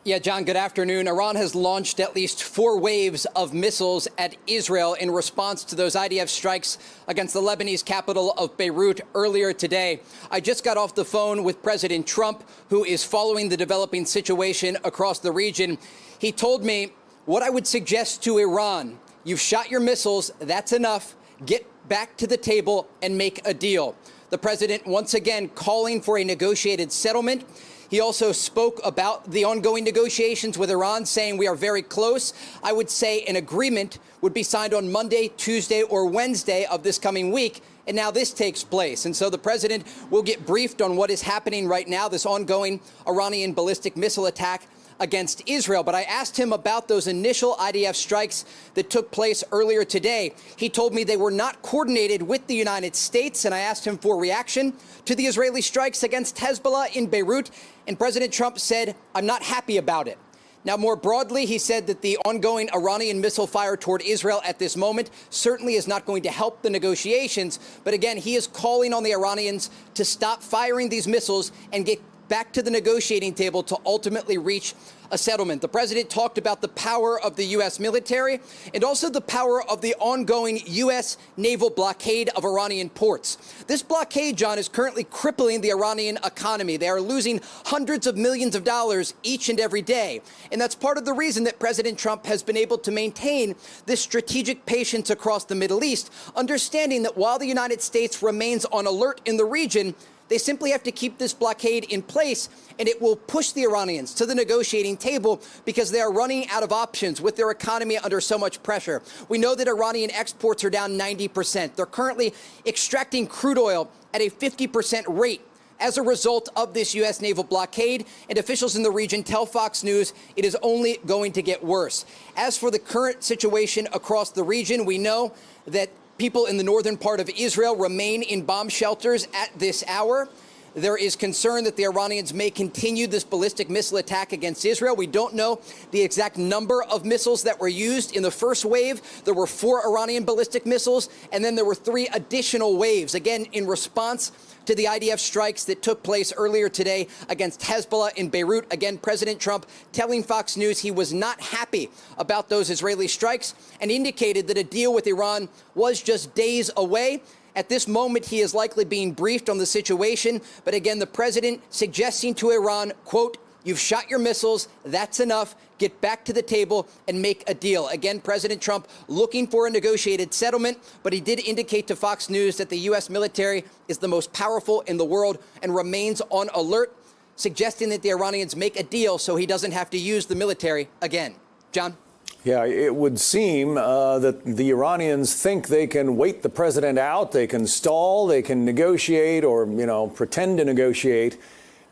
Yeah, John, good afternoon. Iran has launched at least 4 waves of missiles at Israel in response to those IDF strikes against the Lebanese capital of Beirut earlier today. I just got off the phone with President Trump, who is following the developing situation across the region. He told me what I would suggest to Iran: you've shot your missiles, that's enough. Get back to the table and make a deal. The president once again calling for a negotiated settlement. He also spoke about the ongoing negotiations with Iran, saying we are very close. I would say an agreement would be signed on Monday, Tuesday, or Wednesday of this coming week. And now this takes place. And so the president will get briefed on what is happening right now, this ongoing Iranian ballistic missile attack against Israel. But I asked him about those initial IDF strikes that took place earlier today. He told me they were not coordinated with the United States, and I asked him for reaction to the Israeli strikes against Hezbollah in Beirut, and President Trump said, "I'm not happy about it." Now, more broadly, he said that the ongoing Iranian missile fire toward Israel at this moment certainly is not going to help the negotiations. But again, he is calling on the Iranians to stop firing these missiles and get back to the negotiating table to ultimately reach a settlement. The president talked about the power of the U.S. military and also the power of the ongoing U.S. naval blockade of Iranian ports. This blockade, John, is currently crippling the Iranian economy. They are losing hundreds of millions of dollars each and every day. And that's part of the reason that President Trump has been able to maintain this strategic patience across the Middle East, understanding that while the United States remains on alert in the region, they simply have to keep this blockade in place, and it will push the Iranians to the negotiating table because they are running out of options with their economy under so much pressure. We know that Iranian exports are down 90%. They're currently extracting crude oil at a 50% rate as a result of this U.S. naval blockade, and officials in the region tell Fox News it is only going to get worse. As for the current situation across the region, we know that people in the northern part of Israel remain in bomb shelters at this hour. There is concern that the Iranians may continue this ballistic missile attack against Israel. We don't know the exact number of missiles that were used in the first wave. There were 4 Iranian ballistic missiles, and then there were 3 additional waves, again, in response to the IDF strikes that took place earlier today against Hezbollah in Beirut. Again, President Trump telling Fox News he was not happy about those Israeli strikes and indicated that a deal with Iran was just days away. At this moment, he is likely being briefed on the situation. But again, the president suggesting to Iran, quote, "You've shot your missiles. That's enough. Get back to the table and make a deal." Again, President Trump looking for a negotiated settlement, but he did indicate to Fox News that the U.S. military is the most powerful in the world and remains on alert, suggesting that the Iranians make a deal so he doesn't have to use the military again. John? Yeah, it would seem that the Iranians think they can wait the president out, they can stall, they can negotiate or, pretend to negotiate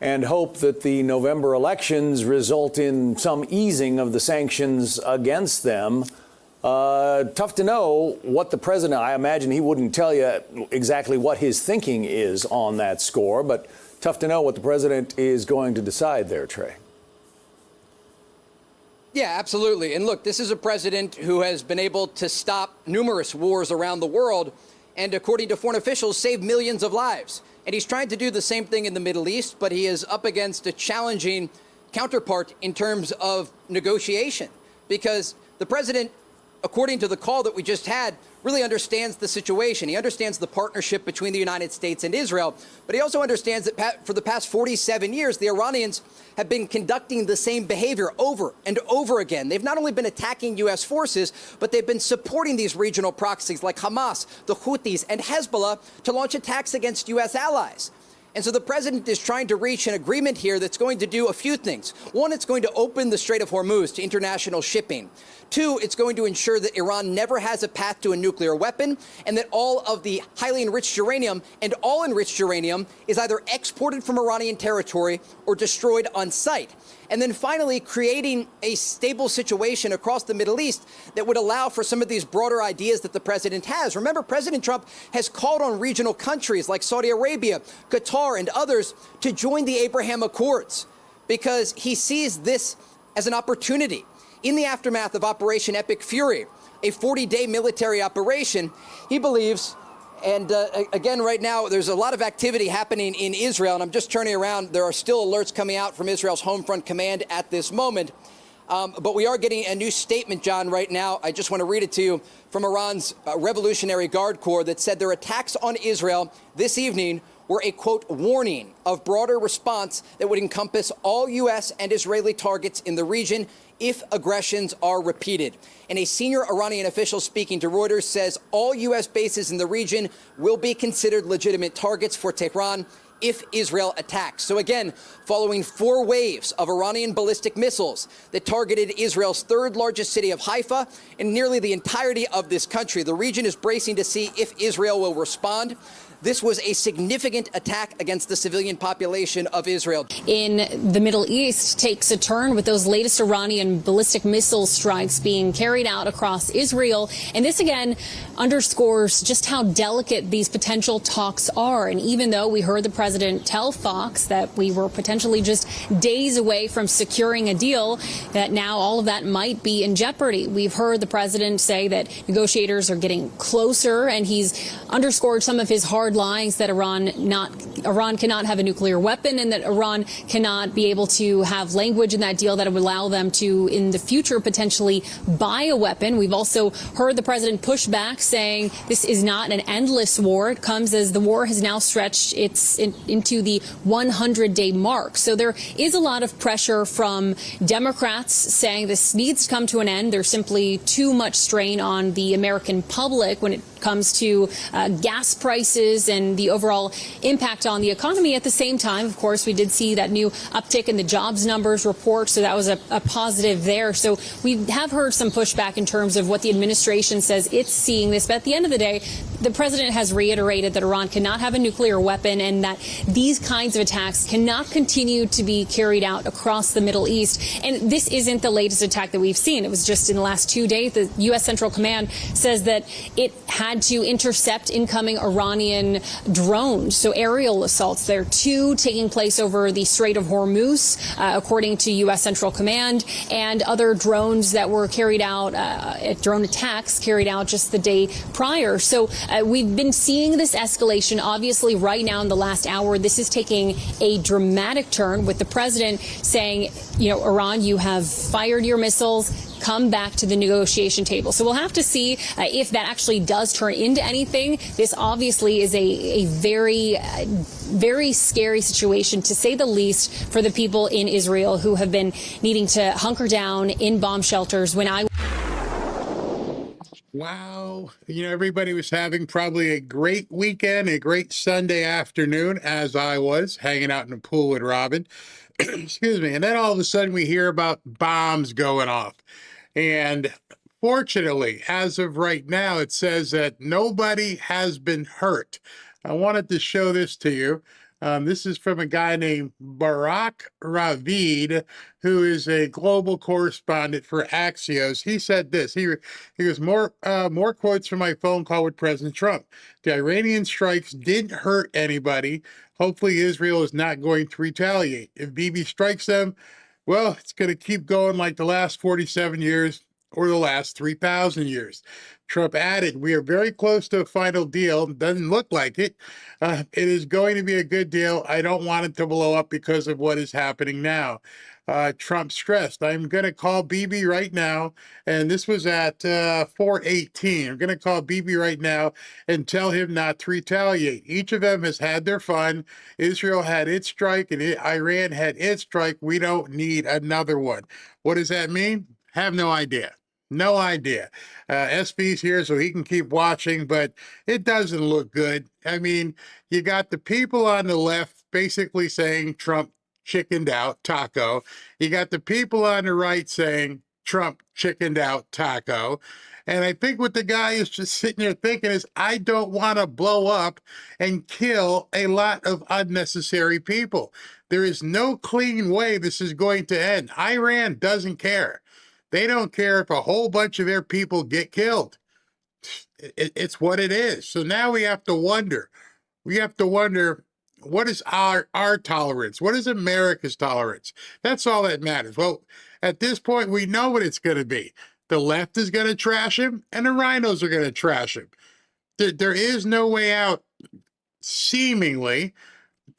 and hope that the November elections result in some easing of the sanctions against them. Tough to know what the president, I imagine he wouldn't tell you exactly what his thinking is on that score, but tough to know what the president is going to decide there, Trey. Yeah, absolutely. And look, this is a president who has been able to stop numerous wars around the world and, according to foreign officials, save millions of lives. And he's trying to do the same thing in the Middle East, but he is up against a challenging counterpart in terms of negotiation, because the president, according to the call that we just had, really understands the situation. He understands the partnership between the United States and Israel, but he also understands that for the past 47 years, the Iranians have been conducting the same behavior over and over again. They've not only been attacking U.S. forces, but they've been supporting these regional proxies like Hamas, the Houthis, and Hezbollah to launch attacks against U.S. allies. And so the president is trying to reach an agreement here that's going to do a few things. One, it's going to open the Strait of Hormuz to international shipping. 2, it's going to ensure that Iran never has a path to a nuclear weapon, and that all of the highly enriched uranium and all enriched uranium is either exported from Iranian territory or destroyed on site. And then finally, creating a stable situation across the Middle East that would allow for some of these broader ideas that the president has. Remember, President Trump has called on regional countries like Saudi Arabia, Qatar, and others to join the Abraham Accords because he sees this as an opportunity. In the aftermath of Operation Epic Fury, a 40-day military operation, he believes And again, right now, there's a lot of activity happening in Israel, and I'm just turning around. There are still alerts coming out from Israel's Home Front Command at this moment. But we are getting a new statement, John, right now. I just want to read it to you from Iran's Revolutionary Guard Corps that said their attacks on Israel this evening were a, quote, warning of broader response that would encompass all U.S. and Israeli targets in the region if aggressions are repeated. And a senior Iranian official speaking to Reuters says all U.S. bases in the region will be considered legitimate targets for Tehran if Israel attacks. So again, following 4 waves of Iranian ballistic missiles that targeted Israel's 3rd largest city of Haifa and nearly the entirety of this country, the region is bracing to see if Israel will respond. This was a significant attack against the civilian population of Israel. In the Middle East takes a turn with those latest Iranian ballistic missile strikes being carried out across Israel. And this again underscores just how delicate these potential talks are. And even though we heard the president tell Fox that we were potentially just days away from securing a deal, that now all of that might be in jeopardy. We've heard the president say that negotiators are getting closer, and he's underscored some of his hard lines that Iran cannot have a nuclear weapon, and that Iran cannot be able to have language in that deal that would allow them to, in the future, potentially buy a weapon. We've also heard the president push back, saying this is not an endless war. It comes as the war has now stretched into the 100-day mark. So there is a lot of pressure from Democrats saying this needs to come to an end. There's simply too much strain on the American public when it comes to gas prices and the overall impact on the economy. At the same time, of course, we did see that new uptick in the jobs numbers report, so that was a positive there. So we have heard some pushback in terms of what the administration says it's seeing this. But at the end of the day, the president has reiterated that Iran cannot have a nuclear weapon and that these kinds of attacks cannot continue to be carried out across the Middle East. And this isn't the latest attack that we've seen. It was just in the last 2 days. The U.S. Central Command says that it had to intercept incoming Iranian drones, so aerial assaults. There are 2 taking place over the Strait of Hormuz, according to U.S. Central Command, and other drones that were carried out, drone attacks carried out just the day prior. So we've been seeing this escalation. Obviously, right now in the last hour, this is taking a dramatic turn with the president saying, you know, Iran, you have fired your missiles. Come back to the negotiation table. So we'll have to see if that actually does turn into anything. This obviously is a very, very scary situation, to say the least, for the people in Israel who have been needing to hunker down in bomb shelters. Wow. You know, everybody was having probably a great weekend, a great Sunday afternoon, as I was hanging out in the pool with Robin. Excuse me. And then all of a sudden we hear about bombs going off. And fortunately, as of right now, it says that nobody has been hurt. I wanted to show this to you. This is from a guy named Barak Ravid, who is a global correspondent for Axios. He said this. He goes, more quotes from my phone call with President Trump. The Iranian strikes didn't hurt anybody. Hopefully Israel is not going to retaliate. If Bibi strikes them, well, it's going to keep going like the last 47 years or the last 3,000 years. Trump added, we are very close to a final deal. Doesn't look like it. It is going to be a good deal. I don't want it to blow up because of what is happening now. Trump stressed, I'm going to call Bibi right now. And this was at 4:18. I'm going to call Bibi right now and tell him not to retaliate. Each of them has had their fun. Israel had its strike and Iran had its strike. We don't need another one. What does that mean? Have no idea. No idea. SB's here so he can keep watching, but it doesn't look good. I mean, you got the people on the left basically saying Trump chickened out, taco. You got the people on the right saying Trump chickened out, taco. And I think what the guy is just sitting there thinking is, I don't want to blow up and kill a lot of unnecessary people. There is no clean way this is going to end. Iran doesn't care. They don't care if a whole bunch of their people get killed. It's what it is. So now we have to wonder. What is our tolerance? What is America's tolerance? That's all that matters. Well, at this point, we know what it's going to be. The left is going to trash him, and the rhinos are going to trash him. there is no way out, seemingly,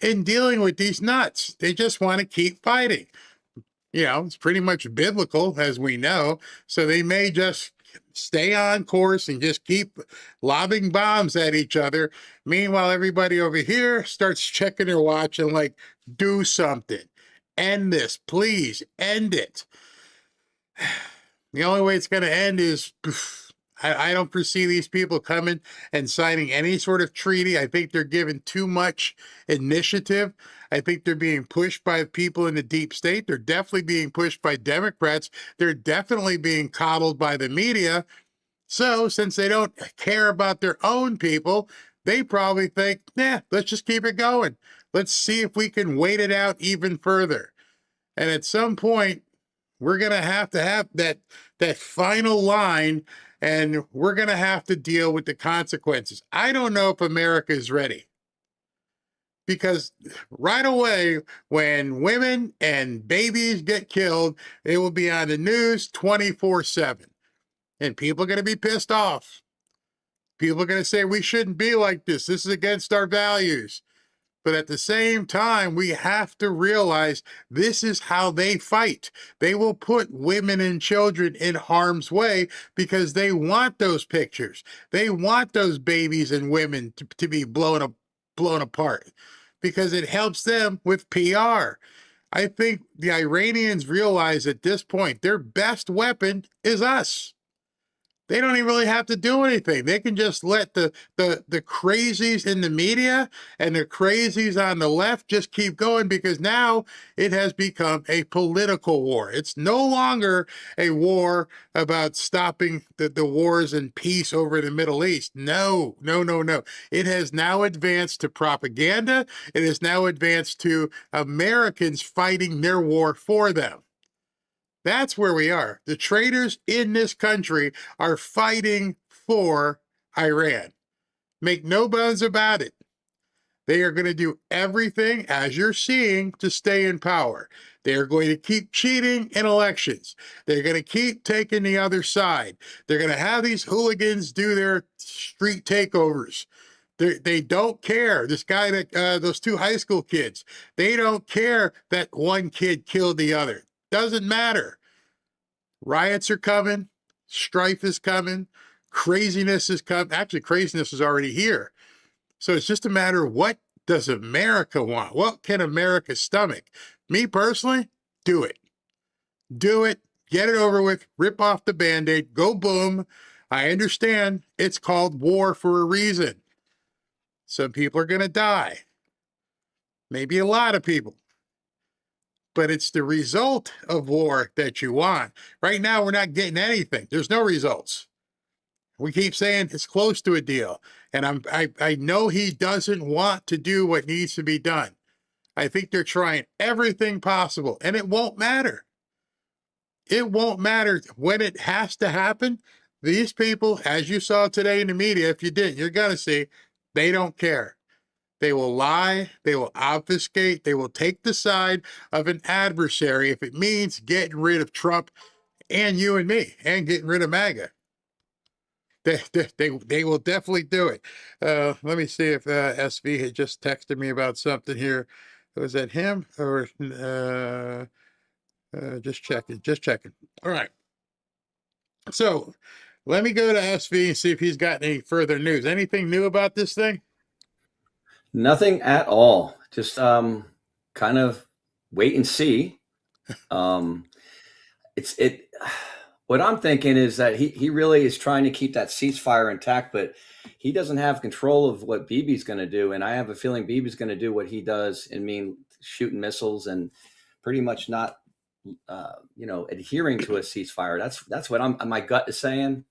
in dealing with these nuts. They just want to keep fighting. It's pretty much biblical, as we know. So they may just stay on course and just keep lobbing bombs at each other. Meanwhile, everybody over here starts checking their watch and like, do something. End this, please, end it. The only way it's going to end is, I don't foresee these people coming and signing any sort of treaty. I think they're given too much initiative. I think they're being pushed by people in the deep state. They're definitely being pushed by Democrats. They're definitely being coddled by the media. So since they don't care about their own people, they probably think, let's just keep it going. Let's see if we can wait it out even further. And at some point, we're going to have that final line, and we're going to have to deal with the consequences. I don't know if America is ready. Because right away, when women and babies get killed, it will be on the news 24/7. And people are going to be pissed off. People are going to say, we shouldn't be like this. This is against our values. But at the same time, we have to realize this is how they fight. They will put women and children in harm's way because they want those pictures. They want those babies and women to be blown apart because it helps them with PR. I think the Iranians realize at this point their best weapon is us. They don't even really have to do anything. They can just let the crazies in the media and the crazies on the left just keep going, because now it has become a political war. It's no longer a war about stopping the wars and peace over the Middle East. No. It has now advanced to propaganda. It has now advanced to Americans fighting their war for them. That's where we are. The traitors in this country are fighting for Iran. Make no bones about it. They are going to do everything, as you're seeing, to stay in power. They are going to keep cheating in elections. They're going to keep taking the other side. They're going to have these hooligans do their street takeovers. They don't care. This guy, those two high school kids, they don't care that one kid killed the other. Doesn't matter. Riots are coming. Strife is coming. Craziness is coming. Actually, craziness is already here. So it's just a matter of, what does America want? What can America stomach? Me personally, do it. Do it. Get it over with. Rip off the Band-Aid. Go boom. I understand it's called war for a reason. Some people are going to die. Maybe a lot of people. But it's the result of war that you want. Right now, we're not getting anything. There's no results. We keep saying it's close to a deal. And I know he doesn't want to do what needs to be done. I think they're trying everything possible, and it won't matter. It won't matter when it has to happen. These people, as you saw today in the media, if you didn't, you're going to see, they don't care. They will lie, they will obfuscate, they will take the side of an adversary if it means getting rid of Trump and you and me, and getting rid of MAGA. They will definitely do it. Let me see if SV had just texted me about something here. Was that him or just checking? All right. So let me go to SV and see if he's got any further news. Anything new about this thing? Nothing at all. Just kind of wait and see. What I'm thinking is that he really is trying to keep that ceasefire intact, but he doesn't have control of what Bibi's going to do. And I have a feeling Bibi's going to do what he does and mean shooting missiles and pretty much not, adhering to a ceasefire. That's what my gut is saying.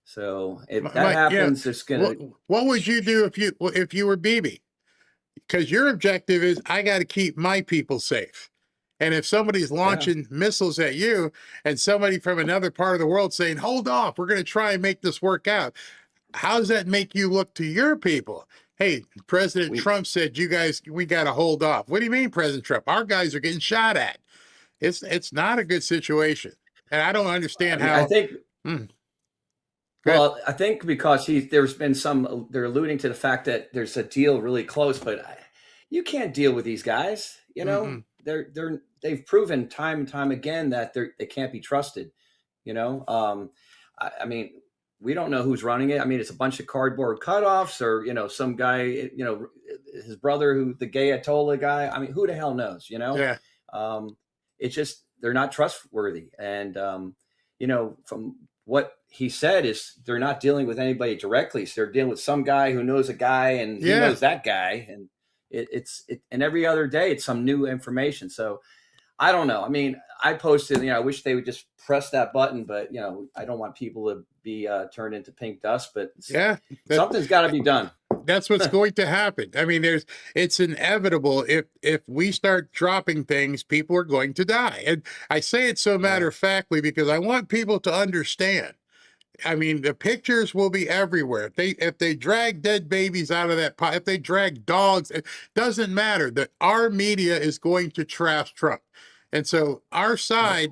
So if that happens, it's going to. What would you do if you were Bibi? Because your objective is, I got to keep my people safe. And if somebody's launching missiles at you and somebody from another part of the world saying, hold off, we're going to try and make this work out. How does that make you look to your people? Hey, President Trump said, we got to hold off. What do you mean, President Trump? Our guys are getting shot at. It's not a good situation. And I don't understand how. I think. Well, I think because there's been some, they're alluding to the fact that there's a deal really close, but you can't deal with these guys. You know, Mm-mm. they've proven time and time again that they can't be trusted. You know, I mean, we don't know who's running it. I mean, it's a bunch of cardboard cutoffs, or some guy, his brother, the gay Ayatollah guy. I mean, who the hell knows? Yeah. It's just they're not trustworthy, and from what he said is they're not dealing with anybody directly. So they're dealing with some guy who knows a guy, and he knows that guy, and and every other day it's some new information. So I don't know. I mean, I posted, I wish they would just press that button, but I don't want people to be turned into pink dust, but something's got to be done. That's what's going to happen. I mean, it's inevitable. If we start dropping things, people are going to die. And I say it so matter of factly because I want people to understand. I mean, the pictures will be everywhere. If they drag dead babies out of that pot, if they drag dogs, it doesn't matter. That our media is going to trash Trump. And so our side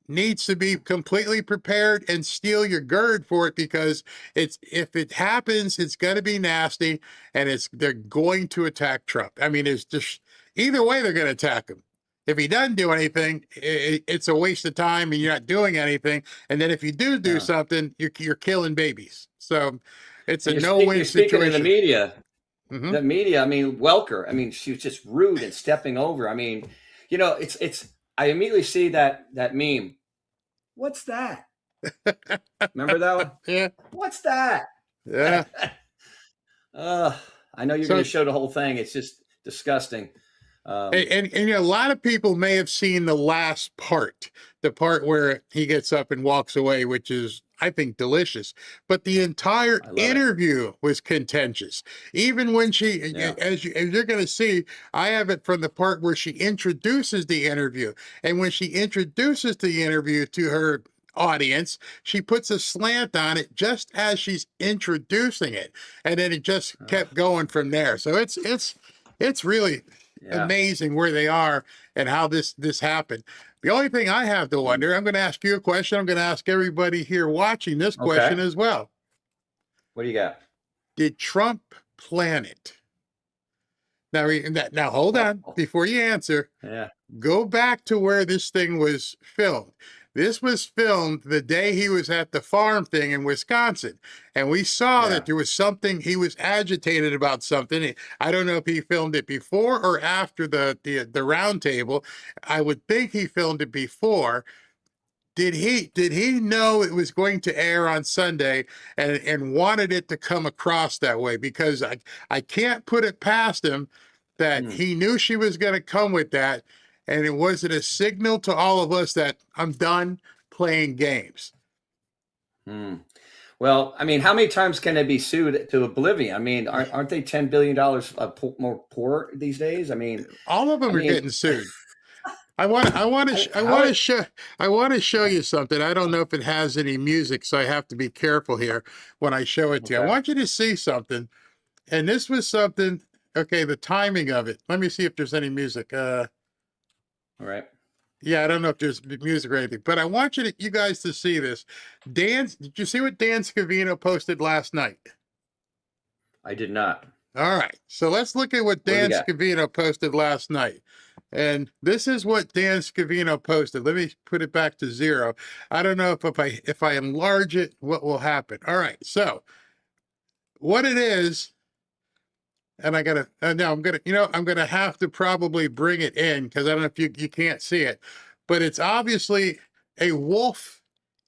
needs to be completely prepared and steel your gird for it, because if it happens, it's going to be nasty, and they're going to attack Trump. I mean, it's just either way they're going to attack him. If he doesn't do anything, it's a waste of time, and you're not doing anything. And then if you do something, you're killing babies. So it's a no-win situation. Speaking of the media, the media. I mean, Welker. I mean, she was just rude and stepping over. I mean, it's. I immediately see that meme. What's that? Remember that one? Yeah. What's that? Yeah. I know you're going to show the whole thing. It's just disgusting. And a lot of people may have seen the last part, the part where he gets up and walks away, which is, I think, delicious. But the entire interview was contentious. Even when she, as you're going to see, I have it from the part where she introduces the interview. And when she introduces the interview to her audience, she puts a slant on it just as she's introducing it. And then it just kept going from there. So it's really amazing where they are and how this happened. The only thing I have to wonder, I'm going to ask you a question. I'm going to ask everybody here watching this question as well. What do you got? Did Trump plan it? Now hold on before you answer. Go back to where this thing was filmed. This was filmed the day he was at the farm thing in Wisconsin. And we saw that there was something, he was agitated about something. I don't know if he filmed it before or after the round table. I would think he filmed it before. Did he know it was going to air on Sunday and wanted it to come across that way? Because I can't put it past him that he knew she was going to come with that. And it wasn't a signal to all of us that I'm done playing games. Well, I mean, how many times can they be sued to oblivion? I mean, aren't they $10 billion more poor these days? I mean, all of them are getting sued. I want to show you something. I don't know if it has any music, so I have to be careful here when I show it to you. I want you to see something. And this was something, the timing of it. Let me see if there's any music. All right. Yeah, I don't know if there's music or anything, but I want you guys to see this. Did you see what Dan Scavino posted last night? I did not. All right. So let's look at what Dan Scavino posted last night. And this is what Dan Scavino posted. Let me put it back to 0. I don't know if I enlarge it, what will happen. All right. So what it is, and I'm gonna have to probably bring it in because I don't know if you can't see it, but it's obviously a wolf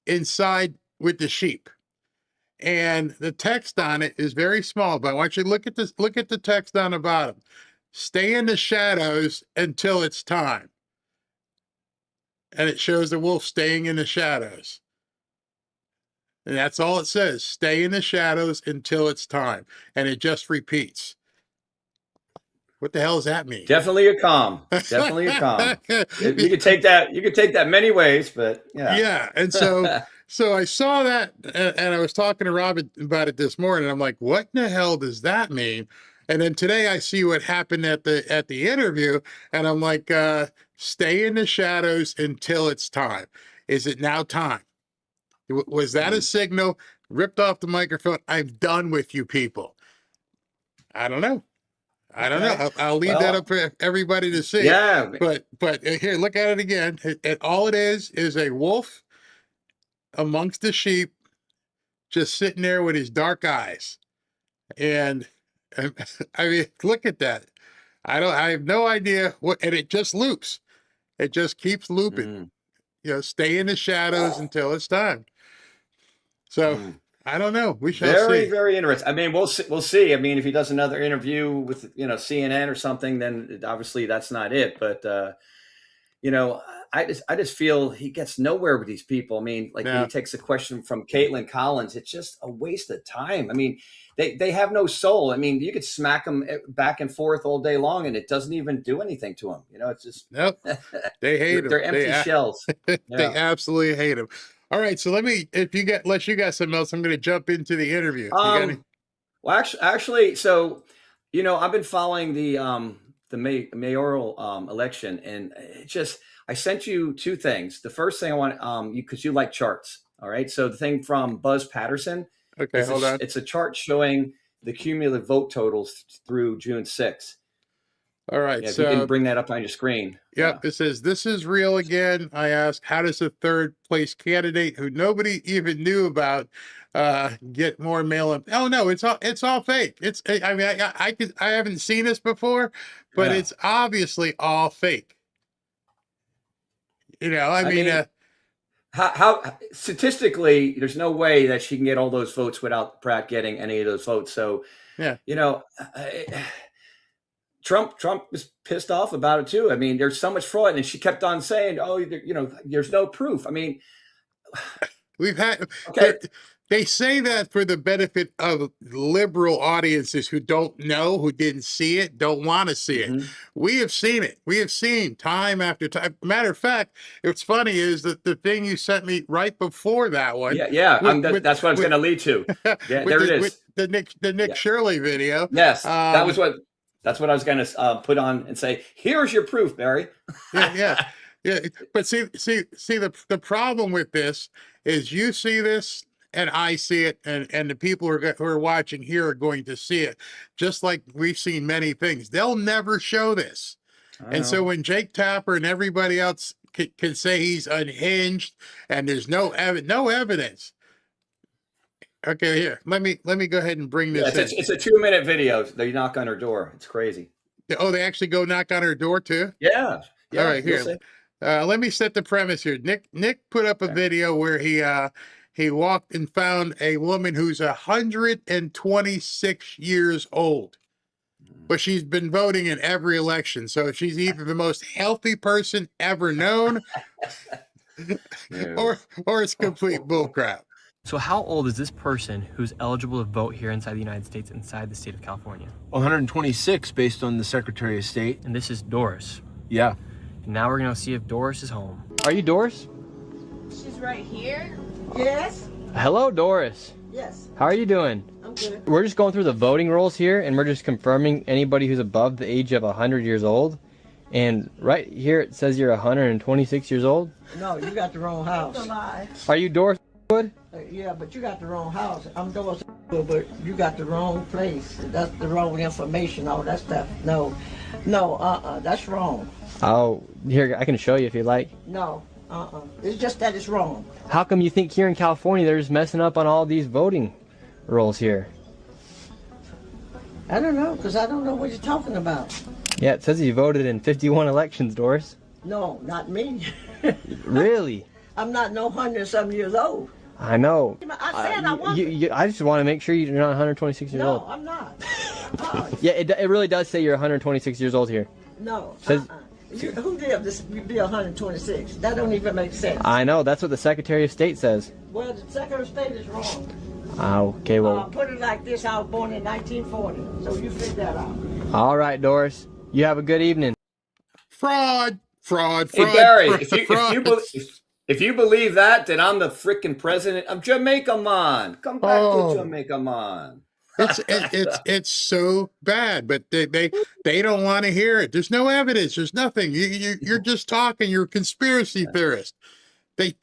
inside with the sheep, and the text on it is very small. But I want you to look at this. Look at the text on the bottom. Stay in the shadows until it's time, and it shows the wolf staying in the shadows. And that's all it says. Stay in the shadows until it's time, and it just repeats. What the hell does that mean? Definitely a calm. Definitely a calm. You could take that. You could take that many ways, but yeah. Yeah, and so I saw that, and I was talking to Robin about it this morning. I'm like, what in the hell does that mean? And then today I see what happened at the interview, and I'm like, stay in the shadows until it's time. Is it now time? Was that a signal ripped off the microphone. I'm done with you people. I don't know. I don't know. I'll leave that up for everybody to see. Yeah. But here, look at it again. All it is a wolf amongst the sheep, just sitting there with his dark eyes. And I mean, look at that. I have no idea what, and it just loops. It just keeps looping. You know, stay in the shadows until it's time. So I don't know. We shall see. Very interesting. I mean, we'll see. I mean, if he does another interview with, you know, CNN or something, then obviously that's not it. But you know, I just feel he gets nowhere with these people. I mean, like when he takes a question from Caitlin Collins, it's just a waste of time. I mean, they have no soul. I mean, you could smack them back and forth all day long, and it doesn't even do anything to them. You know, it's just They hate him. They're empty shells. They absolutely hate him. All right, so unless you got something else, I'm going to jump into the interview. Well, actually, so you know, I've been following the mayoral election, and it just I sent you two things. The first thing I want because you like charts. All right, so the thing from Buzz Patterson. Okay, hold on. It's a chart showing the cumulative vote totals through June 6th. All right, so you can bring that up on your screen. Yep, it says, "This is real again." I asked, how does a third place candidate who nobody even knew about get more mail-in? Oh no, it's all fake. I mean, I haven't seen this before, but it's obviously all fake. You know, I mean how statistically, there's no way that she can get all those votes without Pratt getting any of those votes. So, you know, Trump was pissed off about it too. I mean, there's so much fraud, and she kept on saying, "Oh, you know, there's no proof." I mean, we've had they say that for the benefit of liberal audiences who don't know, who didn't see it, don't want to see it. We have seen it. We have seen time after time. Matter of fact, what's funny is that the thing you sent me right before that one. That's what I was going to lead to. Yeah, there it is. The Nick Shirley video. Yes, that's what I was going to put on and say, here's your proof, Barry. yeah. But see, the problem with this is you see this and I see it, and the people who are watching here are going to see it, just like we've seen many things. They'll never show this. And so when Jake Tapper and everybody else can say he's unhinged and there's no evidence. Okay, here. Let me go ahead and bring this in. It's a 2-minute video. They knock on her door. It's crazy. Oh, they actually go knock on her door too? Yeah. All right, here. Let me set the premise here. Nick put up a video where he walked and found a woman who's 126 years old, but she's been voting in every election. So she's either the most healthy person ever known, or it's complete bullcrap. So how old is this person who's eligible to vote here inside the United States, inside the state of California? 126 based on the Secretary of State. And this is Doris. Yeah. And now we're gonna see if Doris is home. Are you Doris? She's right here. Yes. Hello, Doris. Yes. How are you doing? I'm good. We're just going through the voting rolls here, and we're just confirming anybody who's above the age of 100 years old. And right here it says you're 126 years old. No, you got the wrong house. That's a lie. Are you Doris Wood? Yeah, but you got the wrong house. I'm Doris Wood, but you got the wrong place. That's the wrong information, all that stuff. No, that's wrong. Oh, here, I can show you if you like. No, it's just that it's wrong. How come you think here in California they're just messing up on all these voting rolls here? I don't know, because I don't know what you're talking about. Yeah, it says you voted in 51 elections, Doris. No, not me. Really? I'm not no 100-something years old. I know. I said I wasn't. I just want to make sure you're not 126 years old. No, I'm not. Yeah, it really does say you're 126 years old here. No. Says, who did this? Be 126? That don't even make sense. I know. That's what the Secretary of State says. Well, the Secretary of State is wrong. Okay, well. Put it like this: I was born in 1940, so you figure that out. All right, Doris. You have a good evening. Fraud. Hey, Barry, if you believe that, then I'm the freaking president of Jamaica, man. Come back to Jamaica, man. It's so bad, but they don't want to hear it. There's no evidence. There's nothing. You're just talking. You're a conspiracy theorist.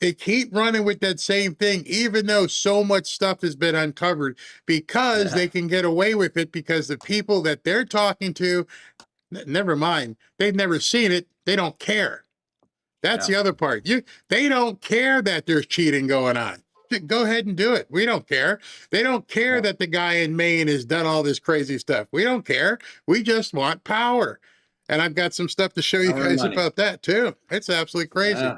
They keep running with that same thing, even though so much stuff has been uncovered, because they can get away with it because the people that they're talking to, never mind, they've never seen it. They don't care. That's the other part. They don't care that there's cheating going on. Go ahead and do it. We don't care. They don't care that the guy in Maine has done all this crazy stuff. We don't care. We just want power. And I've got some stuff to show you guys about that too. It's absolutely crazy.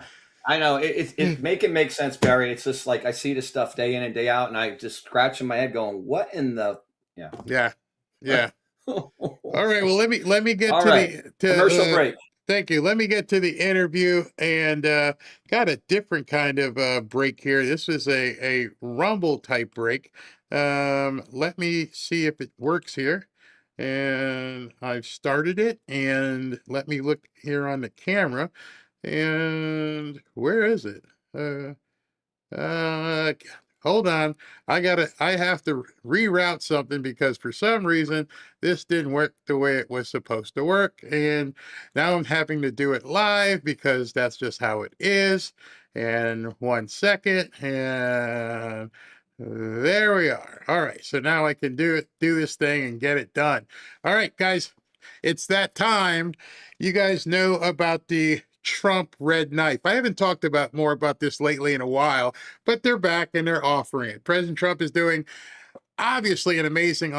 I know it make it make sense, Barry. It's just like I see this stuff day in and day out, and I just scratch in my head, going, "What in the?" Yeah. All right. Well, let me get All to right. the Commercial break. Thank you. Let me get to the interview, and got a different kind of break here. This is a rumble type break. Let me see if it works here. And I've started it, and let me look here on the camera. And where is it? Hold on. I have to reroute something because for some reason this didn't work the way it was supposed to work. And now I'm having to do it live because that's just how it is. And 1 second, and there we are. All right. So now I can do this thing and get it done. All right, guys, it's that time. You guys know about the Trump red knife. I haven't talked more about this lately in a while, but they're back and they're offering it. President Trump is doing obviously an amazing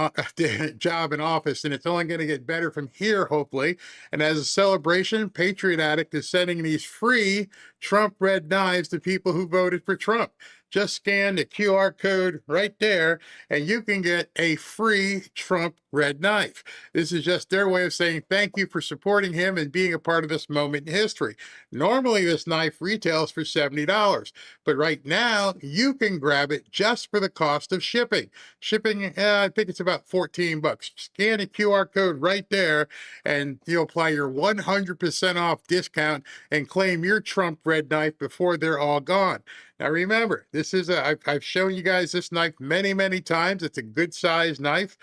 job in office, and it's only going to get better from here, hopefully. And as a celebration, Patriot Addict is sending these free Trump red knives to people who voted for Trump. Just scan the QR code right there, and you can get a free Trump red knife. This is just their way of saying thank you for supporting him and being a part of this moment in history. Normally, this knife retails for $70, but right now, you can grab it just for the cost of shipping. Shipping, I think it's about $14. Scan the QR code right there, and you'll apply your 100% off discount and claim your Trump red knife before they're all gone. Now remember, this is I've shown you guys this knife many, many times. It's a good sized knife,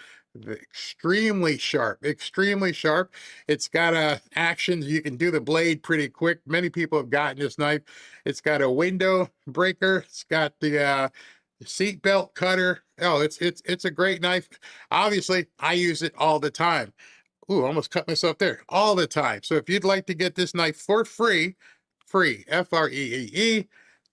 extremely sharp, extremely sharp. It's got actions. You can do the blade pretty quick. Many people have gotten this knife. It's got a window breaker. It's got the seat belt cutter. Oh, it's a great knife. Obviously, I use it all the time. Ooh, almost cut myself there. All the time. So if you'd like to get this knife for free, F-R-E-E-E,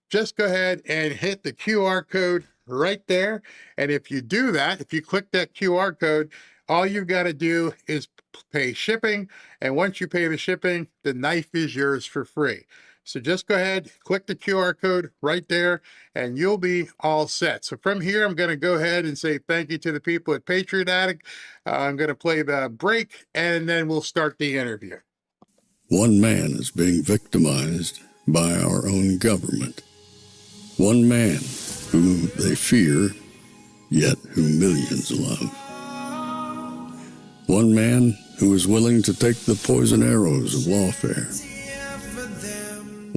just go ahead and hit the QR code right there. And if you do that, if you click that QR code, all you've got to do is pay shipping. And once you pay the shipping, the knife is yours for free. So just go ahead, click the QR code right there, and you'll be all set. So from here, I'm going to go ahead and say thank you to the people at Patriot Addict. I'm going to play the break, and then we'll start the interview. One man is being victimized by our own government. One man whom they fear, yet who millions love. One man who is willing to take the poison arrows of lawfare.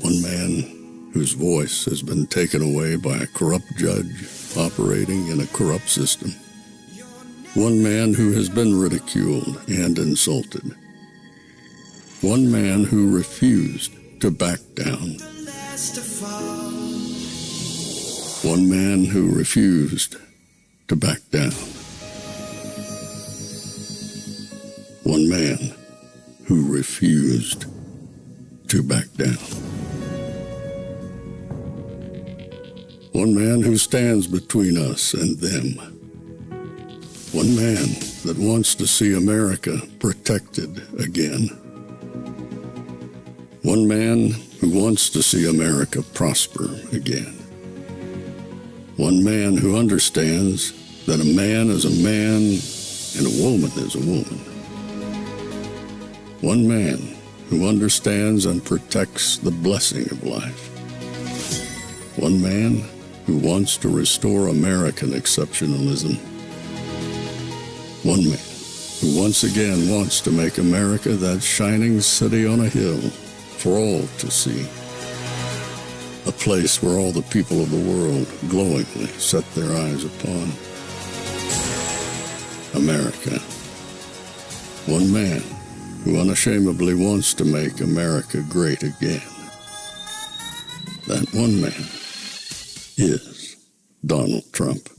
One man whose voice has been taken away by a corrupt judge operating in a corrupt system. One man who has been ridiculed and insulted. One man who refused to back down. One man who refused to back down. One man who refused to back down. One man who stands between us and them. One man that wants to see America protected again. One man who wants to see America prosper again. One man who understands that a man is a man and a woman is a woman. One man who understands and protects the blessing of life. One man who wants to restore American exceptionalism. One man who once again wants to make America that shining city on a hill for all to see. A place where all the people of the world glowingly set their eyes upon. America. One man who unashamedly wants to make America great again. That one man is Donald Trump.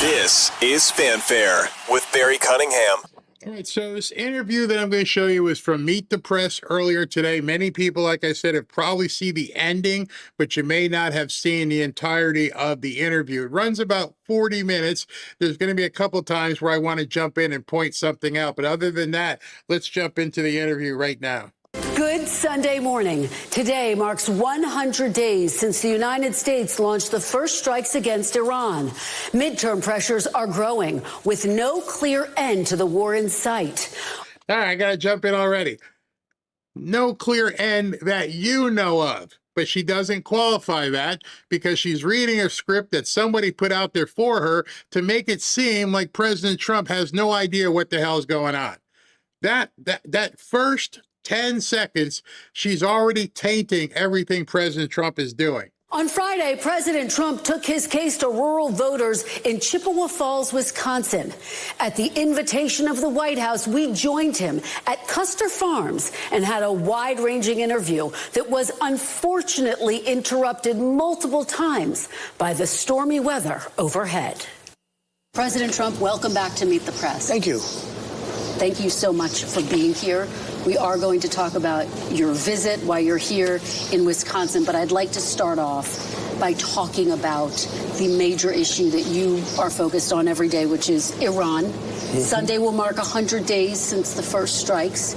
This is Fanfare with Barry Cunningham. All right, so this interview that I'm going to show you was from Meet the Press earlier today. Many people, like I said, have probably seen the ending, but you may not have seen the entirety of the interview. It runs about 40 minutes. There's going to be a couple times where I want to jump in and point something out, but other than that, let's jump into the interview right now. Good Sunday morning. Today marks 100 days since the United States launched the first strikes against Iran. Midterm pressures are growing with no clear end to the war in sight. All right, I got to jump in already. No clear end that you know of. But she doesn't qualify that because she's reading a script that somebody put out there for her to make it seem like President Trump has no idea what the hell's going on. That first 10 seconds, she's already tainting everything President Trump is doing. On Friday, President Trump took his case to rural voters in Chippewa Falls, Wisconsin. At the invitation of the White House, we joined him at Custer Farms and had a wide-ranging interview that was unfortunately interrupted multiple times by the stormy weather overhead. President Trump, welcome back to Meet the Press. Thank you. Thank you so much for being here. We are going to talk about your visit while you're here in Wisconsin, but I'd like to start off by talking about the major issue that you are focused on every day, which is Iran. Sunday will mark 100 days since the first strikes.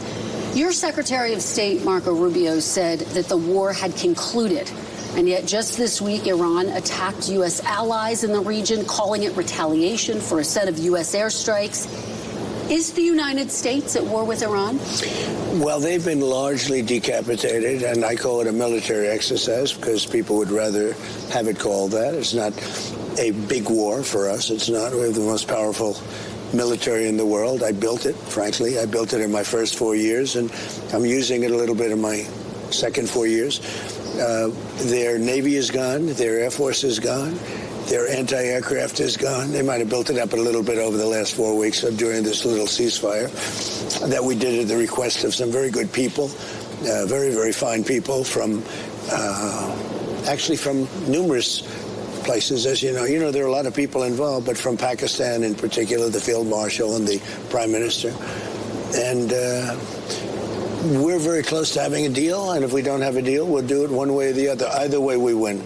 Your Secretary of State, Marco Rubio, said that the war had concluded. And yet just this week, Iran attacked U.S. allies in the region, calling it retaliation for a set of U.S. airstrikes. Is the United States at war with Iran? Well, they've been largely decapitated, and I call it a military exercise because people would rather have it called that. It's not a big war for us. It's not. We have the most powerful military in the world. I built it, frankly. I built it in my first 4 years, and I'm using it a little bit in my second 4 years. Their Navy is gone. Their Air Force is gone. Their anti-aircraft is gone. They might have built it up a little bit over the last 4 weeks during this little ceasefire that we did at the request of some very good people, very, very fine people from, actually from numerous places. As you know, there are a lot of people involved, but from Pakistan in particular, the Field Marshal and the Prime Minister. And we're very close to having a deal, and if we don't have a deal, we'll do it one way or the other. Either way, we win.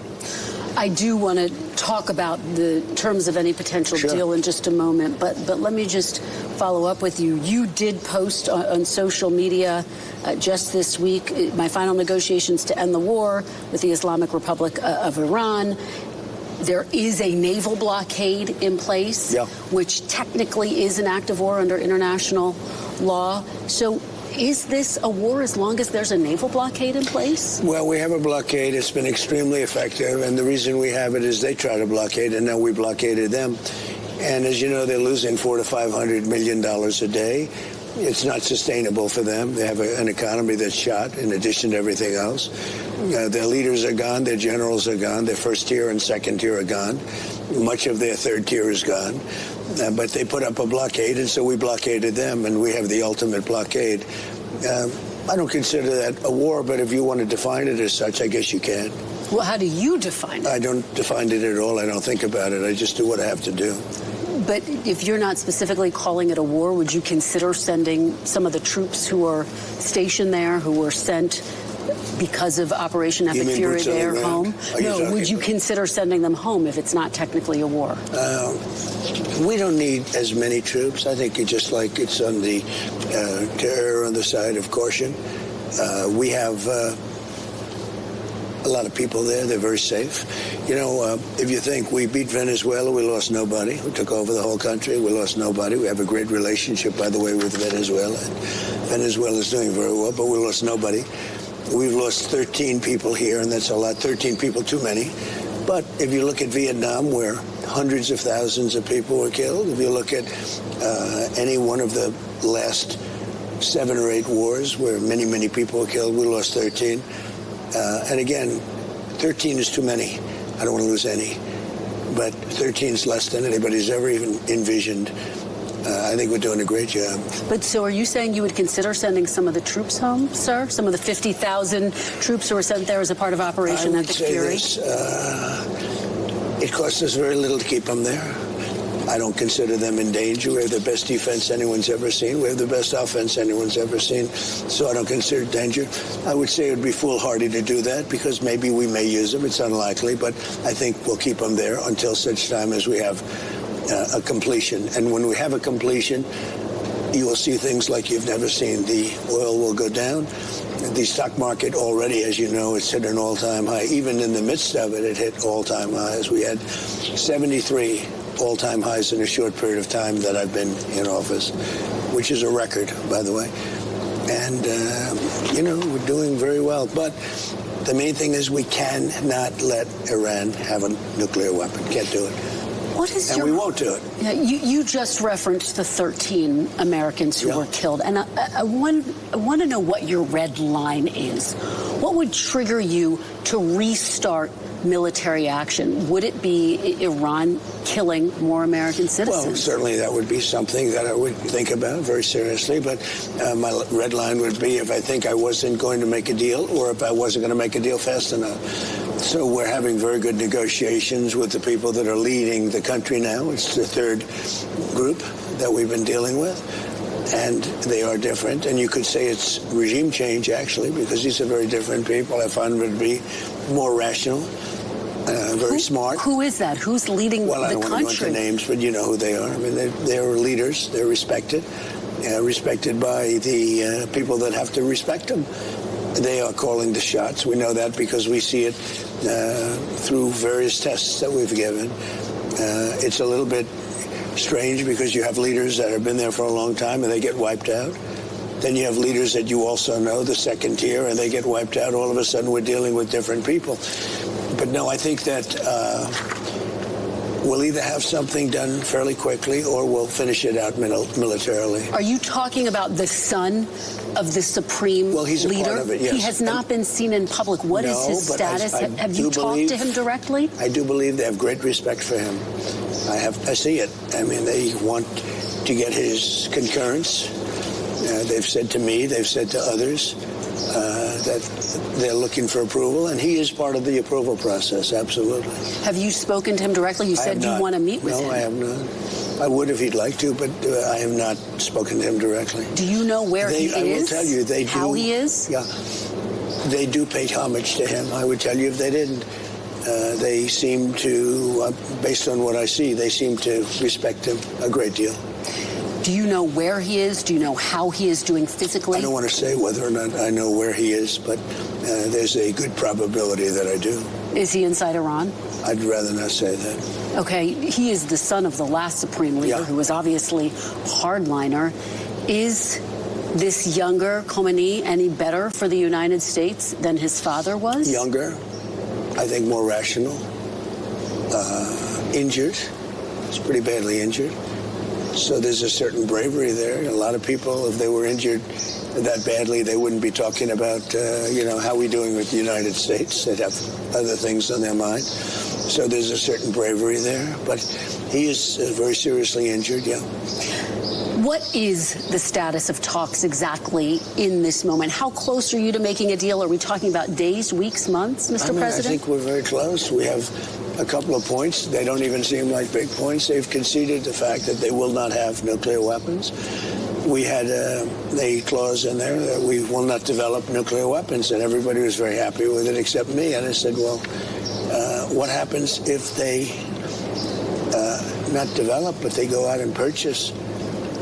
I do want to talk about the terms of any potential deal in just a moment, but let me just follow up with you. You did post on social media just this week, my final negotiations to end the war with the Islamic Republic of Iran. There is a naval blockade in place, which technically is an act of war under international law. So is this a war as long as there's a naval blockade in place? Well, we have a blockade. It's been extremely effective. And the reason we have it is they try to blockade, and now we blockaded them. And as you know, they're losing $400 to $500 million a day. It's not sustainable for them. They have an economy that's shot in addition to everything else. Their leaders are gone. Their generals are gone. Their first tier and second tier are gone. Much of their third tier is gone. But they put up a blockade, and so we blockaded them, and we have the ultimate blockade. I don't consider that a war, but if you want to define it as such, I guess you can. Well, how do you define it? I don't define it at all. I don't think about it. I just do what I have to do. But if you're not specifically calling it a war, would you consider sending some of the troops who are stationed there, who were sent because of Operation Epic Fury there home? No, would you consider sending them home if it's not technically a war? We don't need as many troops. I think it's just like it's on the to err on the side of caution. We have a lot of people there. They're very safe. You know, if you think we beat Venezuela, we lost nobody. We took over the whole country. We lost nobody. We have a great relationship, by the way, with Venezuela. Venezuela is doing very well, but we lost nobody. We've lost 13 people here, and that's a lot. 13 people too many. But if you look at Vietnam, where hundreds of thousands of people were killed, if you look at any one of the last 7 or 8 wars where many, many people were killed, we lost 13. And again, 13 is too many. I don't want to lose any. But 13 is less than anybody's ever even envisioned. I think we're doing a great job. But so are you saying you would consider sending some of the troops home, sir? Some of the 50,000 troops who were sent there as a part of Operation Epic Fury? It costs us very little to keep them there. I don't consider them in danger. We have the best defense anyone's ever seen. We have the best offense anyone's ever seen. So I don't consider it danger. I would say it would be foolhardy to do that because maybe we may use them. It's unlikely, but I think we'll keep them there until such time as we have a completion. And when we have a completion, you will see things like you've never seen. The oil will go down. The stock market already, as you know, it's hit an all-time high. Even in the midst of it, it hit all-time highs. We had 73 all-time highs in a short period of time that I've been in office, which is a record, by the way. And, you know, we're doing very well. But the main thing is we cannot let Iran have a nuclear weapon. Can't do it. What is and we won't do it. Yeah, you just referenced the 13 Americans who were killed. And I want to know what your red line is. What would trigger you to restart military action? Would it be Iran killing more American citizens? Well, certainly that would be something that I would think about very seriously. But my red line would be if I think I wasn't going to make a deal or if I wasn't going to make a deal fast enough. So we're having very good negotiations with the people that are leading the country now. It's the third group that we've been dealing with. And they are different. And you could say it's regime change, actually, because these are very different people. I find them to be more rational, very smart. Who is that? Who's leading the country? Well, I don't want to go into names, but you know who they are. I mean, they're leaders. They're respected, respected by the people that have to respect them. They are calling the shots. We know that because we see it through various tests that we've given. It's a little bit strange because you have leaders that have been there for a long time and they get wiped out. Then you have leaders that you also know, the second tier, and they get wiped out. All of a sudden we're dealing with different people. But no, I think that we'll either have something done fairly quickly or we'll finish it out militarily. Are you talking about the son of the supreme he's leader? A part of it, yes. He has not been seen in public. What is his status? Have you talked to him directly? I do believe they have great respect for him. I see it. I mean, they want to get his concurrence. They've said to me, they've said to others that they're looking for approval, and he is part of the approval process, absolutely. Have you spoken to him directly? You said you want to meet with him. No, I have not. I would if he'd like to, but I have not spoken to him directly. Do you know where he is? I will tell you, they do. How he is? Yeah. They do pay homage to him. I would tell you if they didn't. They seem to, based on what I see, they seem to respect him a great deal. Do you know where he is? Do you know how he is doing physically? I don't want to say whether or not I know where he is, but there's a good probability that I do. Is he inside Iran? I'd rather not say that. Okay, he is the son of the last supreme leader, who was obviously hardliner. Is this younger Khomeini any better for the United States than his father was? Younger, I think more rational, injured. He's pretty badly injured. So there's a certain bravery there. A lot of people, if they were injured that badly, they wouldn't be talking about, how we doing with the United States. They'd have other things on their mind. So there's a certain bravery there. But he is very seriously injured, What is the status of talks exactly in this moment? How close are you to making a deal? Are we talking about days, weeks, months, Mr. President? I think we're very close. We have a couple of points. They don't even seem like big points. They've conceded the fact that they will not have nuclear weapons. We had a clause in there that we will not develop nuclear weapons, and everybody was very happy with it except me. And I said, well, what happens if they not develop, but they go out and purchase?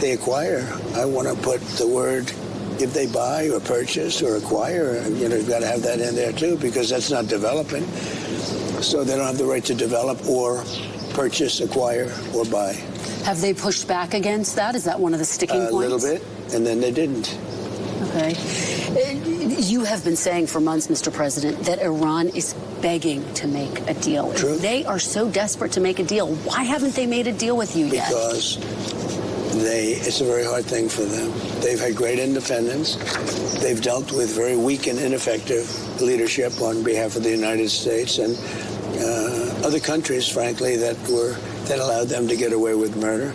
They acquire. I want to put the word if they buy or purchase or acquire, you've got to have that in there too, because that's not developing. So they don't have the right to develop or purchase, acquire, or buy. Have they pushed back against that? Is that one of the sticking points? A little bit, and then they didn't. Okay. You have been saying for months, Mr. President, that Iran is begging to make a deal. True. If they are so desperate to make a deal, why haven't they made a deal with you yet? Because it's a very hard thing for them. They've had great independence. They've dealt with very weak and ineffective leadership on behalf of the United States and other countries, frankly, that allowed them to get away with murder.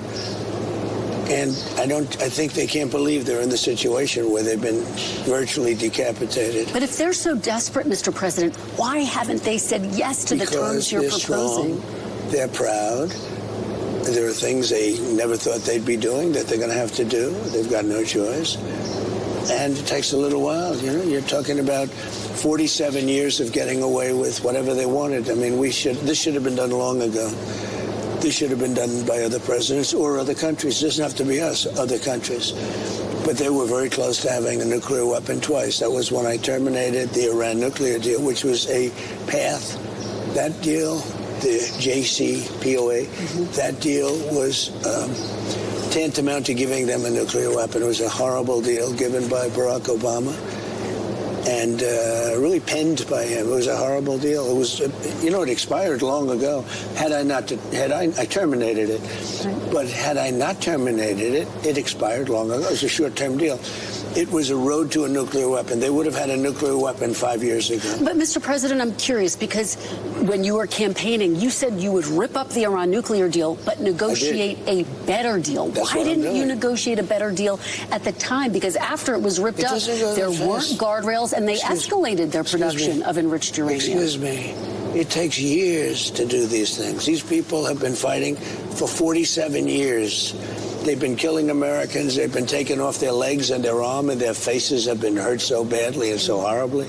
And I think they can't believe they're in the situation where they've been virtually decapitated. But if they're so desperate, Mr. President, why haven't they said yes to the terms you're proposing? Strong, they're proud. There are things they never thought they'd be doing that they're going to have to do. They've got no choice. And it takes a little while. You're talking about 47 years of getting away with whatever they wanted. I mean, this should have been done long ago. This should have been done by other presidents or other countries. It doesn't have to be us, other countries. But they were very close to having a nuclear weapon twice. That was when I terminated the Iran nuclear deal, which was a path. That deal, the JCPOA, that deal was tantamount to giving them a nuclear weapon. It was a horrible deal given by Barack Obama and really penned by him. It was a horrible deal. It was, it expired long ago. I terminated it. But had I not terminated it, it expired long ago. It was a short-term deal. It was a road to a nuclear weapon. They would have had a nuclear weapon 5 years ago. But, Mr. President, I'm curious, because when you were campaigning, you said you would rip up the Iran nuclear deal, but negotiate a better deal. Why didn't you negotiate a better deal at the time? Because after it was ripped up, there weren't guardrails, and they escalated their production of enriched uranium. Excuse me. It takes years to do these things. These people have been fighting for 47 years. They've been killing Americans. They've been taking off their legs and their arm, and their faces have been hurt so badly and so horribly.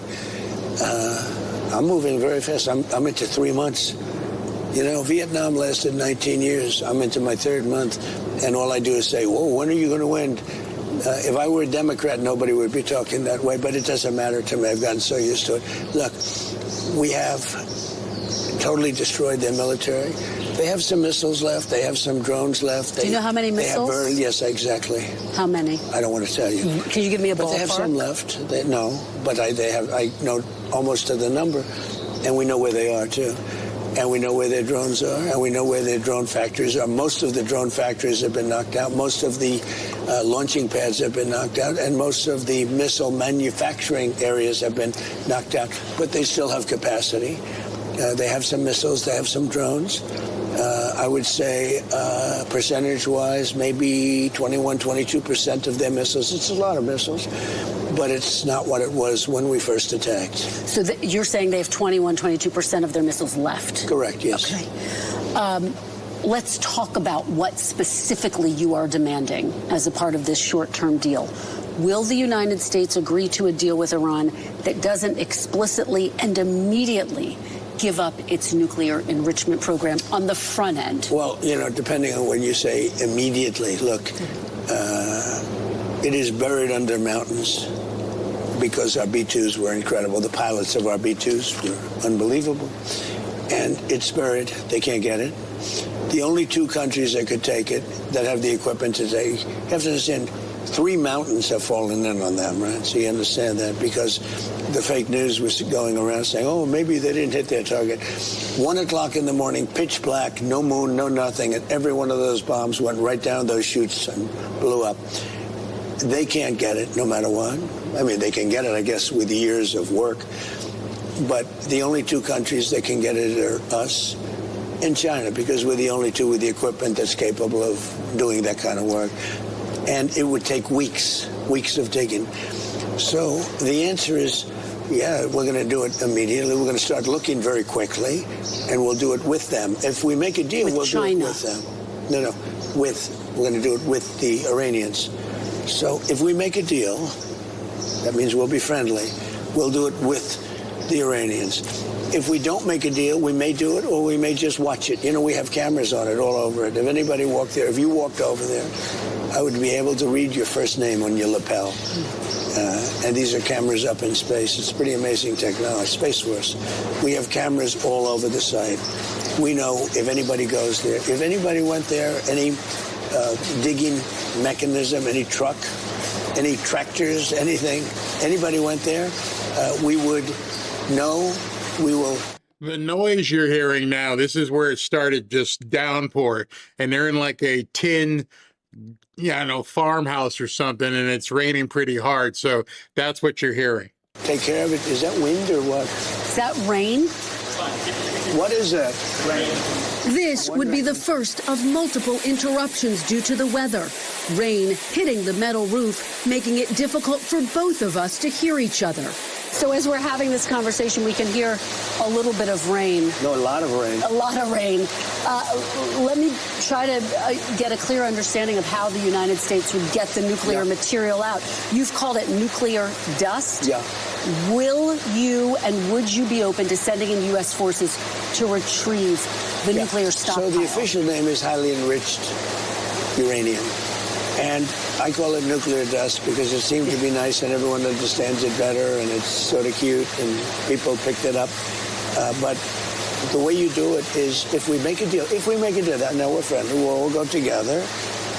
I'm moving very fast. I'm into 3 months. Vietnam lasted 19 years. I'm into my 3rd month, and all I do is say, whoa, when are you going to win? If I were a Democrat, nobody would be talking that way, but it doesn't matter to me. I've gotten so used to it. Look, we have totally destroyed their military. They have some missiles left. They have some drones left. Do you know how many missiles? Yes, exactly. How many? I don't want to tell you. Can you give me a ballpark? But they have some left. But I know almost to the number, and we know where they are too. And we know where their drones are, and we know where their drone factories are. Most of the drone factories have been knocked out. Most of the launching pads have been knocked out, and most of the missile manufacturing areas have been knocked out. But they still have capacity. They have some missiles. They have some drones. I would say percentage-wise, maybe 21, 22% of their missiles. It's a lot of missiles, but it's not what it was when we first attacked. So you're saying they have 21, 22% of their missiles left? Correct, yes. Okay. Let's talk about what specifically you are demanding as a part of this short-term deal. Will the United States agree to a deal with Iran that doesn't explicitly and immediately give up its nuclear enrichment program on the front end? Well, depending on when you say immediately, look, it is buried under mountains because our B-2s were incredible. The pilots of our B-2s were unbelievable. And it's buried. They can't get it. The only 2 countries that could take it, that have the equipment to take, you have to understand, 3 mountains have fallen in on them, right? So you understand that, because the fake news was going around saying, oh, maybe they didn't hit their target. 1 o'clock in the morning, pitch black, no moon, no nothing, and every one of those bombs went right down those chutes and blew up. They can't get it no matter what. I mean, they can get it, I guess, with years of work. But the only 2 countries that can get it are us and China, because we're the only 2 with the equipment that's capable of doing that kind of work. And it would take weeks of digging. So the answer is, yeah, we're going to do it immediately. We're going to start looking very quickly, and we'll do it with them. If we make a deal, we'll do it with them. No, we're going to do it with the Iranians. So if we make a deal, that means we'll be friendly. We'll do it with the Iranians. If we don't make a deal, we may do it, or we may just watch it. We have cameras on it all over it. If anybody walked there, if you walked over there, I would be able to read your first name on your lapel. And these are cameras up in space. It's pretty amazing technology, Space Force. We have cameras all over the site. We know if anybody goes there. If anybody went there, any digging mechanism, any truck, any tractors, anything, anybody went there, we would know. We will. The noise you're hearing now, this is where it started, just downpour, and they're in like a tin, farmhouse or something, and it's raining pretty hard. So that's what you're hearing. Take care of it. Is that wind or what? Is that rain? What is that? Rain. This would be the first of multiple interruptions due to the weather. Rain hitting the metal roof, making it difficult for both of us to hear each other. So as we're having this conversation, we can hear a little bit of rain. No, a lot of rain. A lot of rain. Let me try to get a clear understanding of how the United States would get the nuclear material out. You've called it nuclear dust. Yeah. Will you and would you be open to sending in U.S. forces to retrieve the nuclear stockpile? So the official name is highly enriched uranium. And I call it nuclear dust because it seemed to be nice and everyone understands it better and it's sort of cute and people picked it up. But the way you do it is if we make a deal, now we're friendly, we'll all go together.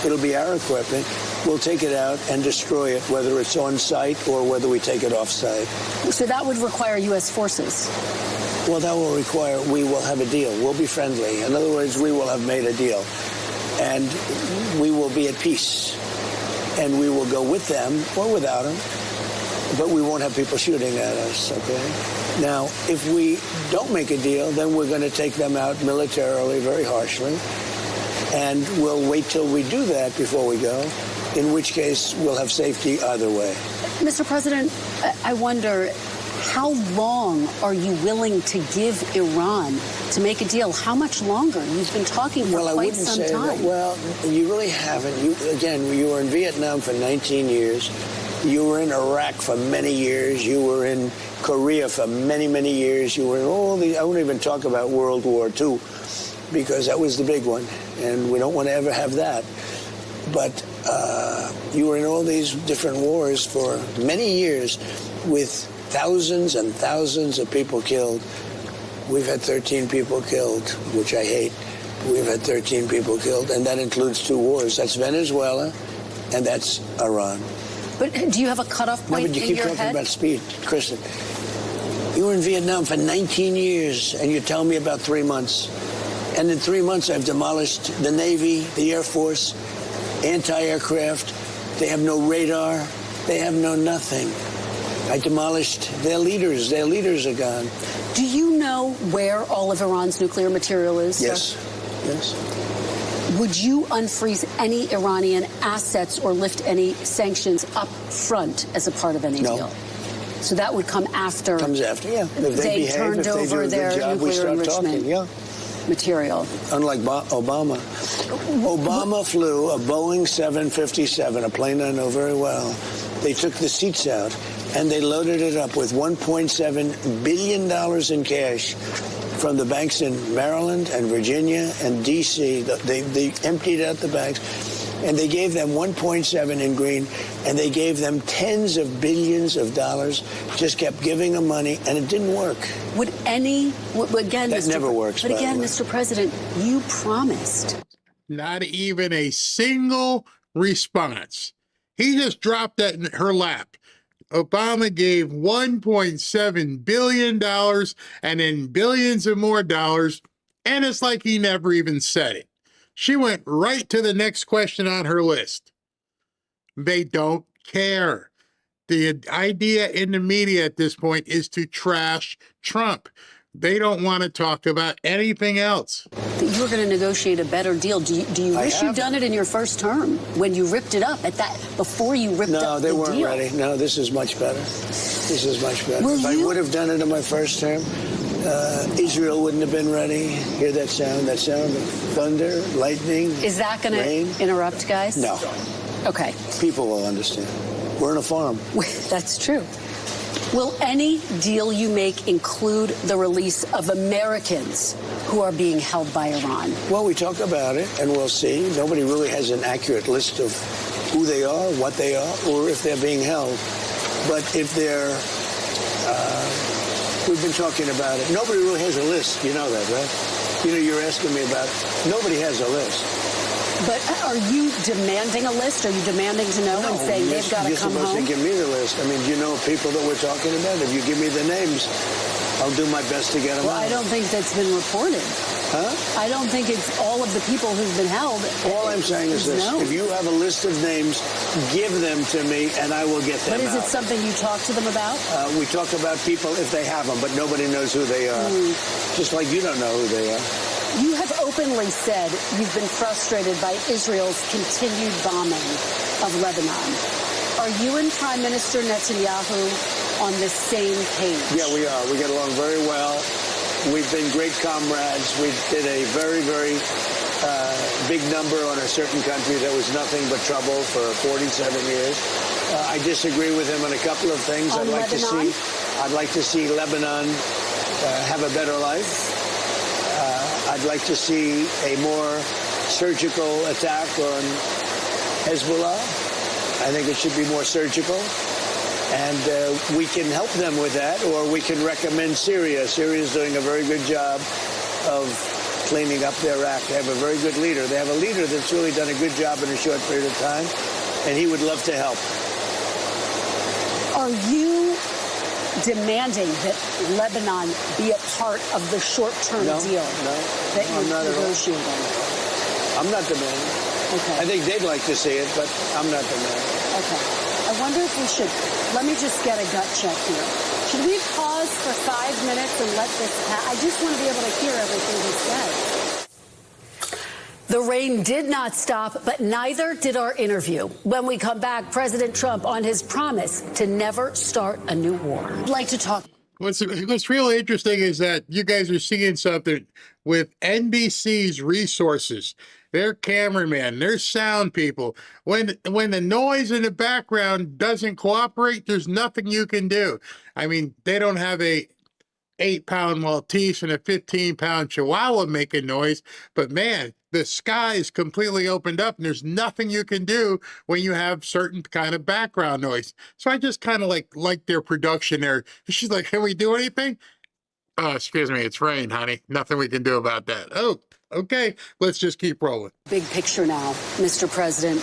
It'll be our equipment. We'll take it out and destroy it, whether it's on site or whether we take it off site. So that would require U.S. forces? Well, that will require we will have a deal. We'll be friendly. In other words, we will have made a deal. And we will be at peace. And we will go with them or without them. But we won't have people shooting at us, okay? Now, if we don't make a deal, then we're going to take them out militarily, very harshly. And we'll wait till we do that before we go, in which case we'll have safety either way. Mr. President, I wonder, how long are you willing to give Iran to make a deal? How much longer? You've been talking for quite some time. Well, you really haven't. You were in Vietnam for 19 years. You were in Iraq for many years. You were in Korea for many, many years. You were in all the, I won't even talk about World War II, because that was the big one, and we don't want to ever have that. But you were in all these different wars for many years with thousands and thousands of people killed. We've had 13 people killed, which I hate. We've had 13 people killed, and that includes 2 wars. That's Venezuela, and that's Iran. But do you have a cutoff point in your head? No, but you keep talking about speed, Kristen. You were in Vietnam for 19 years, and you tell me about 3 months. And in 3 months, I've demolished the Navy, the Air Force, anti-aircraft. They have no radar. They have no nothing. I demolished their leaders. Their leaders are gone. Do you know where all of Iran's nuclear material is? Yes. Yes. Would you unfreeze any Iranian assets or lift any sanctions up front as a part of any deal? So that would come after. Comes after, yeah. If they turned over their nuclear enrichment material. Unlike Obama. Obama flew a Boeing 757, a plane I know very well. They took the seats out and they loaded it up with $1.7 billion in cash from the banks in Maryland and Virginia and D.C. They emptied out the banks, and they gave them 1.7 in green, and they gave them tens of billions of dollars, just kept giving them money, and it didn't work. Would any, again, that never works, but again, Mr. President, you promised. Not even a single response. He just dropped that in her lap. Obama gave $1.7 billion and then billions of more dollars, and it's like he never even said it. She went right to the next question on her list. They don't care. The idea in the media at this point is to trash Trump. They don't want to talk about anything else. You were going to negotiate a better deal. Do you wish you'd done it in your first term when you ripped it up before you ripped up the deal? No, they weren't ready. No, this is much better. This is much better. If I would have done it in my first term, Israel wouldn't have been ready. Hear that sound of thunder, lightning, Is that going to interrupt, guys? No. Okay. People will understand. We're on a farm. That's true. Will any deal you make include the release of Americans who are being held by Iran? Well, we talk about it, and we'll see. Nobody really has an accurate list of who they are, what they are, or if they're being held. But if they're, we've been talking about it. Nobody really has a list. You know that, right? You know, you're asking me about, nobody has a list. But are you demanding a list? Are you demanding to know and saying they've got to come home? You're supposed to give me the list. I mean, do you know people that we're talking about? If you give me the names, I'll do my best to get them out. I don't think that's been reported. Huh? I don't think it's all of the people who've been held. All I'm saying is this. No. If you have a list of names, give them to me, and I will get them out. But is it something you talk to them about? We talk about people if they have them, but nobody knows who they are. Just like you don't know who they are. You have openly said you've been frustrated by Israel's continued bombing of Lebanon. Are you and Prime Minister Netanyahu on the same page? Yeah, we are. We get along very well. We've been great comrades. We did a very, very big number on a certain country that was nothing but trouble for 47 years. I disagree with him on a couple of things. I'd like to see Lebanon have a better life. I'd like to see a more surgical attack on Hezbollah. I think it should be more surgical. And we can help them with that, or we can recommend Syria. Syria is doing a very good job of cleaning up their act. They have a very good leader. They have a leader that's really done a good job in a short period of time, and he would love to help. Are you demanding that Lebanon be a part of the short-term deal that you're negotiating? I'm not demanding. Okay. I think they'd like to see it, but I'm not demanding. Okay. I wonder if we should, let me just get a gut check here. Should we pause for 5 minutes and let this pass? I just want to be able to hear everything he says. The rain did not stop, but neither did our interview. When we come back, President Trump on his promise to never start a new war. I'd like to talk. What's really interesting is that you guys are seeing something with NBC's resources, their cameraman, their sound people. When the noise in the background doesn't cooperate, there's nothing you can do. I mean, they don't have a 8-pound Maltese and a 15-pound Chihuahua making noise, but man, the sky is completely opened up and there's nothing you can do when you have certain kind of background noise. So I just kind of like their production there. She's like, can we do anything? Excuse me, it's rain, honey. Nothing we can do about that. Oh, okay, let's just keep rolling. Big picture now, Mr. President.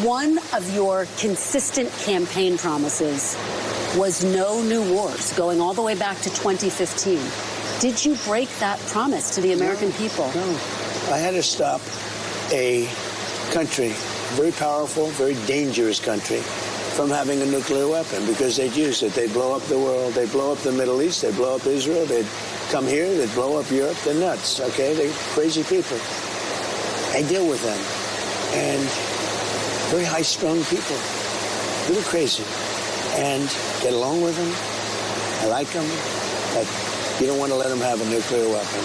One of your consistent campaign promises was no new wars, going all the way back to 2015. Did you break that promise to the American people? No. I had to stop a country, very powerful, very dangerous country, from having a nuclear weapon because they'd use it. They'd blow up the world. They'd blow up the Middle East. They'd blow up Israel. They'd come here. They'd blow up Europe. They're nuts, okay? They're crazy people. I deal with them. And very high-strung people, a little crazy. And get along with them. I like them. But you don't want to let them have a nuclear weapon.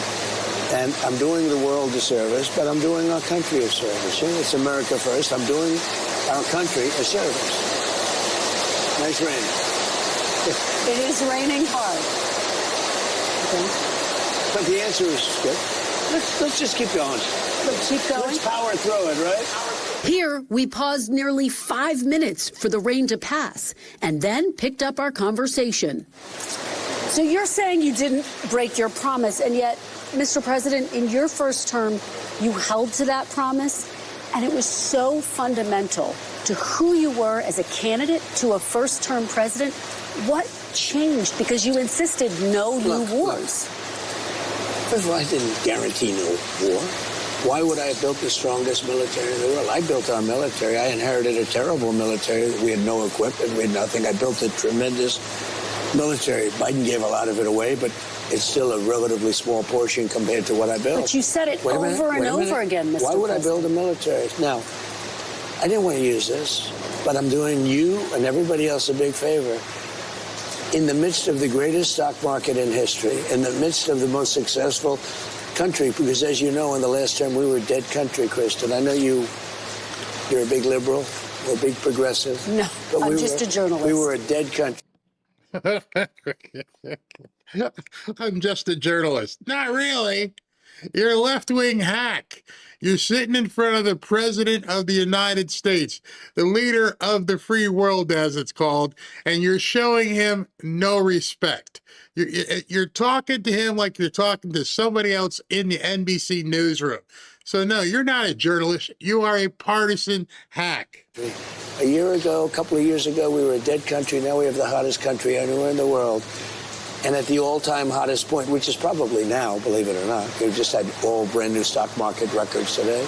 And I'm doing the world a service, but I'm doing our country a service. You know, it's America first. I'm doing our country a service. Nice rain. It is raining hard. Okay. But the answer is good. Let's just keep going. Let's keep going. Let's power through it, right? Here, we paused nearly 5 minutes for the rain to pass and then picked up our conversation. So you're saying you didn't break your promise, and yet, Mr. President, in your first term, you held to that promise, and it was so fundamental to who you were as a candidate to a first-term president. What changed? Because you insisted no new wars. First of all, I didn't guarantee no war. Why would I have built the strongest military in the world? I built our military. I inherited a terrible military. We had no equipment. We had nothing. I built a tremendous military. Biden gave a lot of it away, but it's still a relatively small portion compared to what I built. But you said it over and over again, Mr. President. Why would I build a military? Now, I didn't want to use this, but I'm doing you and everybody else a big favor. In the midst of the greatest stock market in history, in the midst of the most successful country, because as you know, in the last term, we were a dead country, Kristen. I know you're a big liberal, or a big progressive. No, I'm just a journalist. We were a dead country. I'm just a journalist. Not really. You're a left-wing hack. You're sitting in front of the President of the United States, the leader of the free world, as it's called, and you're showing him no respect. You're talking to him like you're talking to somebody else in the NBC newsroom. So, no, you're not a journalist. You are a partisan hack. A year ago, a couple of years ago, we were a dead country. Now we have the hottest country anywhere in the world. And at the all-time hottest point, which is probably now, believe it or not, we've just had all brand new stock market records today.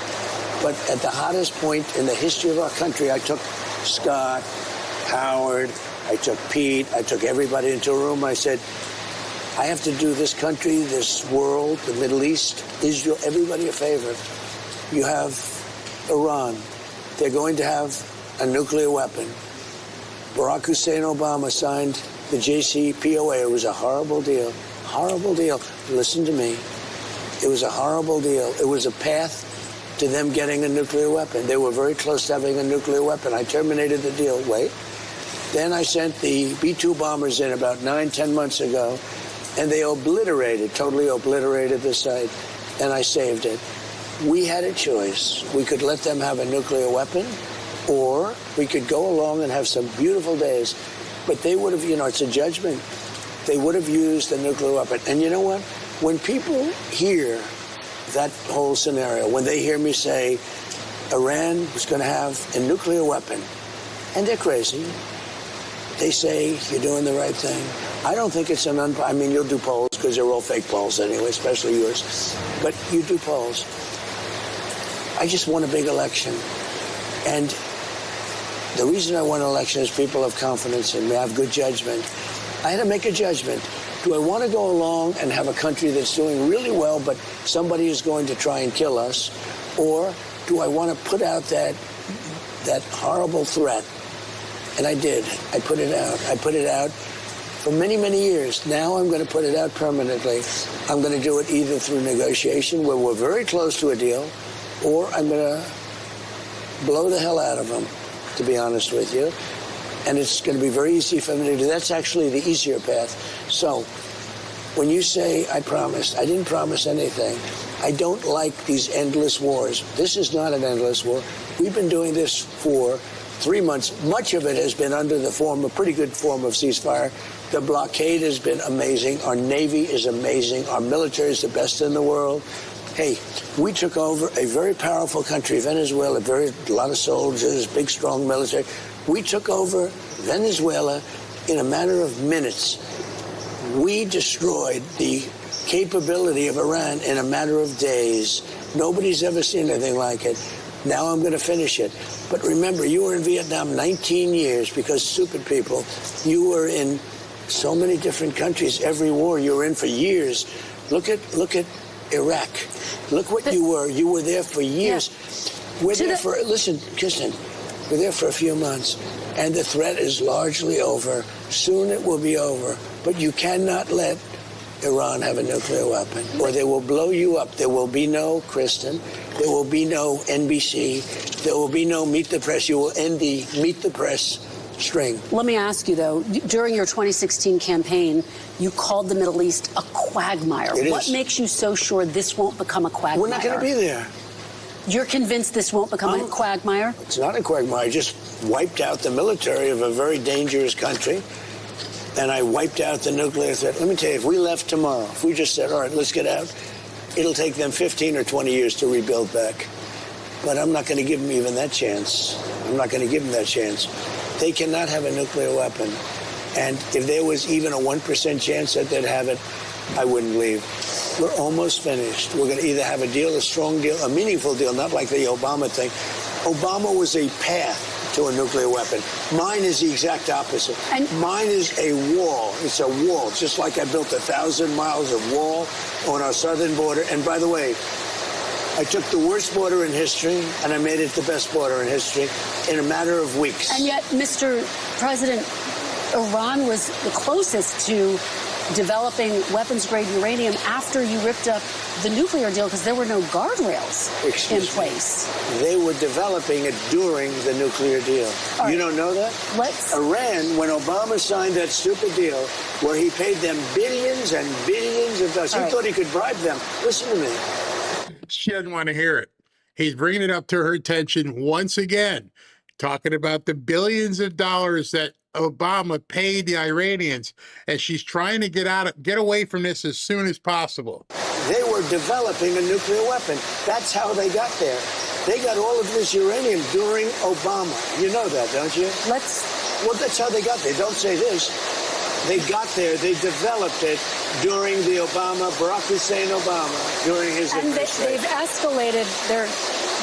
But at the hottest point in the history of our country, I took Scott, Howard, I took Pete, I took everybody into a room. I said, I have to do this country, this world, the Middle East, Israel, everybody a favor. You have Iran. They're going to have a nuclear weapon. Barack Hussein Obama signed the JCPOA. It was a horrible deal. Horrible deal. Listen to me. It was a horrible deal. It was a path to them getting a nuclear weapon. They were very close to having a nuclear weapon. I terminated the deal. Wait. Then I sent the B-2 bombers in about 9-10 months ago, and they totally obliterated the site, and I saved it. We had a choice. We could let them have a nuclear weapon, or we could go along and have some beautiful days. But they would have, it's a judgment. They would have used the nuclear weapon. And you know what? When people hear that whole scenario, when they hear me say Iran was going to have a nuclear weapon, and they're crazy, they say you're doing the right thing. I don't think it's I mean, you'll do polls because they're all fake polls anyway, especially yours. But you do polls. I just won a big election. And the reason I won an election is people have confidence in me. I have good judgment. I had to make a judgment. Do I want to go along and have a country that's doing really well, but somebody is going to try and kill us? Or do I want to put out that horrible threat? And I did. I put it out. I put it out for many, many years. Now I'm going to put it out permanently. I'm going to do it either through negotiation, where we're very close to a deal, or I'm going to blow the hell out of them, to be honest with you. And it's going to be very easy for me to do. That's actually the easier path. So when you say I promised, I didn't promise anything. I don't like these endless wars. This is not an endless war. We've been doing this for 3 months. Much of it has been under the form, a pretty good form of ceasefire. The blockade has been amazing. Our Navy is amazing. Our military is the best in the world. Hey, we took over a very powerful country, Venezuela, a lot of soldiers, big, strong military. We took over Venezuela in a matter of minutes. We destroyed the capability of Iran in a matter of days. Nobody's ever seen anything like it. Now I'm going to finish it. But remember, you were in Vietnam 19 years because stupid people. You were in so many different countries. Every war you were in for years. Look at Iraq. Look what you were. You were there for years. Yeah. We're there for, listen, Kirsten, we're there for a few months. And the threat is largely over. Soon it will be over. But you cannot let Iran have a nuclear weapon, or they will blow you up. There will be no Kristen. There will be no NBC. There will be no Meet the Press. You will end the Meet the Press string. Let me ask you, though, during your 2016 campaign, you called the Middle East a quagmire. What makes you so sure this won't become a quagmire? We're not going to be there. You're convinced this won't become a quagmire? It's not a quagmire. I just wiped out the military of a very dangerous country, and I wiped out the nuclear threat. Let me tell you, if we left tomorrow, if we just said, all right, let's get out, it'll take them 15 or 20 years to rebuild back. But I'm not going to give them even that chance. I'm not going to give them that chance. They cannot have a nuclear weapon. And if there was even a 1% chance that they'd have it, I wouldn't leave. We're almost finished. We're going to either have a deal, a strong deal, a meaningful deal, not like the Obama thing. Obama was a path to a nuclear weapon. Mine is the exact opposite. And mine is a wall. It's a wall, just like I built 1,000 miles of wall on our southern border. And by the way, I took the worst border in history, and I made it the best border in history in a matter of weeks. And yet, Mr. President, Iran was the closest to developing weapons-grade uranium after you ripped up the nuclear deal because there were no guardrails in place. They were developing it during the nuclear deal. Right. You don't know that? Iran, when Obama signed that stupid deal where he paid them billions and billions of dollars, he thought he could bribe them. Listen to me. She doesn't want to hear it. He's bringing it up to her attention once again, talking about the billions of dollars that Obama paid the Iranians, and she's trying to get away from this as soon as possible. They were developing a nuclear weapon. That's how they got there. They got all of this uranium during Obama. You know that, don't you? Well, that's how they got there. Don't say this. They got there. They developed it during the Barack Hussein Obama, during his administration. And they've escalated their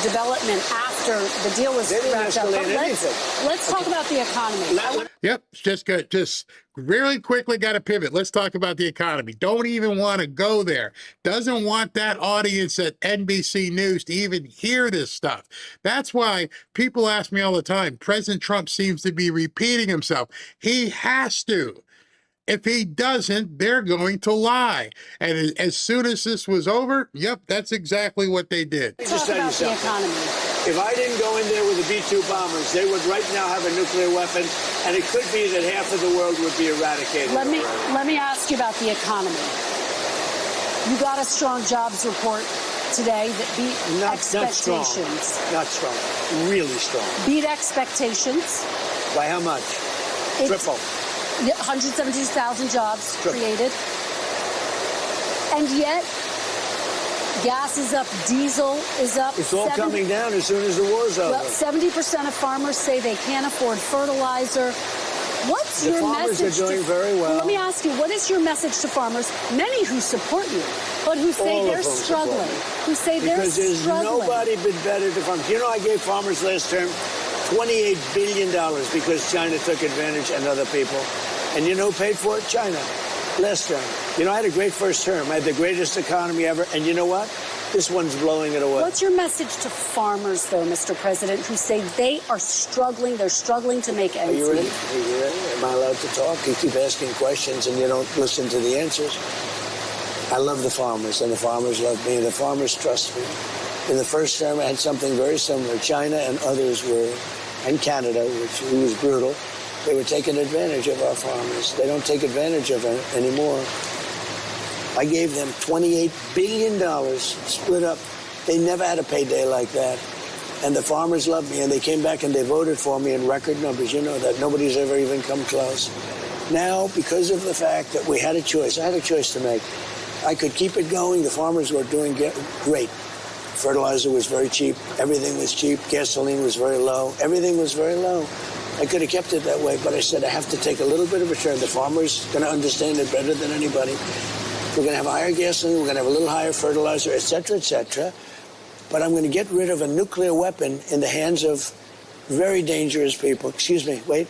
development after the deal was wrapped up. Let's talk about the economy. Yep, just really quickly got to pivot. Let's talk about the economy. Don't even want to go there. Doesn't want that audience at NBC News to even hear this stuff. That's why people ask me all the time, President Trump seems to be repeating himself. He has to. If he doesn't, they're going to lie. And as soon as this was over, yep, that's exactly what they did. Talk about the economy. If I didn't go in there with the B-2 bombers, they would right now have a nuclear weapon, and it could be that half of the world would be eradicated. Let me ask you about the economy. You got a strong jobs report today that beat expectations. Not strong. Really strong. Beat expectations. By how much? Triple. 172,000 jobs created. And yet, gas is up, diesel is up. It's all coming down as soon as the war's over. Well, 70% of farmers say they can't afford fertilizer. What's your message? The farmers are doing very well. Let me ask you, what is your message to farmers, many who support you, but who say they're struggling? Who say they're struggling? Because there's nobody been better to farmers. You know, I gave farmers last term $28 billion because China took advantage and other people. And you know who paid for it? China. Last term. You know, I had a great first term. I had the greatest economy ever. And you know what? This one's blowing it away. What's your message to farmers, though, Mr. President, who say they are struggling, they're struggling to make ends meet? Are you ready? Am I allowed to talk? You keep asking questions and you don't listen to the answers. I love the farmers, and the farmers love me, and the farmers trust me. In the first term, I had something very similar. China and others were, and Canada, which was brutal, they were taking advantage of our farmers. They don't take advantage of it anymore. I gave them $28 billion split up. They never had a payday like that. And the farmers loved me, and they came back and they voted for me in record numbers. You know that. Nobody's ever even come close. Now, because of the fact that we had a choice, I had a choice to make. I could keep it going. The farmers were doing great. Fertilizer was very cheap. Everything was cheap. Gasoline was very low. Everything was very low. I could have kept it that way, but I said I have to take a little bit of a turn. The farmer's going to understand it better than anybody. We're going to have higher gasoline. We're going to have a little higher fertilizer, et cetera, et cetera. But I'm going to get rid of a nuclear weapon in the hands of very dangerous people. Excuse me, wait.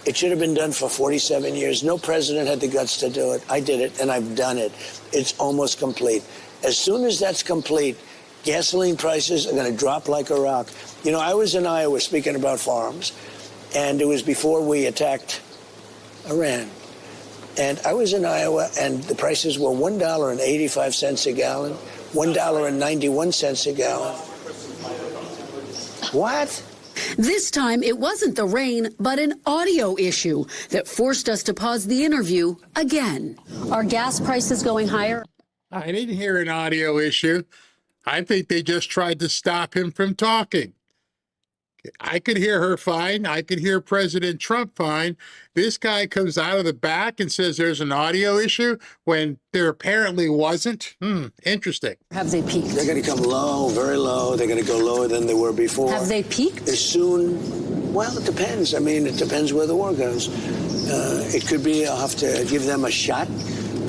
It should have been done for 47 years. No president had the guts to do it. I did it, and I've done it. It's almost complete. As soon as that's complete, gasoline prices are going to drop like a rock. You know, I was in Iowa speaking about farms, and it was before we attacked Iran. And I was in Iowa, and the prices were $1.85 a gallon, $1.91 a gallon. What? This time, it wasn't the rain, but an audio issue that forced us to pause the interview again. Are gas prices going higher? I didn't hear an audio issue. I think they just tried to stop him from talking. I could hear her fine. I could hear President Trump fine. This guy comes out of the back and says there's an audio issue when there apparently wasn't. Interesting. Have they peaked? They're going to come low, very low. They're going to go lower than they were before. Have they peaked? As soon, well, it depends. I mean, it depends where the war goes. It could be I'll have to give them a shot.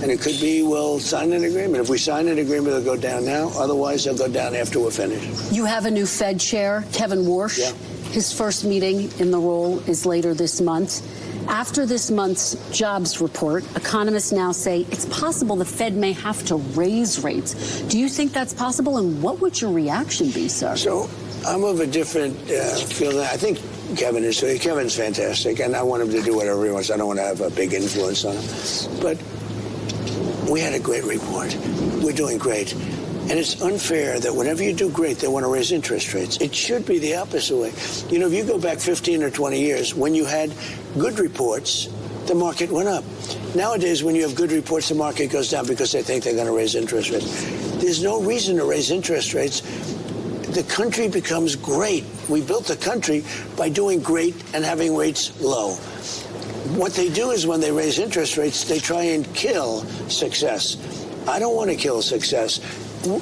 And it could be we'll sign an agreement. If we sign an agreement, they'll go down now. Otherwise, they'll go down after we're finished. You have a new Fed chair, Kevin Warsh. Yeah. His first meeting in the role is later this month. After this month's jobs report, economists now say it's possible the Fed may have to raise rates. Do you think that's possible? And what would your reaction be, sir? So I'm of a different feeling. I think Kevin's fantastic, and I want him to do whatever he wants. I don't want to have a big influence on him. But we had a great report. We're doing great. And it's unfair that whenever you do great, they want to raise interest rates. It should be the opposite way. You know, if you go back 15 or 20 years, when you had good reports, the market went up. Nowadays, when you have good reports, the market goes down because they think they're going to raise interest rates. There's no reason to raise interest rates. The country becomes great. We built the country by doing great and having rates low. What they do is when they raise interest rates, they try and kill success. I don't want to kill success.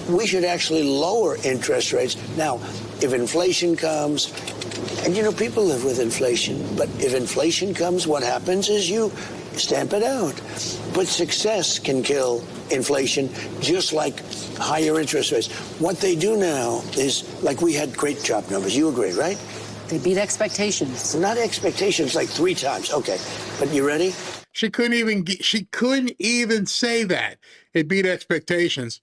We should actually lower interest rates. Now, if inflation comes, and you know, people live with inflation, but if inflation comes, what happens is you stamp it out. But success can kill inflation, just like higher interest rates. What they do now is, like, we had great job numbers. You agree, right? They beat expectations. Not expectations, like 3 times. Okay, but you ready? She couldn't even say that. It beat expectations.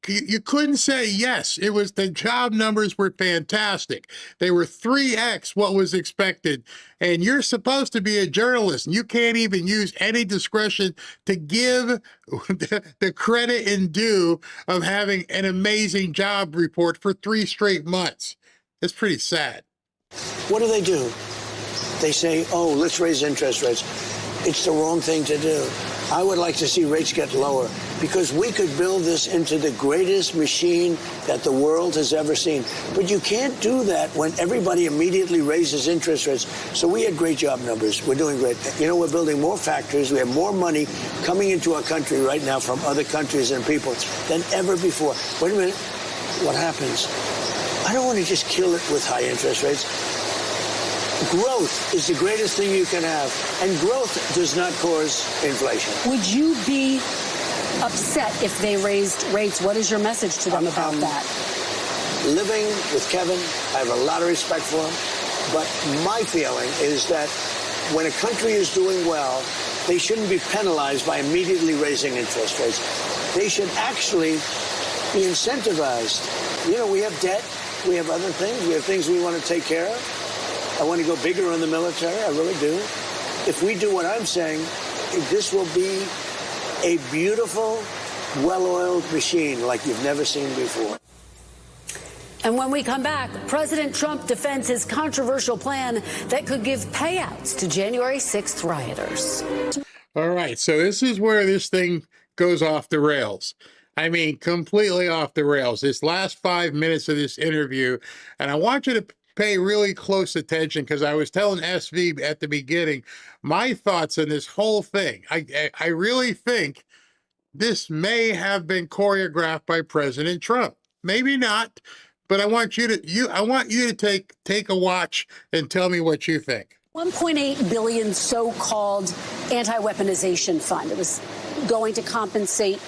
You couldn't say yes. It was, the job numbers were fantastic. They were 3x what was expected. And you're supposed to be a journalist, and you can't even use any discretion to give the credit and due of having an amazing job report for 3 straight months. It's pretty sad. What do? They say, oh, let's raise interest rates. It's the wrong thing to do. I would like to see rates get lower because we could build this into the greatest machine that the world has ever seen. But you can't do that when everybody immediately raises interest rates. So we had great job numbers. We're doing great. You know, we're building more factories. We have more money coming into our country right now from other countries and people than ever before. Wait a minute. What happens? I don't want to just kill it with high interest rates. Growth is the greatest thing you can have, and growth does not cause inflation. Would you be upset if they raised rates? What is your message to them about that? Living with Kevin, I have a lot of respect for him, but my feeling is that when a country is doing well, they shouldn't be penalized by immediately raising interest rates. They should actually be incentivized. You know, we have debt, we have other things, we have things we want to take care of. I want to go bigger on the military, I really do. If we do what I'm saying, this will be a beautiful, well-oiled machine like you've never seen before. And when we come back, President Trump defends his controversial plan that could give payouts to January 6th rioters. All right, so this is where this thing goes off the rails. I mean, completely off the rails. This last 5 minutes of this interview, and I want you to pay really close attention because I was telling SV at the beginning my thoughts on this whole thing. I really think this may have been choreographed by President Trump. Maybe not, but I want you to take a watch and tell me what you think. $1.8 billion so-called anti-weaponization fund. It was going to compensate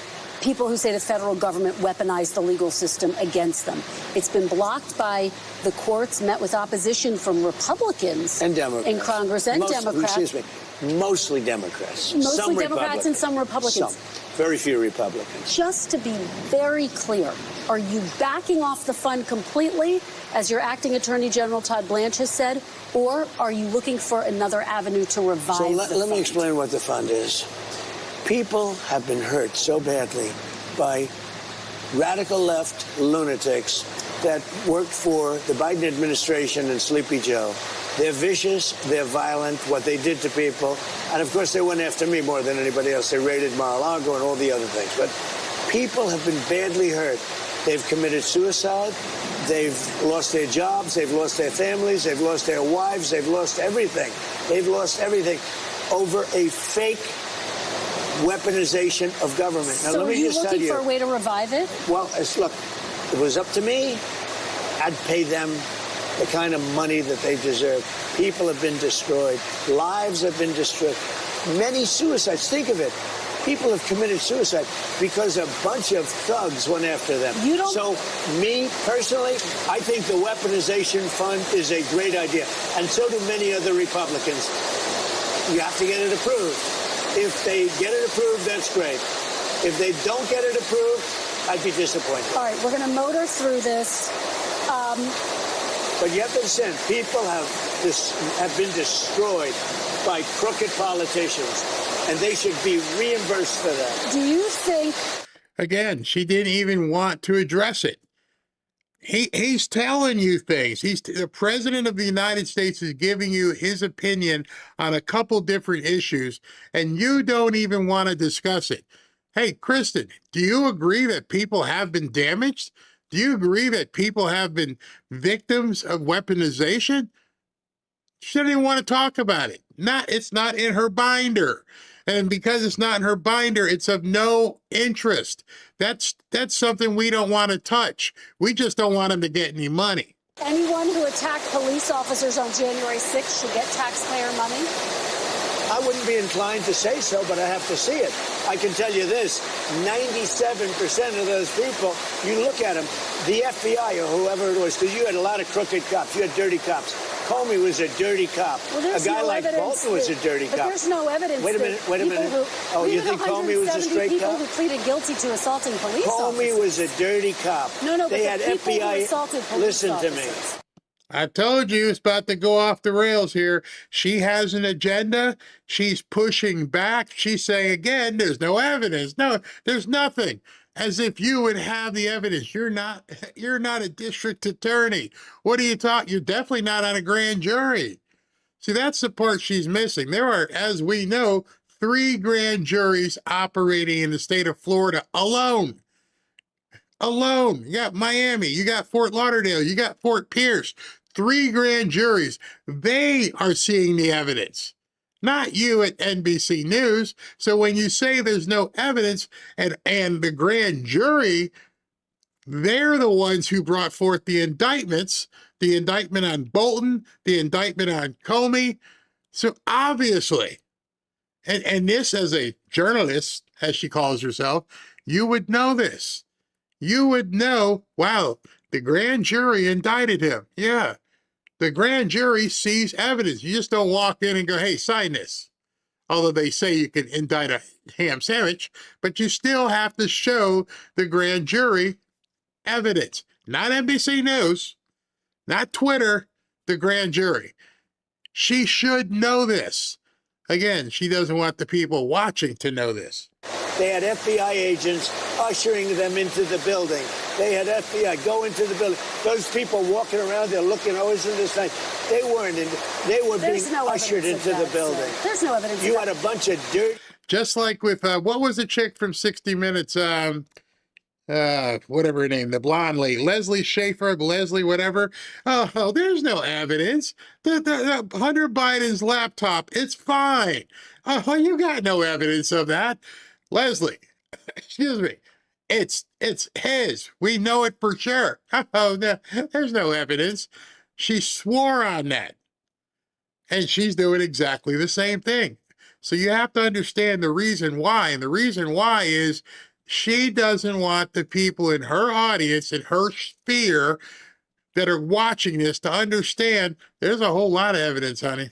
people who say the federal government weaponized the legal system against them. It's been blocked by the courts, met with opposition from Republicans and Democrats in Congress and Democrats. Excuse me, mostly Democrats. Mostly some Democrats and some Republicans. Some. Very few Republicans. Just to be very clear, are you backing off the fund completely, as your acting Attorney General Todd Blanche has said, or are you looking for another avenue to revive the fund? Let me explain what the fund is. People have been hurt so badly by radical left lunatics that worked for the Biden administration and Sleepy Joe. They're vicious, they're violent, what they did to people. And of course, they went after me more than anybody else. They raided Mar-a-Lago and all the other things. But people have been badly hurt. They've committed suicide. They've lost their jobs. They've lost their families. They've lost their wives. They've lost everything. They've lost everything over a fake weaponization of government. Now, so let me just tell you. Are you looking for a way to revive it? Well, look, if it was up to me, I'd pay them the kind of money that they deserve. People have been destroyed. Lives have been destroyed. Many suicides. Think of it. People have committed suicide because a bunch of thugs went after them. So, me, personally, I think the weaponization fund is a great idea. And so do many other Republicans. You have to get it approved. If they get it approved, that's great. If they don't get it approved, I'd be disappointed. All right, we're going to motor through this. But you have to understand, people have been destroyed by crooked politicians, and they should be reimbursed for that. Do you think... Again, she didn't even want to address it. He's telling you things. The president of the United States is giving you his opinion on a couple different issues, and you don't even want to discuss it. Hey, Kristen, do you agree that people have been damaged? Do you agree that people have been victims of weaponization? She doesn't even want to talk about it. It's not in her binder. And because it's not in her binder, it's of no interest. That's something we don't want to touch. We just don't want them to get any money. Anyone who attacked police officers on January 6th should get taxpayer money? I wouldn't be inclined to say so, but I have to see it. I can tell you this, 97% of those people, you look at them, the FBI or whoever it was, because you had a lot of crooked cops, you had dirty cops. Comey was a dirty cop. Well, a guy like Bolton was a dirty cop. But there's no evidence. Wait a minute. Oh, you think Comey was a straight people cop? Who pleaded guilty to assaulting police Comey officers. was a dirty cop. No, they had the people FBI. who assaulted police Listen officers. to me. I told you it's about to go off the rails here. She has an agenda. She's pushing back. She's saying, again, there's no evidence. No, there's nothing. As if you would have the evidence. You're not a district attorney. What are you talking? You're definitely not on a grand jury. See, that's the part she's missing. There are, as we know, 3 grand juries operating in the state of Florida alone. Alone. You got Miami, you got Fort Lauderdale, you got Fort Pierce. 3 grand juries. They are seeing the evidence, not you at NBC News. So when you say there's no evidence and the grand jury, they're the ones who brought forth the indictments, the indictment on Bolton, the indictment on Comey. So obviously, and this as a journalist, as she calls herself, you would know this. You would know, wow, the grand jury indicted him. Yeah, the grand jury sees evidence. You just don't walk in and go, hey, sign this. Although they say you can indict a ham sandwich, but you still have to show the grand jury evidence. Not NBC News, not Twitter, the grand jury. She should know this. Again, she doesn't want the people watching to know this. They had FBI agents ushering them into the building. They had FBI go into the building. Those people walking around there looking, oh, isn't this nice? They weren't in. They were being ushered into the building. There's no evidence. You had a bunch of dirt. Just like with, what was the chick from 60 Minutes? Whatever her name, the blonde lady, Leslie Schaefer, Leslie, whatever. Oh, there's no evidence. The Hunter Biden's laptop, it's fine. Oh, you got no evidence of that. Leslie, excuse me, it's his. We know it for sure. Oh, no, there's no evidence. She swore on that. And she's doing exactly the same thing. So you have to understand the reason why. And the reason why is she doesn't want the people in her audience, in her sphere that are watching this to understand there's a whole lot of evidence, honey.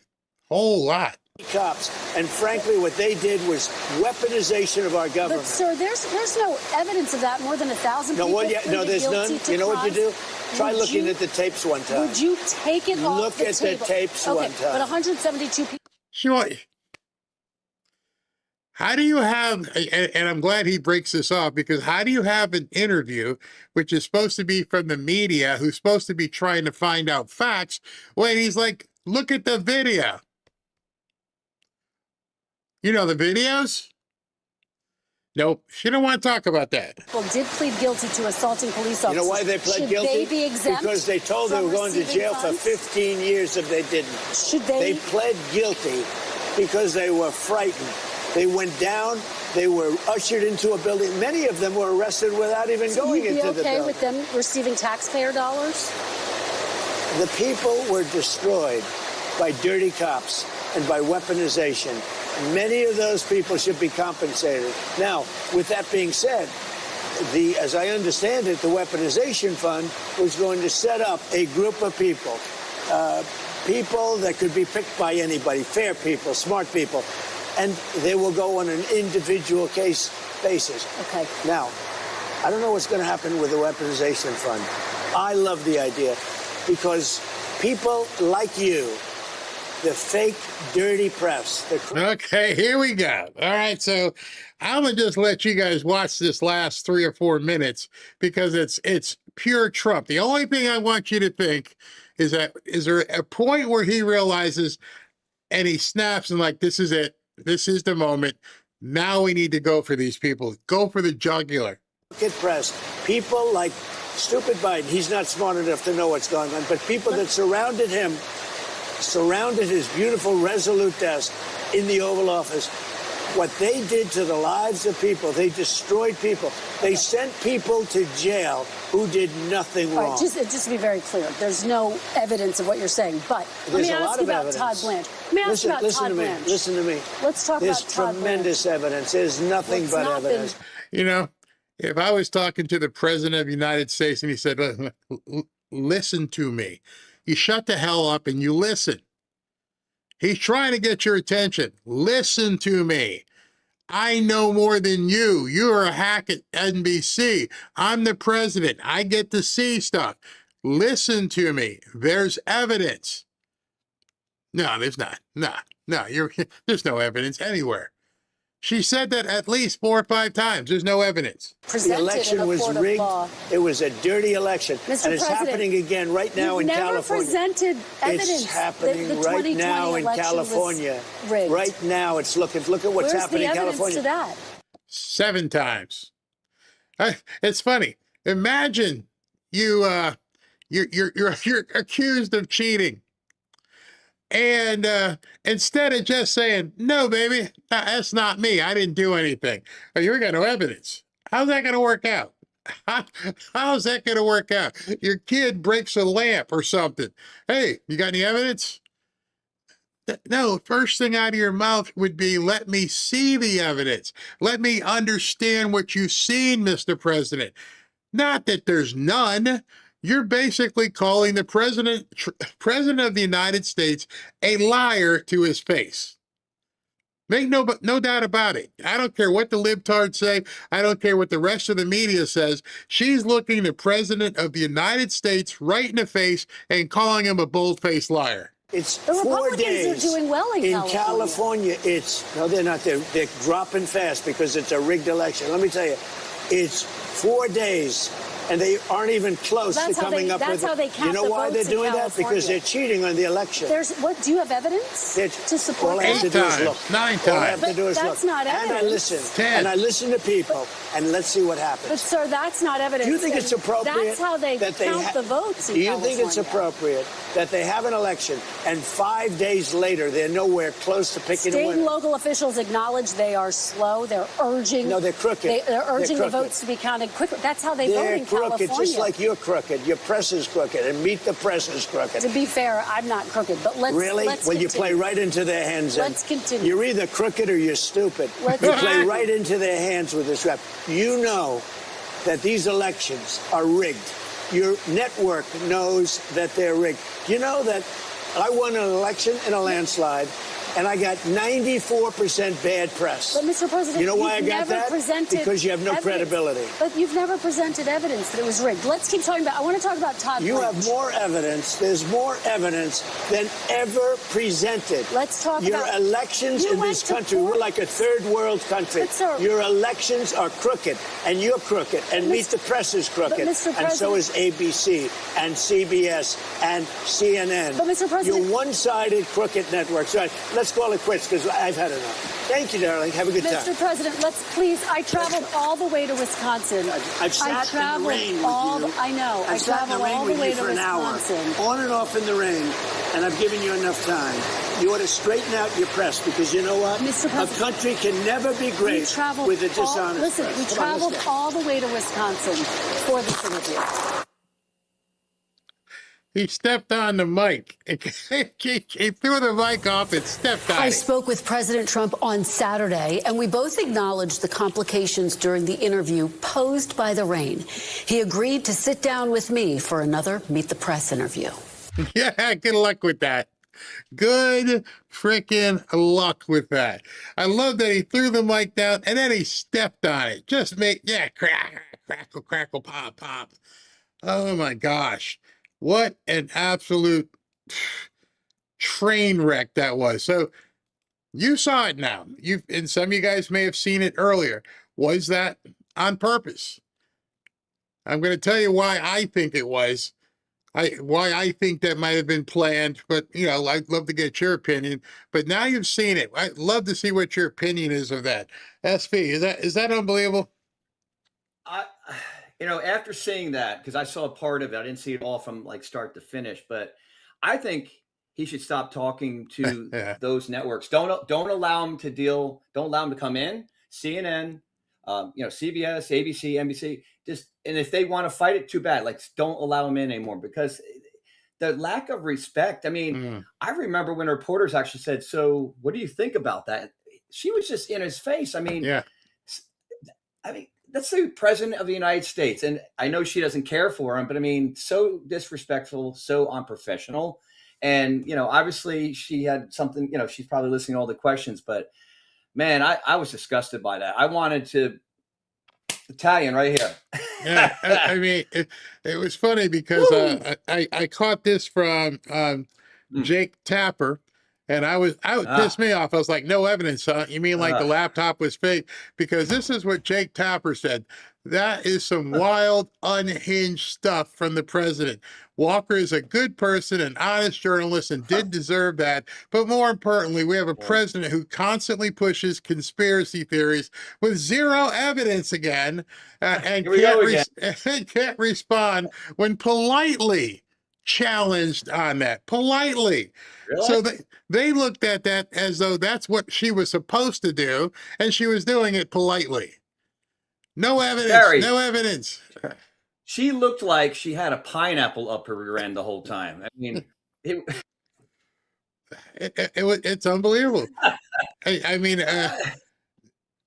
Whole lot. Cops, and frankly, what they did was weaponization of our government. But sir, there's no evidence of that. More than 1,000 people. No, there's none. You know what you do? Try looking at the tapes one time. Would you take it off the table? Look at the tapes one time. But 172 people. How do you have, and I'm glad he breaks this off, because how do you have an interview, which is supposed to be from the media, who's supposed to be trying to find out facts, when he's like, look at the video. You know the videos? Nope, she don't want to talk about that. People did plead guilty to assaulting police officers. You know why they pled guilty? Should they be exempt? Because they told they were going to jail for 15 years if they didn't. Should they? They pled guilty because they were frightened. They went down. They were ushered into a building. Many of them were arrested without even going into the building. So you'd be okay with them receiving taxpayer dollars? The people were destroyed by dirty cops and by weaponization. Many of those people should be compensated. Now, with that being said, as I understand it, the weaponization fund was going to set up a group of people, people that could be picked by anybody, fair people, smart people, and they will go on an individual case basis. Okay. Now, I don't know what's going to happen with the weaponization fund. I love the idea because people like you, the fake, dirty press. Okay, here we go. All right, so I'm gonna just let you guys watch this last 3 or 4 minutes because it's pure Trump. The only thing I want you to think is that is there a point where he realizes and he snaps and like, this is it. This is the moment. Now we need to go for these people. Go for the jugular. Get press. People like stupid Biden. He's not smart enough to know what's going on, but people that surrounded him, surrounded his beautiful, resolute desk in the Oval Office. What they did to the lives of people, they destroyed people. They sent people to jail who did nothing wrong. All right, just to be very clear, there's no evidence of what you're saying, but let me ask you about Todd Blanche. Let me ask you about Todd Blanche. Listen to me. Let's talk about Todd Blanche. There's tremendous evidence. There's nothing but evidence. You know, if I was talking to the president of the United States and he said, listen to me, you shut the hell up and you listen. He's trying to get your attention. Listen to me. I know more than you. You're a hack at NBC. I'm the president. I get to see stuff. Listen to me. There's evidence. No, there's not. No, there's no evidence anywhere. She said that at least 4 or 5 times. There's no evidence. The election was rigged. It was a dirty election. And it's happening again right now in California. You've never presented evidence. It's happening right now in California. Right now, it's look at what's happening in California. Where's the evidence to that? 7 times. It's funny. Imagine you're accused of cheating. And instead of just saying, no, baby, that's not me. I didn't do anything. Oh, you got no evidence. How's that going to work out? How's that going to work out? Your kid breaks a lamp or something. Hey, you got any evidence? No, first thing out of your mouth would be, let me see the evidence. Let me understand what you've seen, Mr. President. Not that there's none. You're basically calling the president of the United States a liar to his face. Make no doubt about it. I don't care what the libtards say. I don't care what the rest of the media says. She's looking the president of the United States right in the face and calling him a bold-faced liar. It's the 4 days. Republicans are doing well in California. No, they're not. They're dropping fast because it's a rigged election. Let me tell you, it's 4 days. And they aren't even close to coming up with it. That's how they count the votes in California. You know why they're doing that? Because they're cheating on the election. Do you have evidence to support that? All I have to do is look. 9 times. All I have to do is look. That's not evidence. And I listen. 10. And I listen to people. And let's see what happens. But, sir, that's not evidence. Do you think it's appropriate? That's how they count the votes in California. Do you think it's appropriate that they have an election and 5 days later they're nowhere close to picking a winner? State and local officials acknowledge they are slow. They're urging. No, they're crooked. They're urging the votes to be counted quicker. That's how they vote in California. They're crooked, just like you're crooked. Your press is crooked, and Meet the Press is crooked. To be fair, I'm not crooked, but let's really. Let's well, continue. You play right into their hands. Let's continue. You're either crooked or you're stupid. You play right into their hands with this rap. You know that these elections are rigged. Your network knows that they're rigged. You know that I won an election in a landslide, and I got 94% bad press. But, Mr. President, you know why I got that? Because you have no credibility. But you've never presented evidence that it was rigged. Let's keep talking about. I want to talk about Todd Blanche. You have more evidence. There's more evidence than ever presented. Let's talk your about elections in this country. We're like a third world country. But, sir, your elections are crooked, and you're crooked, and Meet the Press is crooked, and so is ABC and CBS and CNN. But, Mr. President, you're one-sided crooked networks. Right. Let's call it quits because I've had enough. Thank you, darling. Have a good time. Mr. President, I traveled all the way to Wisconsin. I've sat in the rain with you. I know. I traveled all the way to Wisconsin. On and off in the rain, and I've given you enough time. You ought to straighten out your press because you know what? Mr. President, a country can never be great with a dishonest Listen, press. we traveled all the way to Wisconsin for this interview. He stepped on the mic. He threw the mic off and stepped on it. I spoke with President Trump on Saturday, and we both acknowledged the complications during the interview posed by the rain. He agreed to sit down with me for another Meet the Press interview. Yeah, good luck with that. Good freaking luck with that. I love that he threw the mic down and then he stepped on it. Just crackle, crackle, pop, pop. Oh my gosh. What an absolute train wreck that was. So you saw it now. And some of you guys may have seen it earlier. Was that on purpose? I'm going to tell you why I think it was. Why I think that might have been planned, but I'd love to get your opinion. But now you've seen it. I'd love to see what your opinion is of that. SV, is that unbelievable? After seeing that, because I saw a part of it, I didn't see it all from like start to finish, but I think he should stop talking to those networks. Don't allow him to deal. Don't allow him to come in. CNN, CBS, ABC, NBC. And if they want to fight it, too bad. Like, don't allow him in anymore, because the lack of respect. I mean, I remember when reporters actually said, "So, what do you think about that?" She was just in his face. I mean, that's the president of the United States, and I know she doesn't care for him, but I mean, so disrespectful, so unprofessional. And obviously she had something. She's probably listening to all the questions, but man, I was disgusted by that. I wanted to Italian right here. Yeah, I mean, it was funny because I caught this from Jake Tapper, and pissed me off. I was like, no evidence, huh? You mean like the laptop was fake? Because this is what Jake Tapper said. That is some wild, unhinged stuff from the president. Walker is a good person, an honest journalist, and did deserve that. But more importantly, we have a president who constantly pushes conspiracy theories with zero evidence again, and can't respond when politely challenged on that. Politely. Really? So they looked at that as though that's what she was supposed to do, and she was doing it politely. No evidence. Barry, no evidence. She looked like she had a pineapple up her rear end the whole time. I mean, it's unbelievable. I mean,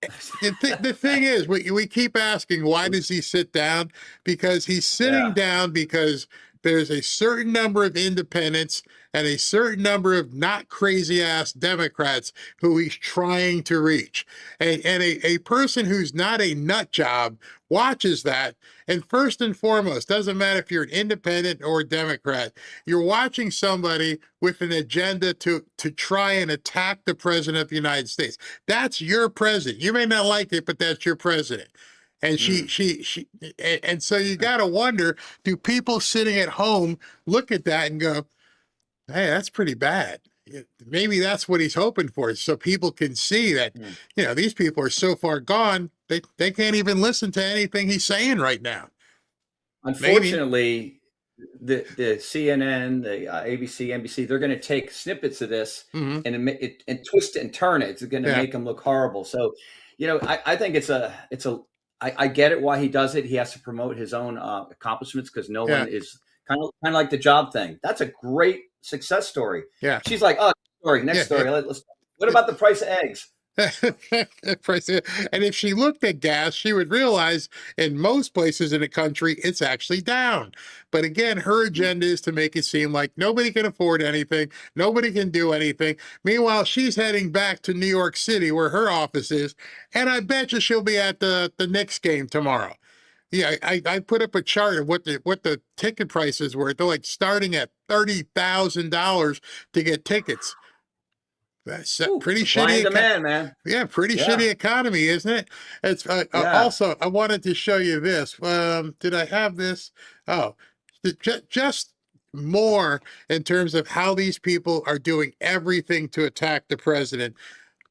the thing is, we keep asking, why does he sit down? Because he's sitting down because there's a certain number of independents and a certain number of not crazy ass Democrats who he's trying to reach. And a person who's not a nut job watches that. And first and foremost, doesn't matter if you're an independent or a Democrat, you're watching somebody with an agenda to try and attack the president of the United States. That's your president. You may not like it, but that's your president. And and so you got to wonder, do people sitting at home look at that and go, hey, that's pretty bad. Maybe that's what he's hoping for, so people can see that, these people are so far gone, they can't even listen to anything he's saying right now. Unfortunately, the CNN, the ABC, NBC, they're going to take snippets of this and twist it and turn it. It's going to make him look horrible. So, I think I get it why he does it. He has to promote his own accomplishments, because no one is kind of like the job thing. That's a great success story. Yeah. She's like, oh, next story. Let's. What about the price of eggs? And if she looked at gas, she would realize in most places in the country, it's actually down. But again, her agenda is to make it seem like nobody can afford anything. Nobody can do anything. Meanwhile, she's heading back to New York City where her office is. And I bet you she'll be at the Knicks game tomorrow. Yeah, I put up a chart of what the ticket prices were. They're like starting at $30,000 to get tickets. That's pretty shitty. Demand, man. Yeah, pretty shitty economy, isn't it? It's also, I wanted to show you this. Did I have this? Oh, just more in terms of how these people are doing everything to attack the president.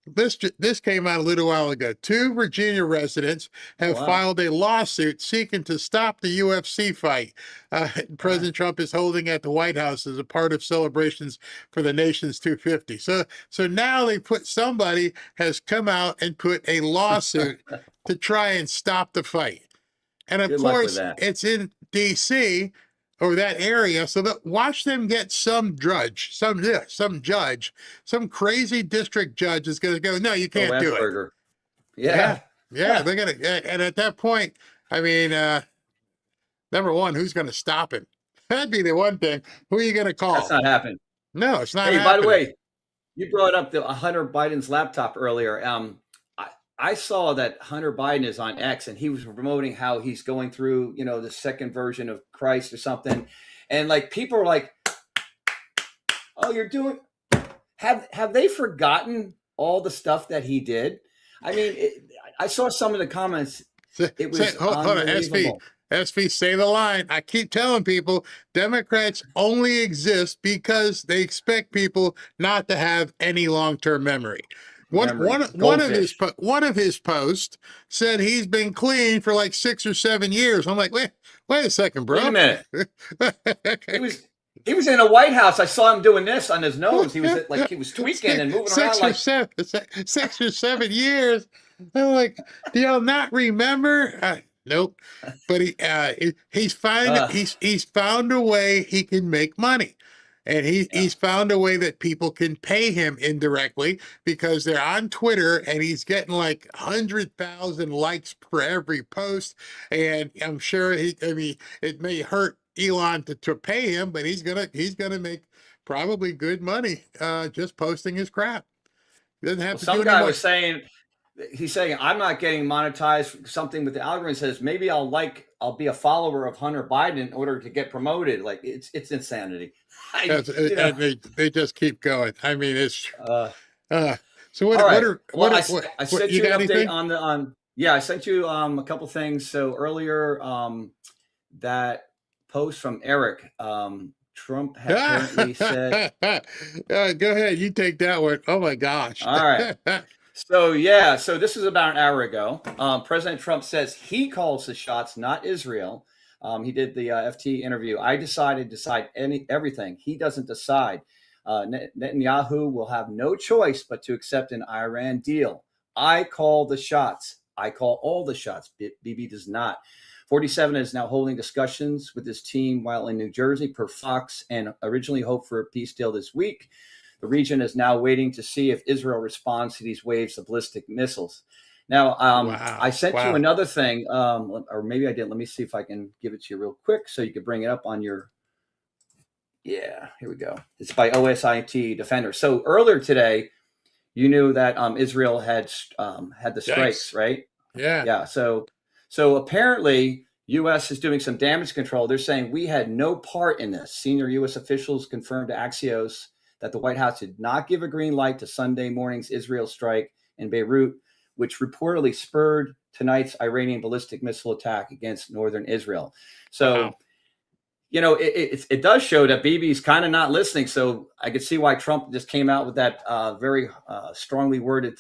This came out a little while ago. 2 Virginia residents have filed a lawsuit seeking to stop the UFC fight President Trump is holding at the White House as a part of celebrations for the nation's 250. So now somebody has come out and put a lawsuit to try and stop the fight. And of course, it's in D.C. or that area, so that watch them get some judge, some crazy district judge is going to go, no, you can't do it. Yeah, they're going to, and at that point, I mean, number one, who's going to stop him? That'd be the one thing. Who are you going to call? That's not happening. No, it's not happening. By the way, you brought up the Hunter Biden's laptop earlier. I saw that Hunter Biden is on X, and he was promoting how he's going through, the second version of Christ or something. And like, people are like, all you're doing. Have they forgotten all the stuff that he did? I mean, I saw some of the comments. It was Hold on, unbelievable. SV, say the line. I keep telling people Democrats only exist because they expect people not to have any long-term memory. One of his posts said he's been clean for like 6 or 7 years. I'm like, wait a second, bro. Wait a minute. He was in the White House. I saw him doing this on his nose. He was like he was tweaking and moving around like 6 or 7 years. I'm like, do y'all not remember? Nope. But he's found a way he can make money. And he's found a way that people can pay him indirectly because they're on Twitter and he's getting like 100,000 likes per every post. And I'm sure it may hurt Elon to pay him, but he's gonna make probably good money just posting his crap. He doesn't have to some do guy any was saying, he's saying, I'm not getting monetized. Something with the algorithm says maybe I'll be a follower of Hunter Biden in order to get promoted. Like it's insanity. And they just keep going. I mean, it's so what? All right. I sent you an update on. Yeah, I sent you a couple things. So earlier, that post from Eric, Trump had apparently said. Go ahead, you take that one. Oh my gosh! All right. So this is about an hour ago. President Trump says he calls the shots, not Israel. He did the FT interview. I decide everything. He doesn't decide. Netanyahu will have no choice but to accept an Iran deal. I call the shots. I call all the shots. Bibi does not. 47 is now holding discussions with his team while in New Jersey per Fox and originally hoped for a peace deal this week. The region is now waiting to see if Israel responds to these waves of ballistic missiles. Now, I sent you another thing, or maybe I didn't. Let me see if I can give it to you real quick so you can bring it up on your. Yeah, here we go. It's by OSIT Defender. So earlier today, you knew that Israel had the strikes, right? Yeah. Yeah. So apparently, U.S. is doing some damage control. They're saying we had no part in this. Senior U.S. officials confirmed to Axios that the White House did not give a green light to Sunday morning's Israel strike in Beirut, which reportedly spurred tonight's Iranian ballistic missile attack against northern Israel. So, it does show that Bibi's kind of not listening. So I could see why Trump just came out with that very strongly worded,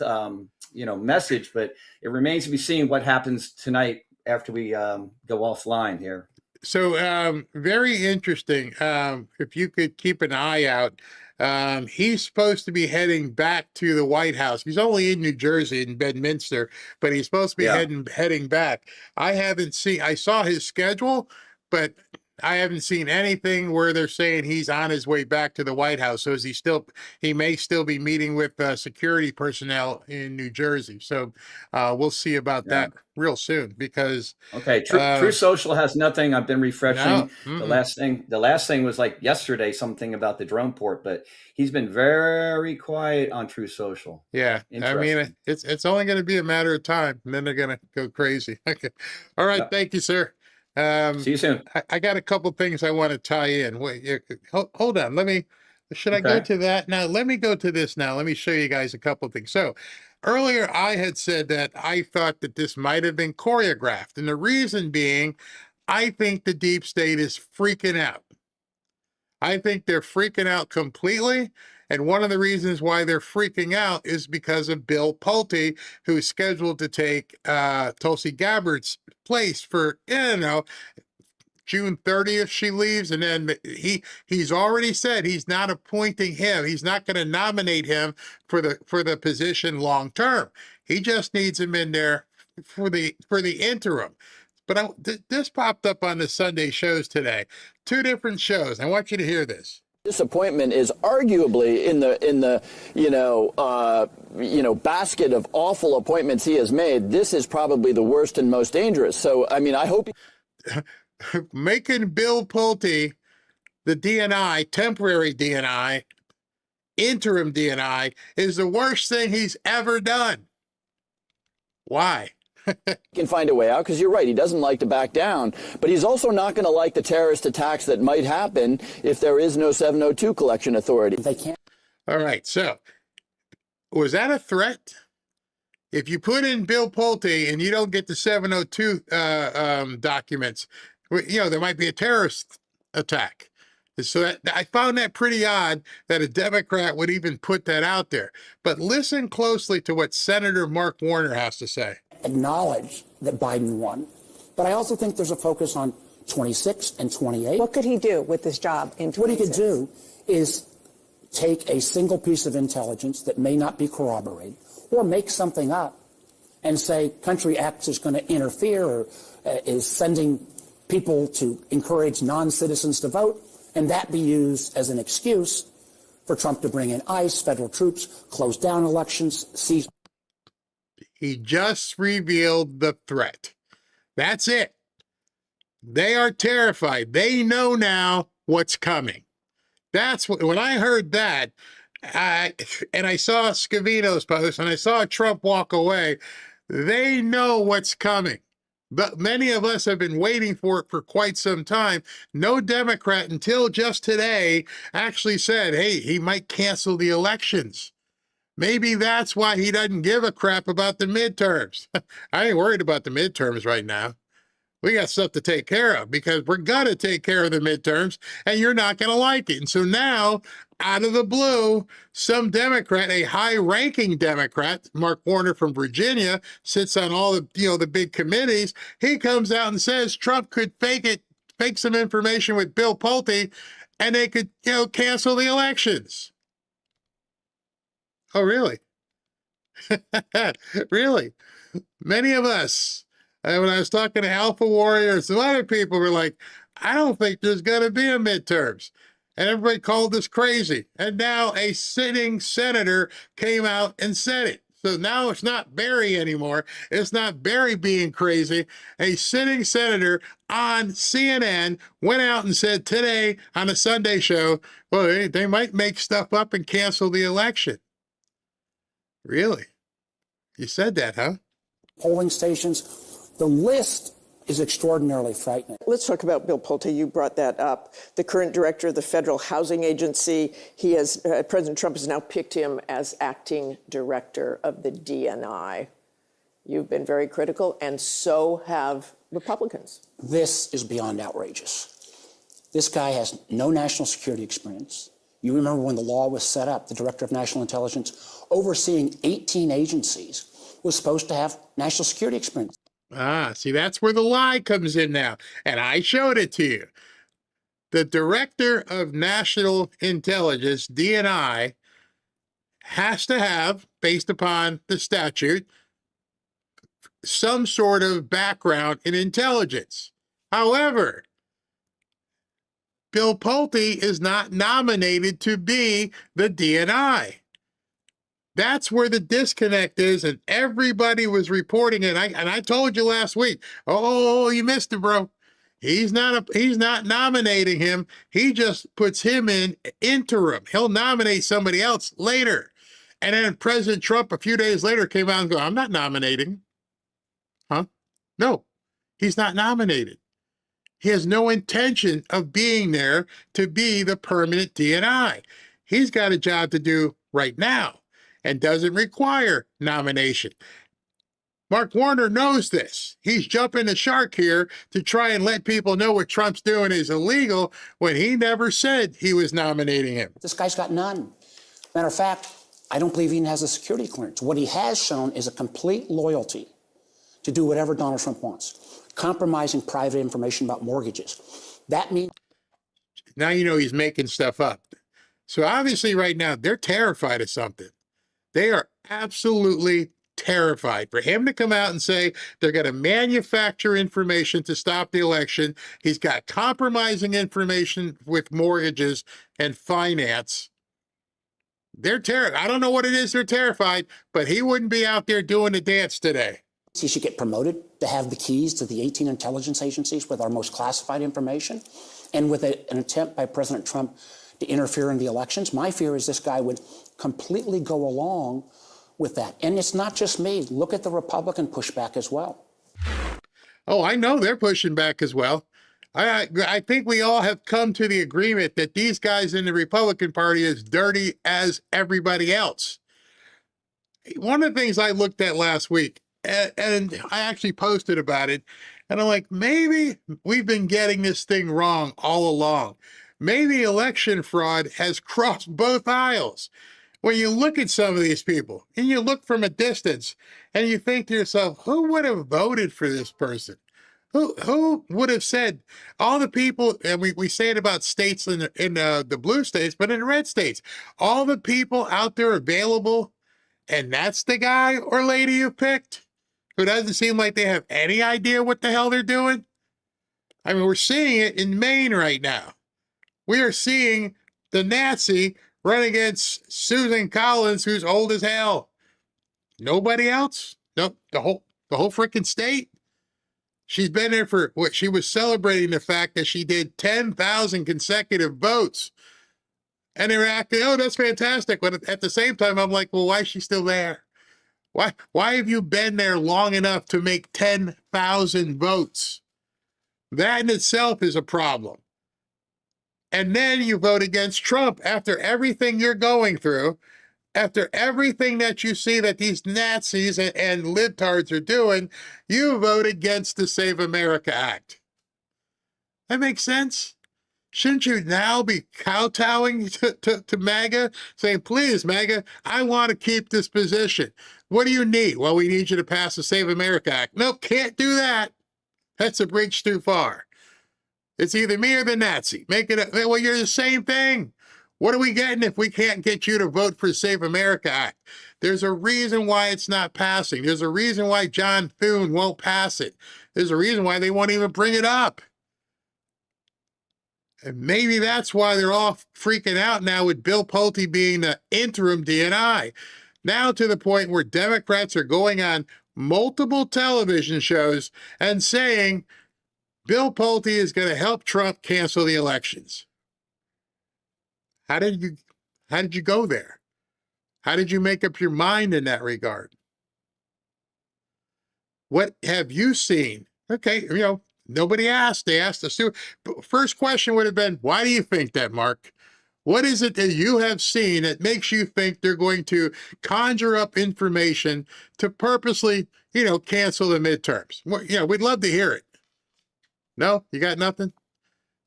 message. But it remains to be seen what happens tonight after we go offline here. So very interesting. If you could keep an eye out. He's supposed to be heading back to the White House. He's only in New Jersey in Bedminster, but he's supposed to be heading back. I saw his schedule, but I haven't seen anything where they're saying he's on his way back to the White House. So he may still be meeting with security personnel in New Jersey. So we'll see about that real soon because. Okay. True Social has nothing. I've been refreshing. No, the last thing was like yesterday, something about the drone port, but he's been very quiet on True Social. Yeah. I mean, it's only going to be a matter of time and then they're going to go crazy. Okay. All right. Thank you, sir. See you soon. I got a couple things I want to tie in. Wait, hold on. I go to that now? Let me go to this now. Let me show you guys a couple things. So earlier I had said that I thought that this might have been choreographed. And the reason being, I think the deep state is freaking out. I think they're freaking out completely. And one of the reasons why they're freaking out is because of Bill Pulte, who's scheduled to take Tulsi Gabbard's place for, June 30th she leaves. And then he's already said he's not appointing him. He's not going to nominate him for the position long term. He just needs him in there for the interim. But this popped up on the Sunday shows today. 2 different shows. I want you to hear this. This appointment is arguably in the basket of awful appointments he has made. This is probably the worst and most dangerous. So, I mean, I hope making Bill Pulte the DNI, temporary DNI, interim DNI is the worst thing he's ever done. Why? can find a way out, because you're right, he doesn't like to back down, but he's also not going to like the terrorist attacks that might happen if there is no 702 collection authority. They can't. All right, so was that a threat? If you put in Bill Pulte and you don't get the 702 documents, there might be a terrorist attack. So I found that pretty odd that a Democrat would even put that out there. But listen closely to what Senator Mark Warner has to say. Acknowledge that Biden won, but I also think there's a focus on 26 and 28. What could he do with this job in 26? What he could do is take a single piece of intelligence that may not be corroborated, or make something up and say country X is going to interfere or is sending people to encourage non-citizens to vote, and that be used as an excuse for Trump to bring in ICE, federal troops, close down elections, seize. He just revealed the threat. That's it. They are terrified. They know now what's coming. That's what, when I heard that, and I saw Scavino's post and I saw Trump walk away, they know what's coming. But many of us have been waiting for it for quite some time. No Democrat until just today actually said, hey, he might cancel the elections. Maybe that's why he doesn't give a crap about the midterms. I ain't worried about the midterms right now. We got stuff to take care of because we're going to take care of the midterms and you're not going to like it. And so now, out of the blue, some Democrat, a high-ranking Democrat, Mark Warner from Virginia, sits on all the, the big committees. He comes out and says Trump could fake some information with Bill Pulte, and they could, cancel the elections. Oh, really? Really? Many of us, when I was talking to Alpha Warriors, some other people were like, I don't think there's going to be a midterms. And everybody called this crazy. And now a sitting senator came out and said it. So now it's not Barry anymore. It's not Barry being crazy. A sitting senator on CNN went out and said today on a Sunday show, well, they might make stuff up and cancel the election. Really? You said that, huh? Polling stations. The list is extraordinarily frightening. Let's talk about Bill Pulte. You brought that up. The current director of the Federal Housing Agency, President Trump has now picked him as acting director of the DNI. You've been very critical, and so have Republicans. This is beyond outrageous. This guy has no national security experience. You remember when the law was set up, the director of national intelligence overseeing 18 agencies was supposed to have national security experience. Ah, see, that's where the lie comes in now. And I showed it to you. The director of national intelligence, DNI, has to have, based upon the statute, some sort of background in intelligence. However, Bill Pulte is not nominated to be the DNI. That's where the disconnect is, and everybody was reporting it. And I told you last week, oh, you missed it, bro. He's not nominating him. He just puts him in interim. He'll nominate somebody else later. And then President Trump a few days later came out and go, I'm not nominating. Huh? No, he's not nominated. He has no intention of being there to be the permanent DNI. He's got a job to do right now and doesn't require nomination. Mark Warner knows this. He's jumping the shark here to try and let people know what Trump's doing is illegal when he never said he was nominating him. This guy's got none. Matter of fact, I don't believe he even has a security clearance. What he has shown is a complete loyalty to do whatever Donald Trump wants, compromising private information about mortgages. That means... Now you know he's making stuff up. So obviously right now, they're terrified of something. They are absolutely terrified for him to come out and say they're going to manufacture information to stop the election. He's got compromising information with mortgages and finance. They're terrified. I don't know what it is they're terrified, but he wouldn't be out there doing the dance today. He should get promoted to have the keys to the 18 intelligence agencies with our most classified information. And with an attempt by President Trump to interfere in the elections, my fear is this guy would completely go along with that. And it's not just me. Look at the Republican pushback as well. Oh, I know they're pushing back as well. I think we all have come to the agreement that these guys in the Republican Party is dirty as everybody else. One of the things I looked at last week, and I actually posted about it, and I'm like, maybe we've been getting this thing wrong all along. Maybe election fraud has crossed both aisles. When you look at some of these people, and you look from a distance, and you think to yourself, who would have voted for this person? Who would have said, all the people, and we say it about states in the blue states, but in the red states, all the people out there available, and that's the guy or lady you picked, who doesn't seem like they have any idea what the hell they're doing? I mean, we're seeing it in Maine right now. We are seeing the Nazi run against Susan Collins, who's old as hell. Nobody else? No, the whole freaking state? She's been there for what? She was celebrating the fact that she did 10,000 consecutive votes. And they were acting, oh, that's fantastic. But at the same time, I'm like, well, why is she still there? Why have you been there long enough to make 10,000 votes? That in itself is a problem. And then you vote against Trump after everything you're going through, after everything that you see that these Nazis and libtards are doing, you vote against the Save America Act. That makes sense? Shouldn't you now be kowtowing to MAGA, saying, please, MAGA, I want to keep this position. What do you need? Well, we need you to pass the Save America Act. Nope, can't do that. That's a breach too far. It's either me or the Nazi. Make it, well, you're the same thing. What are we getting if we can't get you to vote for Save America Act? There's a reason why it's not passing. There's a reason why John Thune won't pass it. There's a reason why they won't even bring it up. And maybe that's why they're all freaking out now with Bill Pulte being the interim DNI. Now to the point where Democrats are going on multiple television shows and saying Bill Pulte is going to help Trump cancel the elections. How did you go there? How did you make up your mind in that regard? What have you seen? Okay, nobody asked. They asked us. First question would have been, why do you think that, Mark? What is it that you have seen that makes you think they're going to conjure up information to purposely, cancel the midterms? We'd love to hear it. No, you got nothing?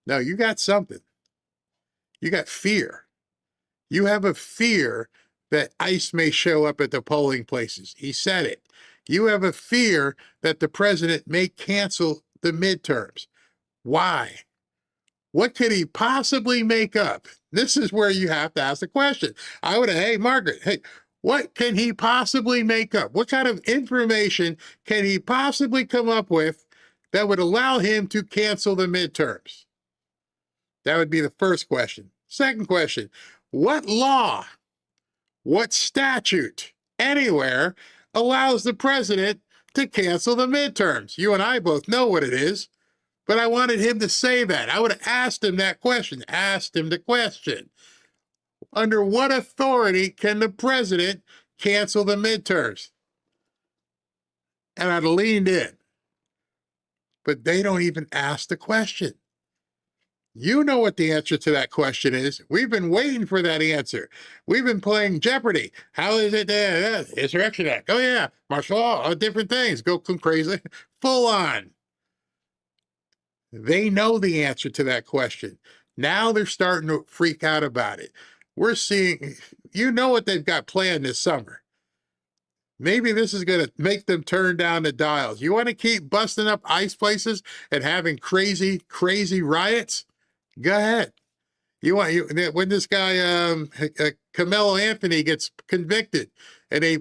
No, you got something. You got fear. You have a fear that ICE may show up at the polling places. He said it. You have a fear that the president may cancel the midterms. Why? What could he possibly make up? This is where you have to ask the question. I would have, hey, Margaret, what can he possibly make up? What kind of information can he possibly come up with that would allow him to cancel the midterms? That would be the first question. Second question, what law, what statute, anywhere allows the president to cancel the midterms? You and I both know what it is, but I wanted him to say that. I would have asked him that question, asked him the question. Under what authority can the president cancel the midterms? And I'd leaned in. But they don't even ask the question. You know what the answer to that question is. We've been waiting for that answer. We've been playing Jeopardy. How is it? Insurrection Act. Oh, yeah. Martial law. Different things. Go crazy. Full on. They know the answer to that question. Now they're starting to freak out about it. We're seeing, what they've got planned this summer. Maybe this is going to make them turn down the dials. You want to keep busting up ICE places and having crazy, crazy riots? Go ahead. When this guy, Carmelo Anthony, gets convicted and they,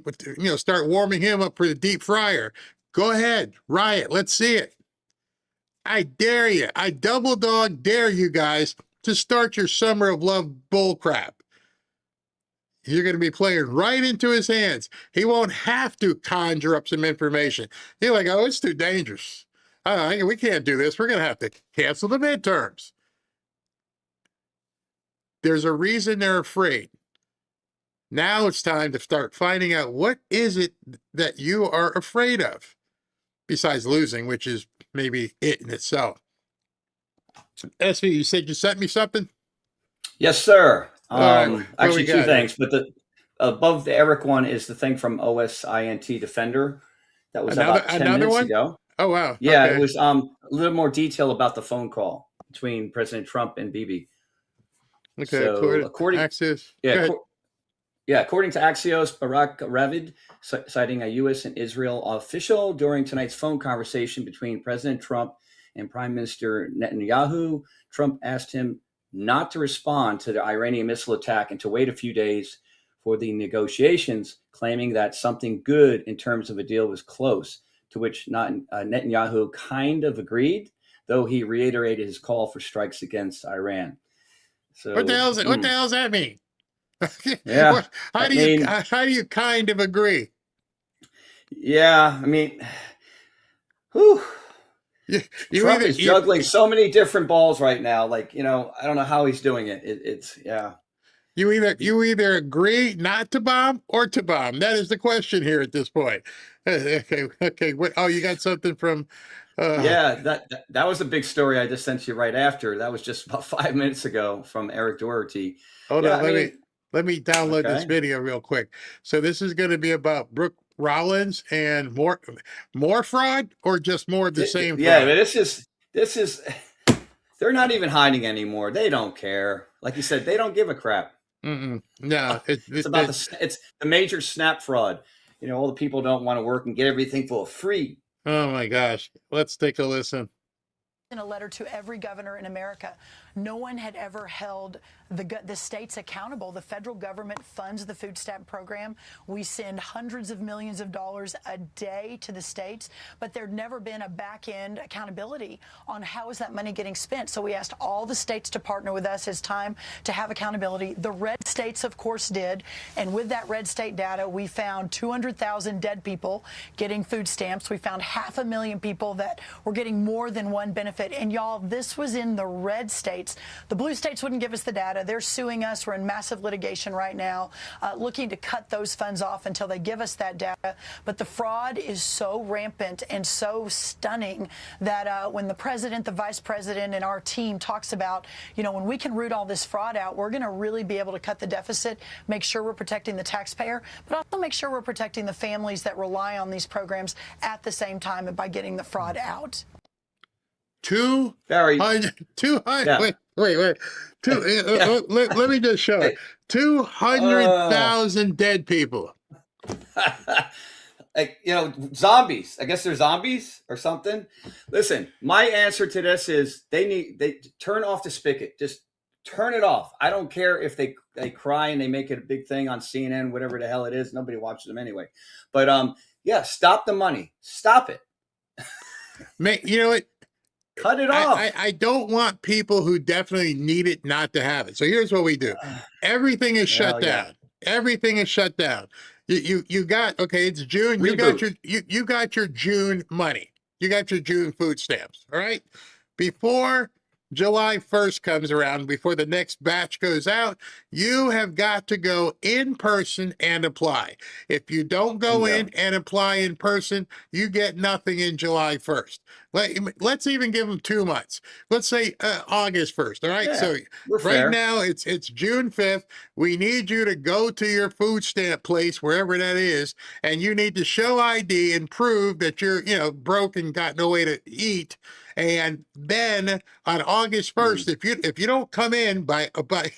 start warming him up for the deep fryer, go ahead, riot. Let's see it. I dare you. I double dog dare you guys to start your summer of love bullcrap. You're going to be playing right into his hands. He won't have to conjure up some information. He's like, oh, it's too dangerous. We can't do this. We're going to have to cancel the midterms. There's a reason they're afraid. Now it's time to start finding out what is it that you are afraid of, besides losing, which is maybe it in itself. SV, you said you sent me something? Yes, sir. What Actually, we two got here? things, but the above the Eric one is the thing from OSINT Defender. That was about 10 Another minutes one? ago. Oh, wow. Yeah, Okay. it was a little more detail about the phone call between President Trump and Bibi. Okay, So according Access. yeah, according to Axios, Barak Ravid, citing a U.S. and Israel official during tonight's phone conversation between President Trump and Prime Minister Netanyahu, Trump asked him not to respond to the Iranian missile attack and to wait a few days for the negotiations, claiming that something good in terms of a deal was close, to which Netanyahu kind of agreed, though he reiterated his call for strikes against Iran. So What the hell does that mean? Yeah. How do you kind of agree? Yeah, I mean, whew. Trump is juggling so many different balls right now. Like, I don't know how he's doing it. It's yeah. You either agree not to bomb or to bomb. That is the question here at this point. Okay. What? Oh, you got something from? Yeah, that was a big story I just sent you right after. That was just about 5 minutes ago from Eric Doherty. Hold on, let me download this video real quick. So this is going to be about Brooke Rollins and more fraud, or just more of the same fraud? Yeah, but this is they're not even hiding anymore. They don't care. Like you said, they don't give a crap. No, it's about it's the major snap fraud. All the people don't want to work and get everything for free. Oh my gosh. Let's take a listen. In a letter to every governor in America, no one had ever held the states accountable. The federal government funds the food stamp program. We send hundreds of millions of dollars a day to the states, but there'd never been a back end accountability on how is that money getting spent. So we asked all the states to partner with us. It's time to have accountability. The red states, of course, did. And with that red state data, we found 200,000 dead people getting food stamps. We found 500,000 people that were getting more than one benefit. And y'all, this was in the red states. The blue states wouldn't give us the data. They're suing us. We're in massive litigation right now, looking to cut those funds off until they give us that data. But the fraud is so rampant and so stunning that when the president, the vice president, and our team talks about, when we can root all this fraud out, we're going to really be able to cut the deficit, make sure we're protecting the taxpayer, but also make sure we're protecting the families that rely on these programs at the same time and by getting the fraud out. 200. Yeah. Wait. Let me just show it. 200,000 dead people. Like, zombies. I guess they're zombies or something. Listen, my answer to this is they turn off the spigot. Just turn it off. I don't care if they cry and they make it a big thing on CNN, whatever the hell it is. Nobody watches them anyway. But yeah, stop the money. Stop it. You know what? Cut it off. I don't want people who definitely need it not to have it. So here's what we do. Everything is shut down. Everything is shut down. You got, it's June. You got your June money. You got your June food stamps. All right. Before July 1st comes around, before the next batch goes out, you have got to go in person and apply. If you don't go in and apply in person, you get nothing in July 1st. Let's even give them 2 months. Let's say August 1st. All right. Yeah, so right now it's June 5th. We need you to go to your food stamp place, wherever that is, and you need to show ID and prove that you're, broke and got no way to eat. And then on August 1st, if you don't come in by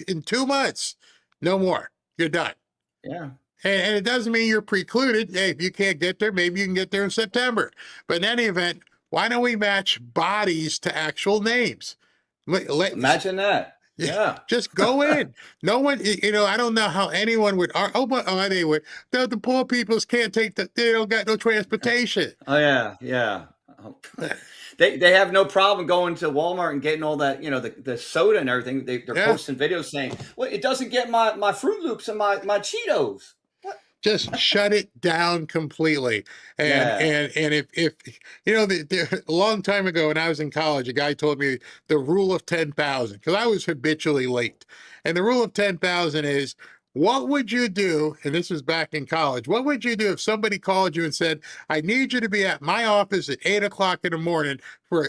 in 2 months, no more. You're done. Yeah. And it doesn't mean you're precluded. Hey, if you can't get there, maybe you can get there in September. But in any event, why don't we match bodies to actual names? Imagine that. Yeah. Just go in. No one, I don't know how anyone would. They would. The poor peoples can't they don't got no transportation. Oh, yeah. Yeah. They have no problem going to Walmart and getting all that, the soda and everything. They're posting videos saying, well, it doesn't get my Fruit Loops and my Cheetos. Just shut it down completely. And if a long time ago when I was in college, a guy told me the rule of 10,000, because I was habitually late. And the rule of 10,000 is What would you do? And this was back in college. What would you do if somebody called you and said, I need you to be at my office at 8 o'clock in the morning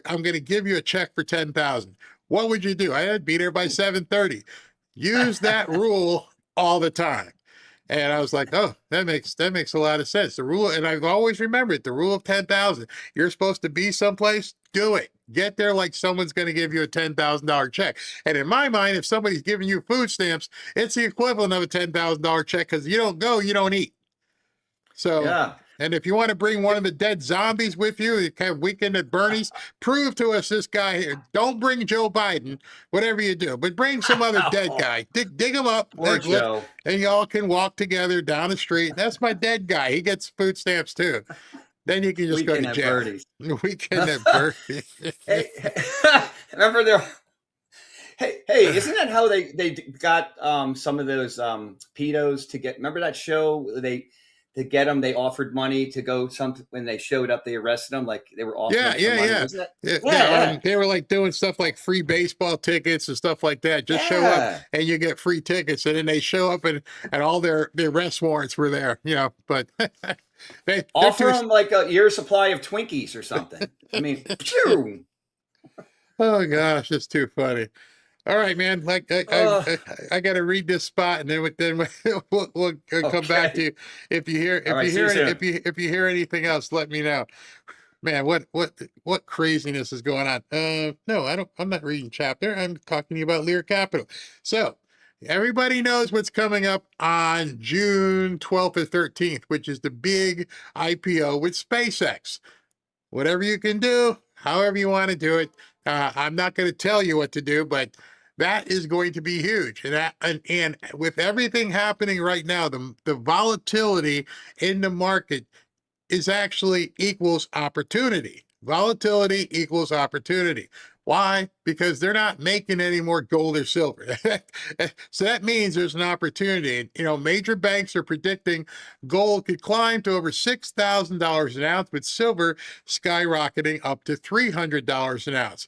I'm going to give you a check for 10,000. What would you do? I'd be there by 7:30. Use that rule all the time. And I was like, oh, that makes a lot of sense. The rule, and I've always remembered the rule of 10,000. You're supposed to be someplace, do it. Get there like someone's going to give you a $10,000 check. And in my mind, if somebody's giving you food stamps, it's the equivalent of a $10,000 check, because you don't go, you don't eat. So, Yeah. And if you want to bring one of the dead zombies with you, you have Weekend at Bernie's, prove to us this guy here. Don't bring Joe Biden, whatever you do, but bring some other dead guy. Dig him up. Poor Joe. And y'all can walk together down the street. That's my dead guy. He gets food stamps too. Then you can just go to jail. Weekend at Bernie's. Hey, remember there? Hey, isn't that how they got some of those pedos to get? Remember that show? To get them, they offered money to go when they showed up, they arrested them. Like they were offering money. Yeah. They were like doing stuff like free baseball tickets and stuff like that. Just show up and you get free tickets. And then they show up and all their arrest warrants were there, but they offer them like a year's supply of Twinkies or something. I mean, phew. Oh gosh, it's too funny. All right, man. Like I got to read this spot, and then we'll come back to you. If you hear anything else, let me know. Man, what craziness is going on? No, I'm not reading chapter. I'm talking to you about Lear Capital. So everybody knows what's coming up on June 12th or 13th, which is the big IPO with SpaceX. Whatever you can do, however you want to do it. I'm not going to tell you what to do, but that is going to be huge. And with everything happening right now, the volatility in the market is actually equals opportunity. Volatility equals opportunity. Why? Because they're not making any more gold or silver. So that means there's an opportunity. Major banks are predicting gold could climb to over $6,000 an ounce, with silver skyrocketing up to $300 an ounce.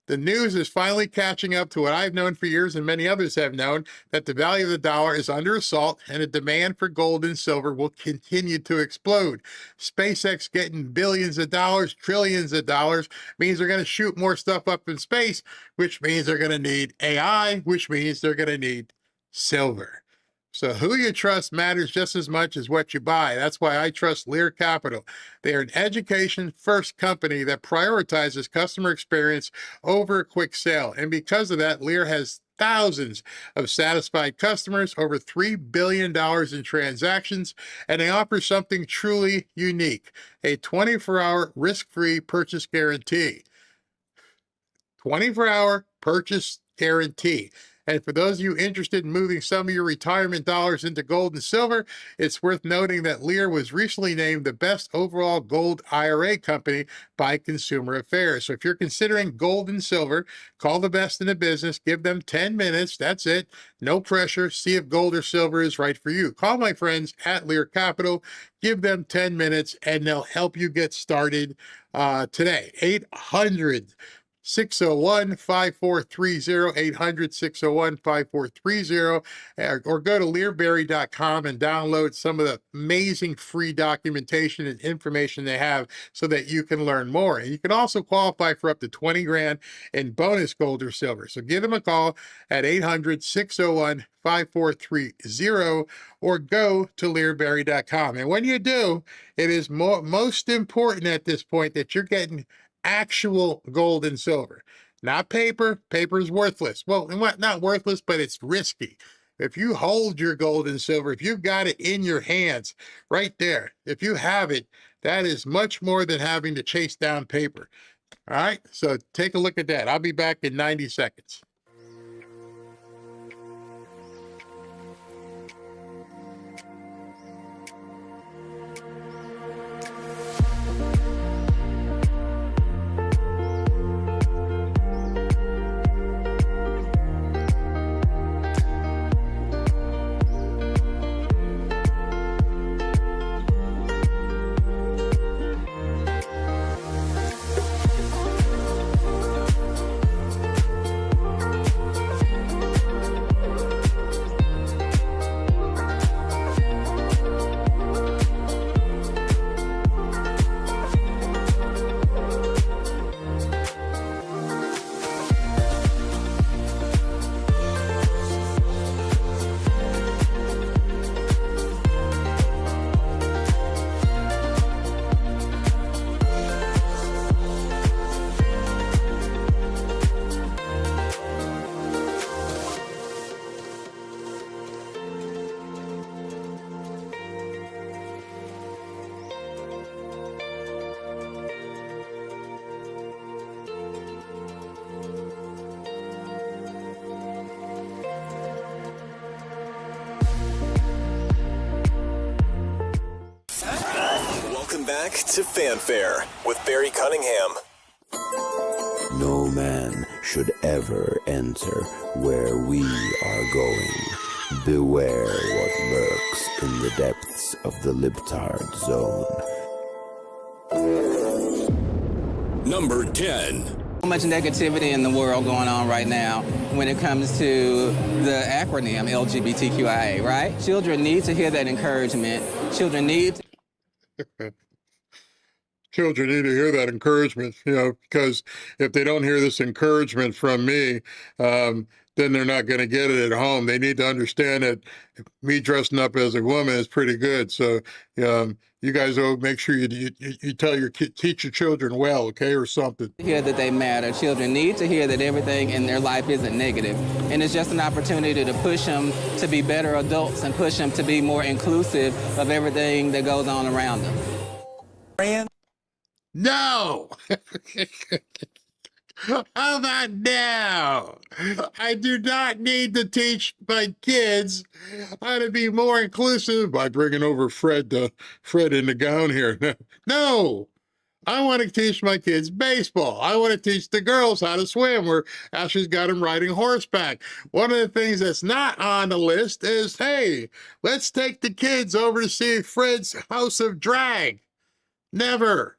The news is finally catching up to what I've known for years, and many others have known, that the value of the dollar is under assault and the demand for gold and silver will continue to explode. SpaceX getting billions of dollars, trillions of dollars, means they're going to shoot more stuff up in space, which means they're going to need AI, which means they're going to need silver. So who you trust matters just as much as what you buy. That's why I trust Lear Capital. They are an education-first company that prioritizes customer experience over a quick sale. And because of that, Lear has thousands of satisfied customers, over $3 billion in transactions, and they offer something truly unique, a 24-hour risk-free purchase guarantee. 24-hour purchase guarantee. And for those of you interested in moving some of your retirement dollars into gold and silver, it's worth noting that Lear was recently named the best overall gold IRA company by Consumer Affairs. So if you're considering gold and silver, call the best in the business, give them 10 minutes. That's it. No pressure. See if gold or silver is right for you. Call my friends at Lear Capital, give them 10 minutes, and they'll help you get started today. 800-601-5430, 800-601-5430, or go to learberry.com and download some of the amazing free documentation and information they have so that you can learn more. And you can also qualify for up to 20 grand in bonus gold or silver. So give them a call at 800-601-5430 or go to learberry.com. And when you do, it is most important at this point that you're getting actual gold and silver, not paper. Paper is worthless. Well, not worthless, but it's risky. If you hold your gold and silver, if you've got it in your hands right there, if you have it, that is much more than having to chase down paper. All right, so take a look at that. I'll be back in 90 seconds. back to Fanfare with Barry Cunningham. No man should ever enter where we are going. Beware what lurks in the depths of the libtard zone. Number 10. So much negativity in the world going on right now when it comes to the acronym LGBTQIA, right? Children need to hear that encouragement. Children need to... Children need to hear that encouragement, because if they don't hear this encouragement from me, then they're not going to get it at home. They need to understand that me dressing up as a woman is pretty good. So you guys will make sure you tell your teach your children well, okay, or something. Hear that they matter. Children need to hear that everything in their life isn't negative. And it's just an opportunity to push them to be better adults and push them to be more inclusive of everything that goes on around them. No! How about now? I do not need to teach my kids how to be more inclusive by bringing over Fred in the gown here. No! I want to teach my kids baseball. I want to teach the girls how to swim, where Ashley's got them riding horseback. One of the things that's not on the list is, hey, let's take the kids over to see Fred's House of Drag. Never.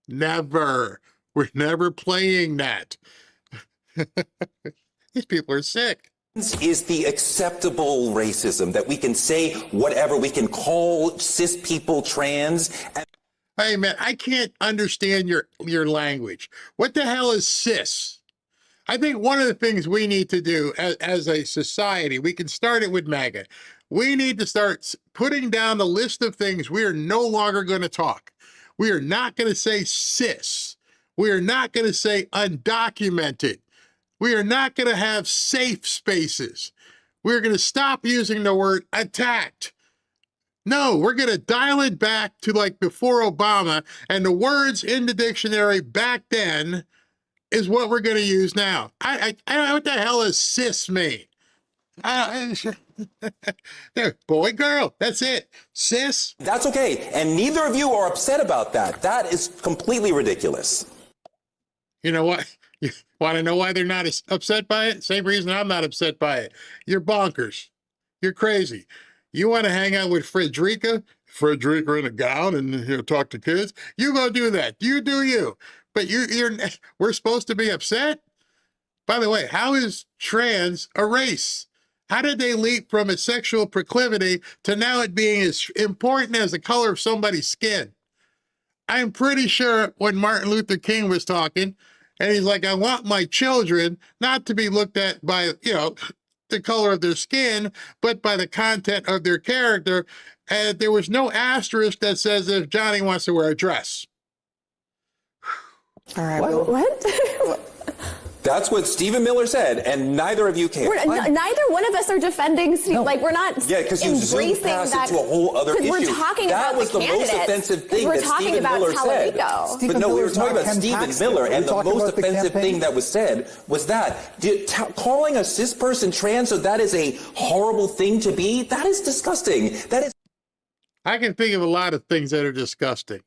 Never. We're never playing that. These people are sick. Is the acceptable racism that we can say whatever, we can call cis people trans. Hey, man, I can't understand your language. What the hell is cis? I think one of the things we need to do as a society, we can start it with MAGA. We need to start putting down the list of things we are no longer going to talk. We are not going to say cis. We are not going to say undocumented. We are not going to have safe spaces. We're going to stop using the word attacked. No, we're going to dial it back to like before Obama, and the words in the dictionary back then is what we're going to use now. I don't know what the hell does cis mean. Boy, girl, that's it. Cis. That's okay. And neither of you are upset about that. That is completely ridiculous. You know what? You want to know why they're not upset by it? Same reason I'm not upset by it. You're bonkers. You're crazy. You want to hang out with Frederica in a gown and talk to kids? You go do that. You do you. But we're supposed to be upset? By the way, how is trans a race? How did they leap from a sexual proclivity to now it being as important as the color of somebody's skin? I'm pretty sure when Martin Luther King was talking, and he's like, I want my children not to be looked at by, the color of their skin, but by the content of their character. And there was no asterisk that says if Johnny wants to wear a dress. All right. What? That's what Stephen Miller said, and neither of you care. Neither one of us are defending Steve. No. Like, we're not because you zoomed past it to a whole other issue. We're talking about was the most offensive thing that Stephen Miller said. But no, we were talking about Stephen Miller, and the most offensive thing that was said was that calling a cis person trans, so that is a horrible thing to be. That is disgusting. That is. I can think of a lot of things that are disgusting.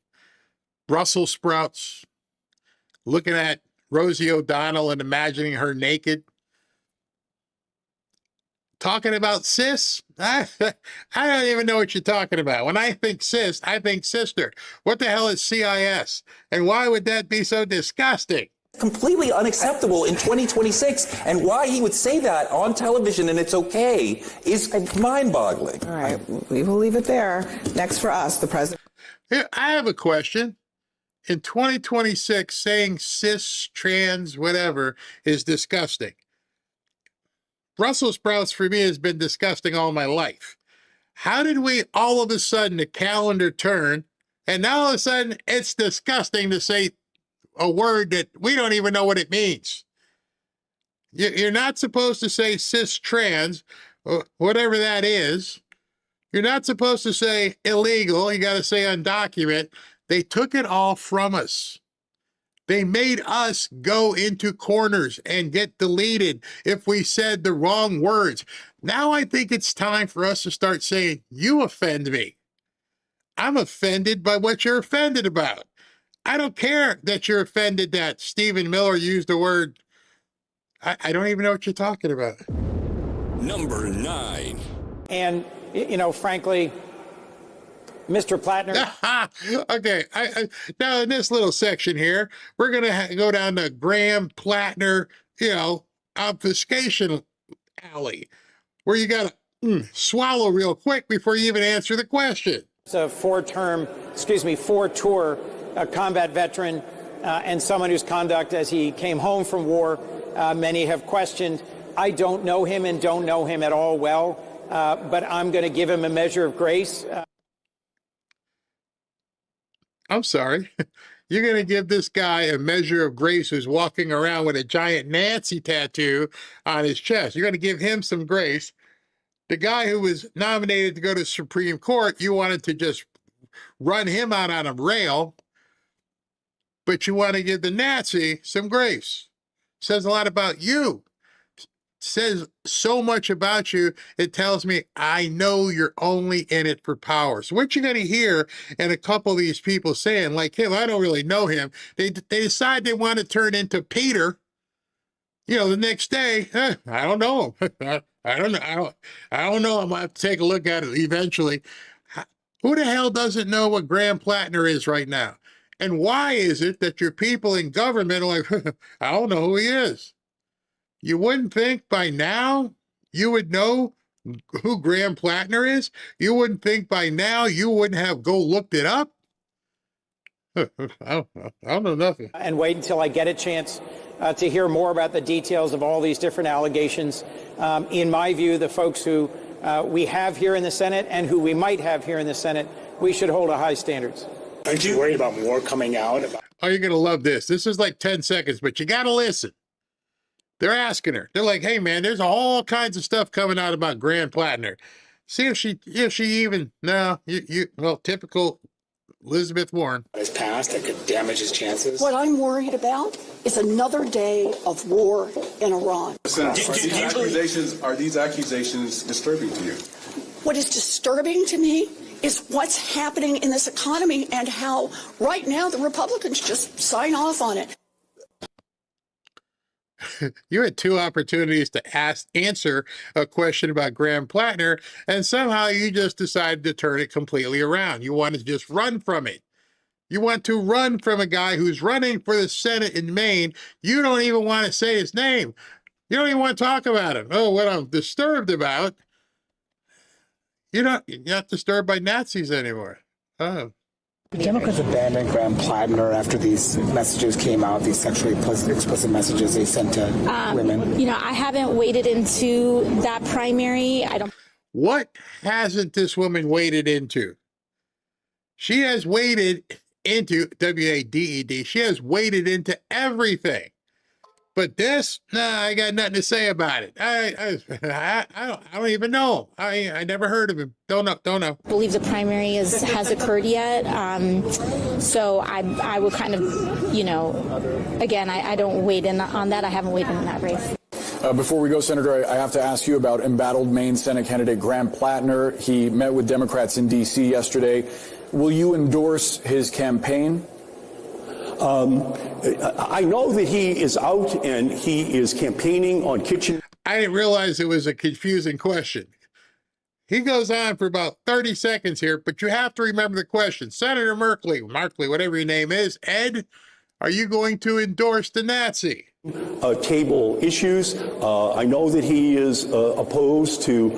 Brussels sprouts, looking at Rosie O'Donnell and imagining her naked. Talking about cis? I don't even know what you're talking about. When I think cis, I think sister. What the hell is CIS? And why would that be so disgusting? Completely unacceptable in 2026, and why he would say that on television and it's okay is mind-boggling. All right, we will leave it there. Next for us, the president. Here, I have a question. In 2026, saying cis, trans, whatever is disgusting. Brussels sprouts for me has been disgusting all my life. How did we all of a sudden the calendar turn, and now all of a sudden it's disgusting to say a word that we don't even know what it means? You're not supposed to say cis, trans, whatever that is. You're not supposed to say illegal. You got to say undocumented. They took it all from us. They made us go into corners and get deleted if we said the wrong words. Now I think it's time for us to start saying, you offend me. I'm offended by what you're offended about. I don't care that you're offended that Stephen Miller used the word. I don't even know what you're talking about. Number 9. And, you know, frankly, Mr. Plattner. Okay. Now, in this little section here, we're going to go down the Graham Plattner, obfuscation alley, where you got to swallow real quick before you even answer the question. It's a four-tour combat veteran and someone whose conduct as he came home from war, many have questioned. I don't know him and don't know him at all well, but I'm going to give him a measure of grace. I'm sorry. You're going to give this guy a measure of grace who's walking around with a giant Nancy tattoo on his chest. You're going to give him some grace. The guy who was nominated to go to the Supreme Court, you wanted to just run him out on a rail, but you want to give the Nazi some grace. Says a lot about you. Says so much about you, it tells me I know you're only in it for power. So what you're going to hear and a couple of these people saying, like him, I don't really know him. They decide they want to turn into Peter. The next day, I don't know him. I don't know. I don't know. I'm going to have to take a look at it eventually. Who the hell doesn't know what Graham Plattner is right now? And why is it that your people in government are like, I don't know who he is? You wouldn't think by now you would know who Graham Plattner is? You wouldn't think by now you wouldn't have looked it up? I don't know nothing. And wait until I get a chance to hear more about the details of all these different allegations. In my view, the folks who we have here in the Senate and who we might have here in the Senate, we should hold a high standards. Aren't you worried about more coming out? Oh, you're going to love this. This is like 10 seconds, but you got to listen. They're asking her. They're like, hey, man, there's all kinds of stuff coming out about Graham Plattner. See if she even, no, well, typical Elizabeth Warren. His past that could damage his chances. What I'm worried about is another day of war in Iran. Are these accusations disturbing to you? What is disturbing to me is what's happening in this economy and how right now the Republicans just sign off on it. You had two opportunities to answer a question about Graham Plattner, and somehow you just decided to turn it completely around. You want to just run from it. You want to run from a guy who's running for the Senate in Maine. You don't even want to say his name. You don't even want to talk about him. Oh, what I'm disturbed about. You're not disturbed by Nazis anymore. Oh. The Democrats abandoned Graham Plattner after these messages came out, these sexually explicit messages they sent to women. I haven't waded into that primary. What hasn't this woman waded into? She has waded into, W-A-D-E-D, she has waded into everything. But this, I got nothing to say about it. I don't even know him. I never heard of him. Don't know. I believe the primary has occurred yet. So I will kind of, again, I don't wade in on that. I haven't waded in that race. Before we go, Senator, I have to ask you about embattled Maine Senate candidate Graham Plattner. He met with Democrats in D.C. yesterday. Will you endorse his campaign? I know that he is out and he is campaigning on kitchen. I didn't realize it was a confusing question. He goes on for about 30 seconds here, but you have to remember the question. Senator Markley, whatever your name is, Ed, are you going to endorse the Nazi? Table issues. I know that he is opposed to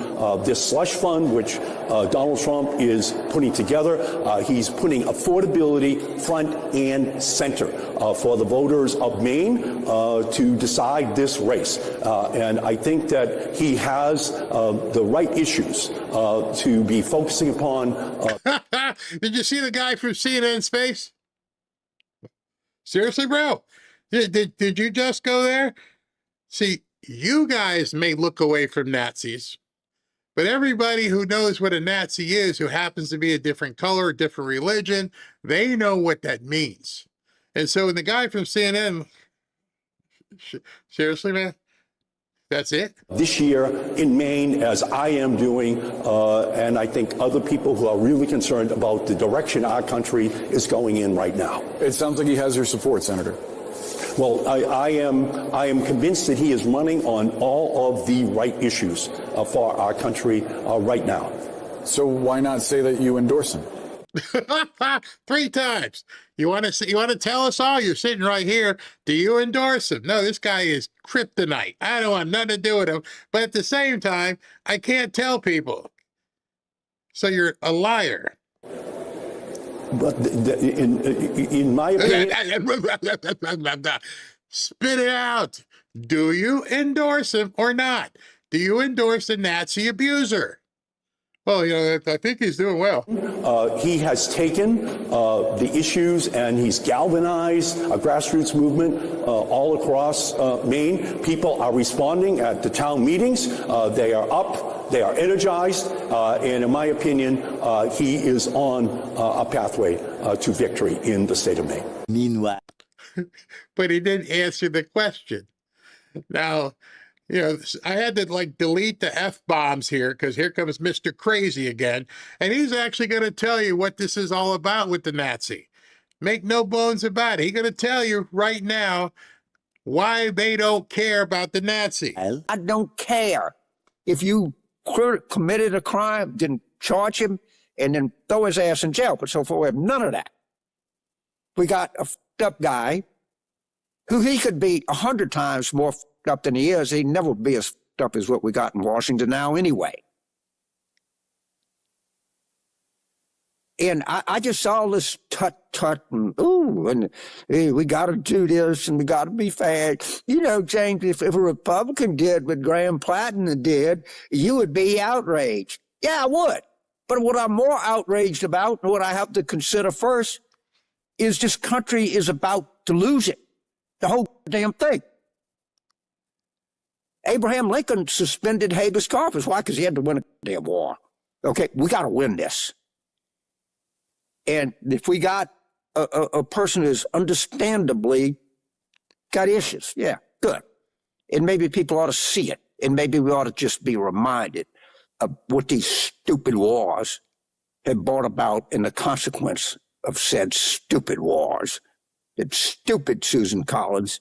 this slush fund, which Donald Trump is putting together. He's putting affordability front and center for the voters of Maine to decide this race. And I think that he has the right issues to be focusing upon. Did you see the guy from CNN's face? Seriously, bro? Did you just go there? See, you guys may look away from Nazis, but everybody who knows what a Nazi is, who happens to be a different color, a different religion, they know what that means. And so when the guy from CNN, seriously, man, That's it? This year in Maine, as I am doing, and I think other people who are really concerned about the direction our country is going in right now. It sounds like he has your support, Senator. Well, I am convinced that he is running on all of the right issues for our country right now. So why not say that you endorse him? 3 times. You want to tell us all? You're sitting right here. Do you endorse him? No, this guy is kryptonite. I don't want nothing to do with him. But at the same time, I can't tell people. So you're a liar. But in my opinion, spit it out. Do you endorse him or not? Do you endorse the Nazi abuser? Well, I think he's doing well. He has taken the issues and he's galvanized a grassroots movement all across Maine. People are responding at the town meetings. They are up. They are energized. And in my opinion, he is on a pathway to victory in the state of Maine. Meanwhile. But he didn't answer the question. Now, I had to delete the F-bombs here because here comes Mr. Crazy again. And he's actually going to tell you what this is all about with the Nazi. Make no bones about it. He's going to tell you right now why they don't care about the Nazi. I don't care. If you committed a crime, then charge him and then throw his ass in jail. But so far, we have none of that. We got a f***ed up guy who he could be 100 times more f***ed up than he is. He'd never be as f***ed up as what we got in Washington now anyway. And I just saw this tut-tut and ooh, and hey, we got to do this and we got to be fair. James, if a Republican did what Graham Platten did, you would be outraged. Yeah, I would. But what I'm more outraged about and what I have to consider first is this country is about to lose it. The whole damn thing. Abraham Lincoln suspended habeas corpus. Why? Because he had to win a damn war. Okay, we got to win this. And if we got a person who's understandably got issues, yeah, good. And maybe people ought to see it. And maybe we ought to just be reminded of what these stupid wars have brought about and the consequence of said stupid wars. That stupid Susan Collins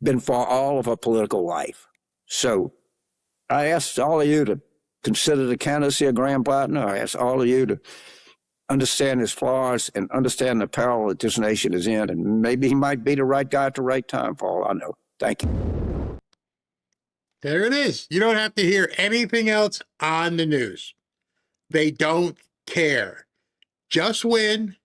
been for all of her political life. So I ask all of you to consider the candidacy of Graham Platten. I ask all of you to understand his flaws and understand the peril that this nation is in. And maybe he might be the right guy at the right time, for all I know. Thank you. There it is. You don't have to hear anything else on the news. They don't care. Just win.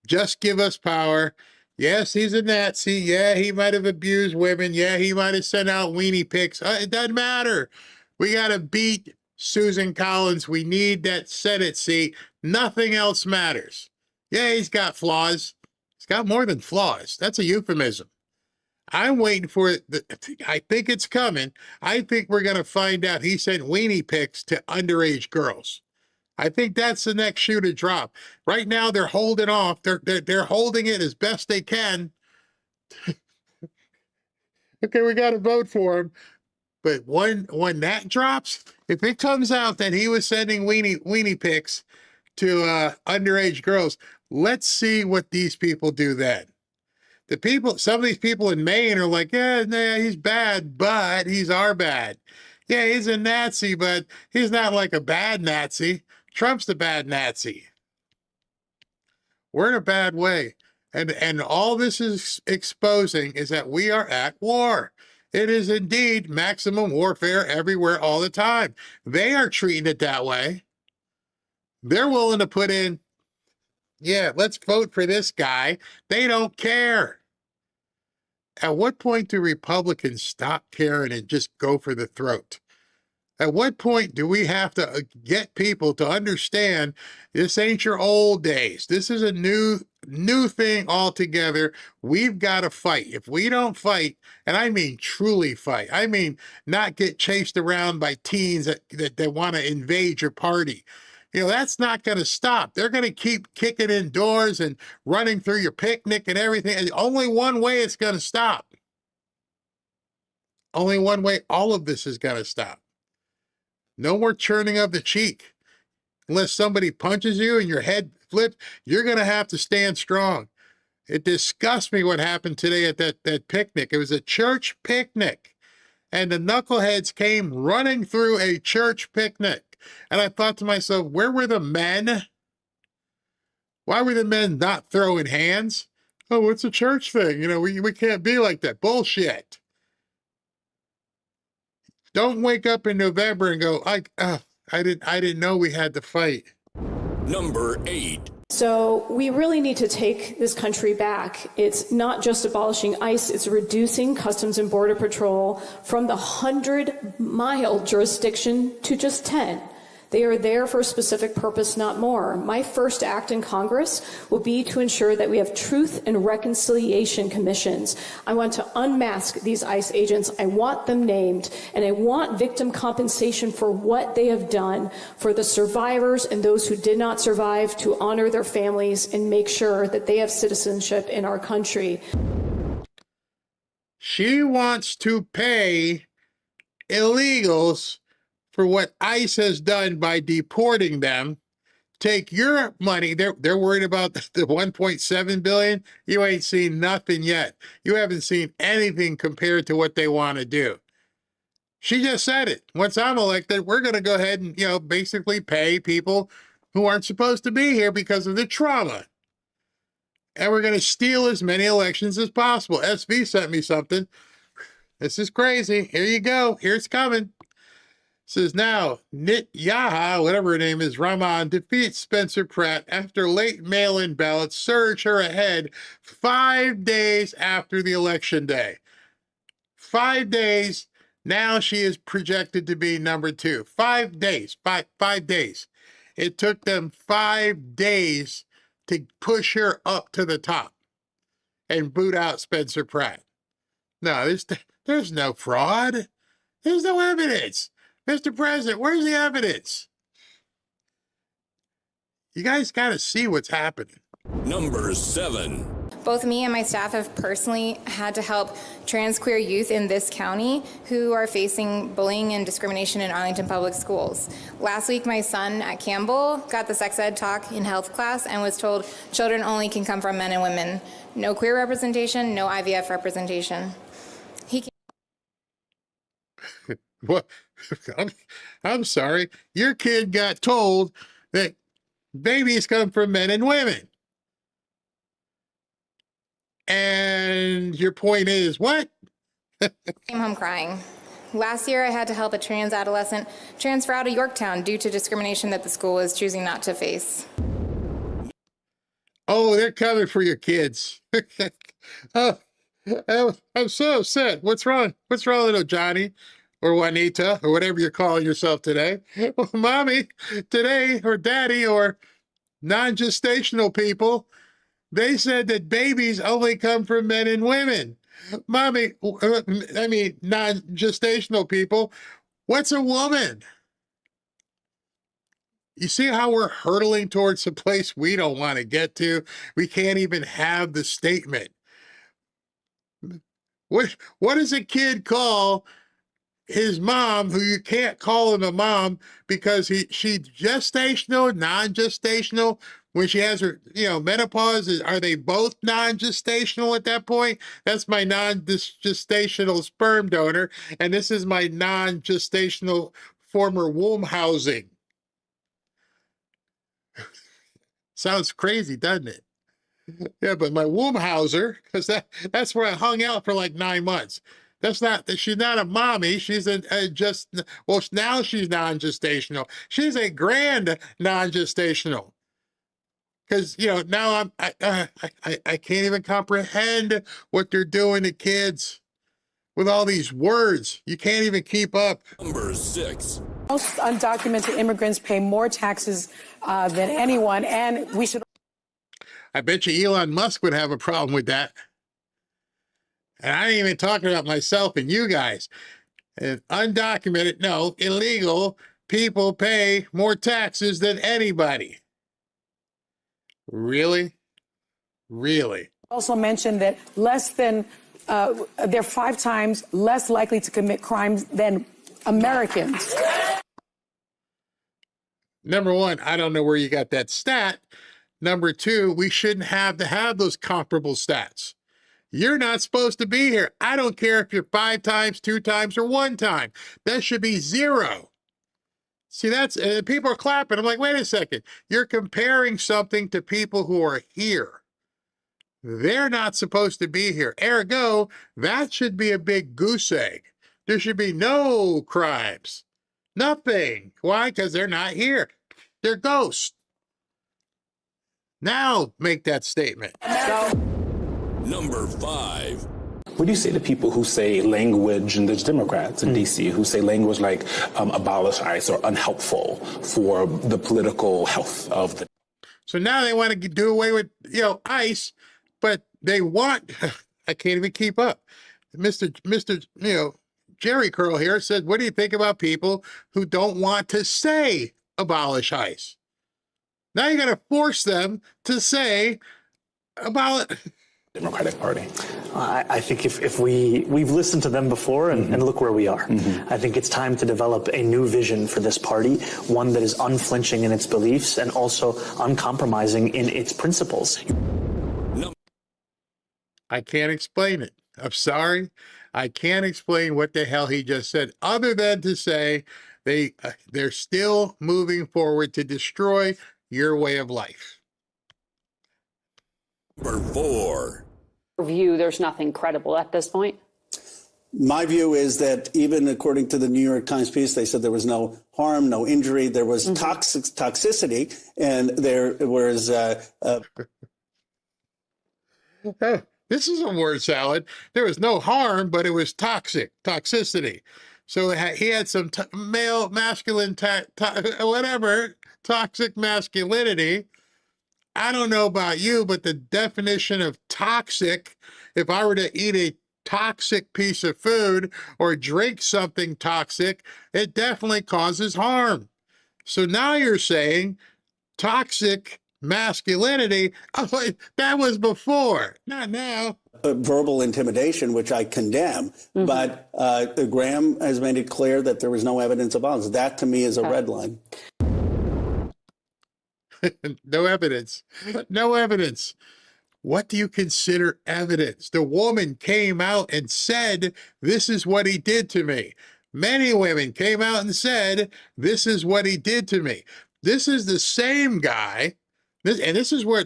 Just give us power. Yes, he's a Nazi. Yeah, he might have abused women. Yeah, he might have sent out weenie pics. It doesn't matter. We got to beat Susan Collins. We need that Senate seat. Nothing else matters. Yeah, he's got flaws. He's got more than flaws. That's a euphemism. I'm waiting for it. I think it's coming. I think we're going to find out he sent weenie pics to underage girls. I think that's the next shoe to drop. Right now, they're holding off. They're holding it as best they can. Okay, we got to vote for him. But when that drops, if it comes out that he was sending weenie pics to underage girls, let's see what these people do then. Some of these people in Maine are like, yeah, he's bad, but he's our bad. Yeah, he's a Nazi, but he's not like a bad Nazi. Trump's the bad Nazi. We're in a bad way. And all this is exposing is that we are at war. It is indeed maximum warfare everywhere all the time. They are treating it that way. They're willing to put in, yeah, let's vote for this guy. They don't care. At what point do Republicans stop caring and just go for the throat? At what point do we have to get people to understand this ain't your old days? This is a new thing altogether. We've got to fight. If we don't fight, and I mean truly fight, I mean not get chased around by teens that want to invade your party. That's not going to stop. They're going to keep kicking in doors and running through your picnic and everything. And only one way it's going to stop. only one way all of this is going to stop. No more churning of the cheek. Unless somebody punches you and your head flips, you're going to have to stand strong. It disgusts me what happened today at that picnic. It was a church picnic. And the knuckleheads came running through a church picnic. And I thought to myself, where were the men? Why were the men not throwing hands? Oh, it's a church thing. You know, we can't be like that. Bullshit. Don't wake up in November and go, I didn't know we had to fight. Number 8. So we really need to take this country back. It's not just abolishing ICE, it's reducing Customs and Border Patrol from the 100-mile jurisdiction to just 10. They are there for a specific purpose, not more. My first act in Congress will be to ensure that we have truth and reconciliation commissions. I want to unmask these ICE agents. I want them named, and I want victim compensation for what they have done for the survivors and those who did not survive, to honor their families and make sure that they have citizenship in our country. She wants to pay illegals for what ICE has done by deporting them. Take your money. They're worried about the 1.7 billion. You ain't seen nothing yet. You haven't seen anything compared to what they want to do. She just said it. Once I'm elected, we're going to go ahead and, basically pay people who aren't supposed to be here because of the trauma. And we're going to steal as many elections as possible. SV sent me something. This is crazy. Here you go. Here it's coming. Says now, Nityaha, whatever her name is, Rahman, defeats Spencer Pratt after late mail-in ballots surge her ahead 5 days after the election day. 5 days. Now she is projected to be number 2. 5 days. Five days. It took them 5 days to push her up to the top and boot out Spencer Pratt. No, there's no fraud. There's no evidence. Mr. President, where's the evidence? You guys got to see what's happening. Number 7. Both me and my staff have personally had to help trans queer youth in this county who are facing bullying and discrimination in Arlington Public Schools. Last week, my son at Campbell got the sex ed talk in health class and was told children only can come from men and women. No queer representation, no IVF representation. What? I'm sorry. Your kid got told that babies come from men and women. And your point is what? Came home crying. Last year, I had to help a trans adolescent transfer out of Yorktown due to discrimination that the school was choosing not to face. Oh, they're coming for your kids. Oh, I'm so upset. What's wrong? What's wrong, little Johnny? Or Juanita, or whatever you're calling yourself today. Well, mommy, today, or daddy, or non-gestational people, they said that babies only come from men and women. Mommy, non-gestational people, what's a woman? You see how we're hurtling towards a place we don't want to get to? We can't even have the statement. What does a kid call his mom, who you can't call him a mom because she's gestational, non-gestational? When she has her, menopause, are they both non-gestational at that point? That's my non-gestational sperm donor, and this is my non-gestational former womb housing. Sounds crazy, doesn't it? Yeah, but my womb houser, because that's where I hung out for like 9 months. She's not a mommy. She's now she's non-gestational. She's a grand non-gestational. Because, now I can't even comprehend what they're doing to kids with all these words. You can't even keep up. Number 6. Most undocumented immigrants pay more taxes than anyone, and we should. I bet you Elon Musk would have a problem with that. And I ain't even talking about myself and you guys. And illegal people pay more taxes than anybody. Really? Really? Also mentioned that less than they're 5 times less likely to commit crimes than Americans. Number one, I don't know where you got that stat. Number two, we shouldn't have to have those comparable stats. You're not supposed to be here. I don't care if you're 5 times, 2 times, or 1 time. That should be 0. See, that's people are clapping. I'm like, wait a second. You're comparing something to people who are here. They're not supposed to be here. Ergo, that should be a big goose egg. There should be no crimes. Nothing. Why? Because they're not here. They're ghosts. Now make that statement. Number 5. What do you say to people who say language, and there's Democrats in D.C. who say language like abolish ICE or unhelpful for the political health of the... So now they want to do away with, ICE, but they want, I can't even keep up. Mr. Jerry Curl here said, what do you think about people who don't want to say abolish ICE? Now you're going to force them to say abolish... Democratic Party. I think if we've listened to them before and look where we are. I think it's time to develop a new vision for this party, one that is unflinching in its beliefs and also uncompromising in its principles. I can't explain it. I'm sorry. I can't explain what the hell he just said, other than to say they're still moving forward to destroy your way of life. Number 4. View, there's nothing credible at this point. My view is that even according to the New York Times piece, they said there was no harm, no injury, there was toxicity, and there was... This is a word salad. There was no harm, but it was toxicity. So he had some masculine, toxic masculinity. I don't know about you, but the definition of toxic, if I were to eat a toxic piece of food or drink something toxic, it definitely causes harm. So now you're saying toxic masculinity, that was before, not now. Verbal intimidation, which I condemn, but Graham has made it clear that there was no evidence of violence. That to me is a red line. No evidence. No evidence. What do you consider evidence? The woman came out and said, this is what he did to me. Many women came out and said, this is what he did to me. This is the same guy, and this is why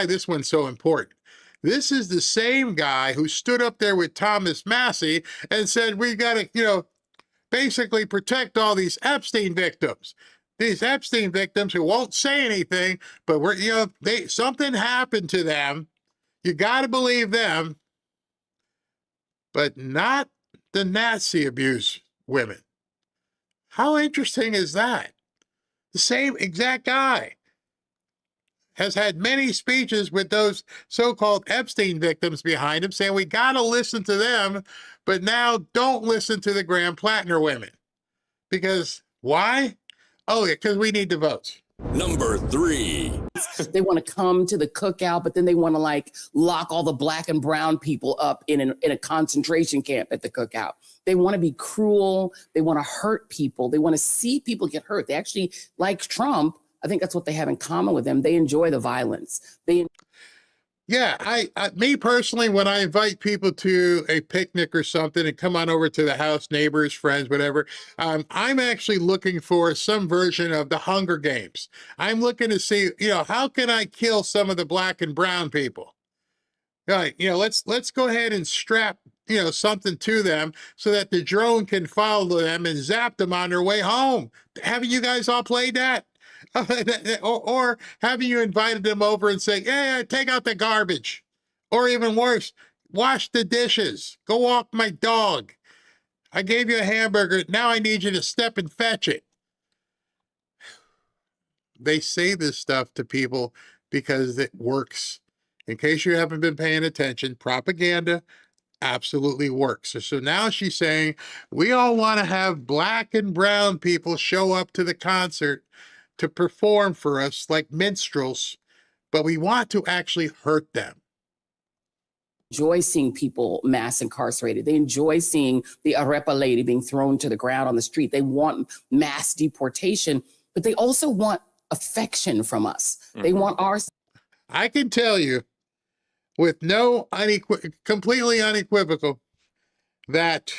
this one's so important. This is the same guy who stood up there with Thomas Massey and said, we got to, basically protect all these Epstein victims. These Epstein victims who won't say anything, but something happened to them. You got to believe them, but not the Nazi abuse women. How interesting is that? The same exact guy has had many speeches with those so-called Epstein victims behind him saying, we got to listen to them, but now don't listen to the Graham Plattner women. Because why? Oh, yeah, because we need the votes. Number 3. They want to come to the cookout, but then they want to lock all the black and brown people up in a concentration camp at the cookout. They want to be cruel. They want to hurt people. They want to see people get hurt. They actually, like Trump, I think that's what they have in common with them. They enjoy the violence. Yeah, me personally, when I invite people to a picnic or something and come on over to the house, neighbors, friends, whatever, I'm actually looking for some version of the Hunger Games. I'm looking to see, how can I kill some of the black and brown people? Let's go ahead and strap, something to them so that the drone can follow them and zap them on their way home. Haven't you guys all played that? Or having you invited them over and say, hey, take out the garbage. Or even worse, wash the dishes. Go walk my dog. I gave you a hamburger. Now I need you to step and fetch it. They say this stuff to people because it works. In case you haven't been paying attention, propaganda absolutely works. So now she's saying, we all want to have black and brown people show up to the concert to perform for us like minstrels, but we want to actually hurt them. enjoy seeing people mass incarcerated. They enjoy seeing the arepa lady being thrown to the ground on the street. They want mass deportation, but they also want affection from us. They want our... I can tell you with no completely unequivocal that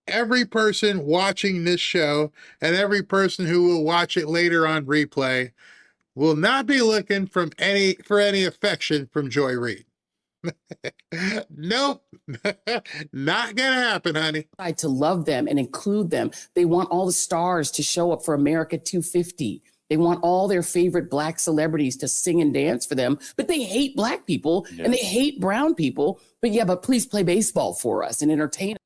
every person watching this show and every person who will watch it later on replay will not be looking for any affection from Joy Reid. Nope. Not gonna happen, honey. To love them and include them. They want all the stars to show up for America 250. They want all their favorite Black celebrities to sing and dance for them, but they hate Black people and they hate brown people. But please play baseball for us and entertain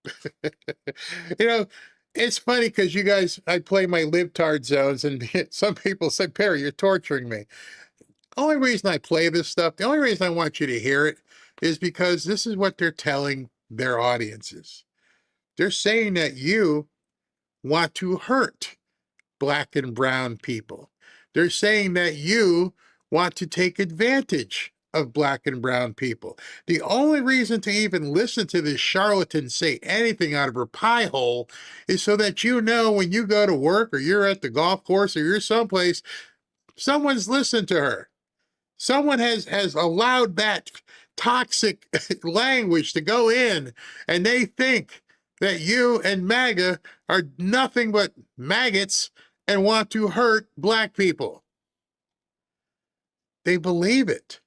us. It's funny because you guys, I play my libtard zones and some people say, Perry, you're torturing me. The only reason I play this stuff, the only reason I want you to hear it is because this is what they're telling their audiences. They're saying that you want to hurt Black and brown people. They're saying that you want to take advantage of Black and brown people. The only reason to even listen to this charlatan say anything out of her pie hole is so that you know when you go to work or you're at the golf course or you're someplace, someone's listened to her. Someone has allowed that toxic language to go in, and they think that you and MAGA are nothing but maggots and want to hurt Black people. They believe it.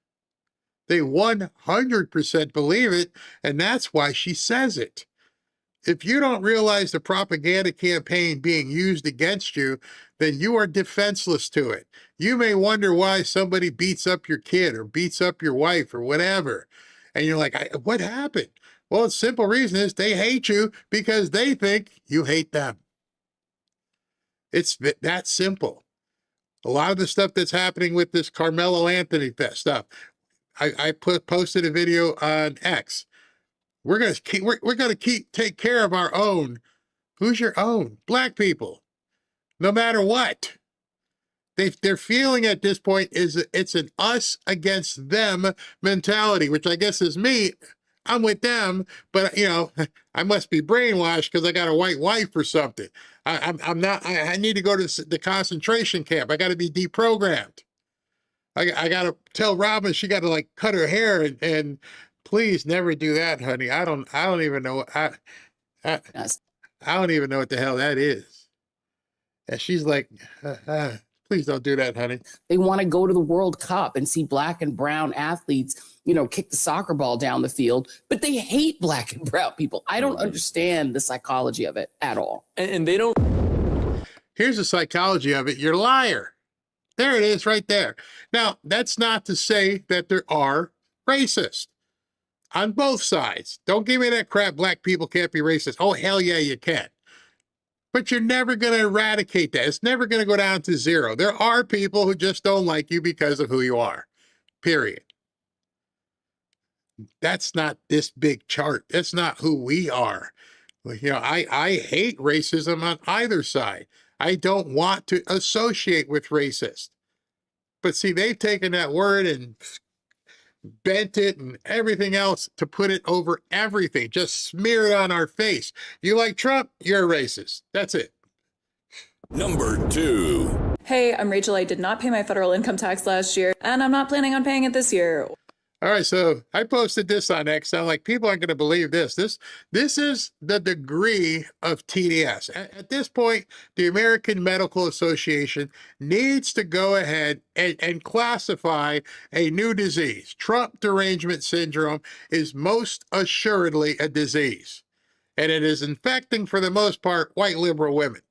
They 100% believe it, and that's why she says it. If you don't realize the propaganda campaign being used against you, then you are defenseless to it. You may wonder why somebody beats up your kid or beats up your wife or whatever. And you're like, what happened? Well, the simple reason is they hate you because they think you hate them. It's that simple. A lot of the stuff that's happening with this Carmelo Anthony stuff, I posted a video on X. We're gonna take care of our own. Who's your own? Black people. No matter what. They're feeling at this point is it's an us against them mentality, which I guess is me. I'm with them, but I must be brainwashed because I got a white wife or something. I'm not. I need to go to the concentration camp. I got to be deprogrammed. I got to tell Robin she got to cut her hair and please never do that, honey. I don't even know. I don't even know what the hell that is. And she's like, please don't do that, honey. They want to go to the World Cup and see Black and brown athletes, kick the soccer ball down the field, but they hate Black and brown people. I don't understand the psychology of it at all. And they don't. Here's the psychology of it. You're a liar. There it is right there. Now, that's not to say that there are racists on both sides. Don't give me that crap. Black people can't be racist. Oh, hell yeah, you can. But you're never going to eradicate that. It's never going to go down to zero. There are people who just don't like you because of who you are. Period. That's not this big chart. That's not who we are. I hate racism on either side. I don't want to associate with racists. But see, they've taken that word and bent it and everything else to put it over everything. Just smear it on our face. You like Trump? You're a racist. That's it. Number 2. Hey, I'm Rachel. I did not pay my federal income tax last year, and I'm not planning on paying it this year. All right, so I posted this on X. I'm like, people aren't going to believe this. This is the degree of TDS. At this point, the American Medical Association needs to go ahead and classify a new disease. Trump derangement syndrome is most assuredly a disease, and it is infecting, for the most part, white liberal women,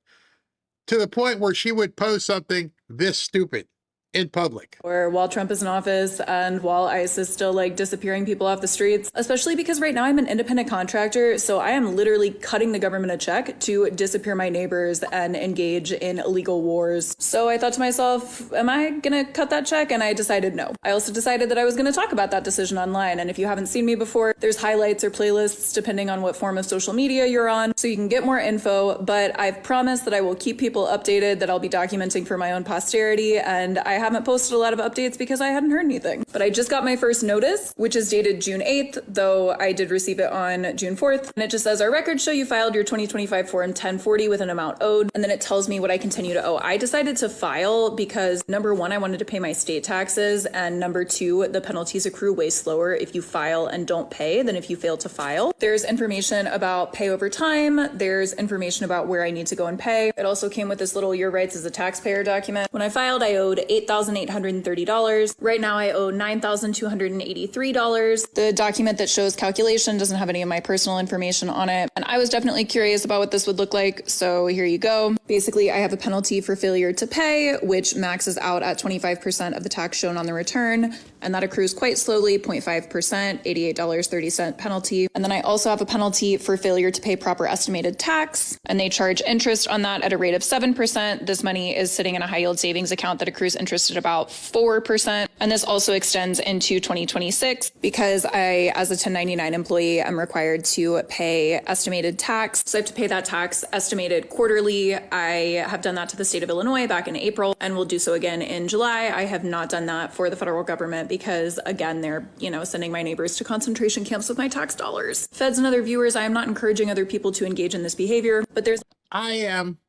to the point where she would post something this stupid in public. Or while Trump is in office and while ICE is still disappearing people off the streets, especially because right now I'm an independent contractor. So I am literally cutting the government a check to disappear my neighbors and engage in illegal wars. So I thought to myself, am I going to cut that check? And I decided no. I also decided that I was going to talk about that decision online. And if you haven't seen me before, there's highlights or playlists depending on what form of social media you're on. So you can get more info, but I've promised that I will keep people updated, that I'll be documenting for my own posterity. And I haven't posted a lot of updates because I hadn't heard anything. But I just got my first notice, which is dated June 8th, though I did receive it on June 4th. And it just says, our records show you filed your 2025 Form 1040 with an amount owed. And then it tells me what I continue to owe. I decided to file because number one, I wanted to pay my state taxes. And number two, the penalties accrue way slower if you file and don't pay than if you fail to file. There's information about pay over time. There's information about where I need to go and pay. It also came with this little Your Rights as a Taxpayer document. When I filed, I owed $8,830. Right now I owe $9,283. The document that shows calculation doesn't have any of my personal information on it. And I was definitely curious about what this would look like. So here you go. Basically, I have a penalty for failure to pay, which maxes out at 25% of the tax shown on the return. And that accrues quite slowly, 0.5%, $88.30 penalty. And then I also have a penalty for failure to pay proper estimated tax. And they charge interest on that at a rate of 7%. This money is sitting in a high yield savings account that accrues interest at about 4%. And this also extends into 2026 because I, as a 1099 employee, am required to pay estimated tax. So I have to pay that tax estimated quarterly. I have done that to the state of Illinois back in April and will do so again in July. I have not done that for the federal government because, again, they're, sending my neighbors to concentration camps with my tax dollars. Feds and other viewers, I am not encouraging other people to engage in this behavior, but there's... I am.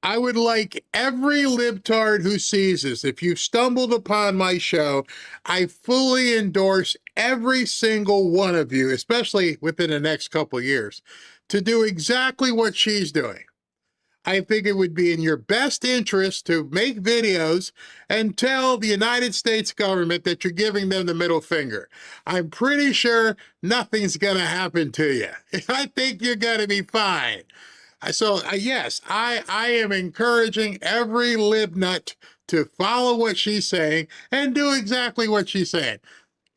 I would like every libtard who sees this, if you've stumbled upon my show, I fully endorse every single one of you, especially within the next couple of years, to do exactly what she's doing. I think it would be in your best interest to make videos and tell the United States government that you're giving them the middle finger. I'm pretty sure nothing's going to happen to you. I think you're going to be fine. So, yes, I am encouraging every libnut to follow what she's saying and do exactly what she's saying.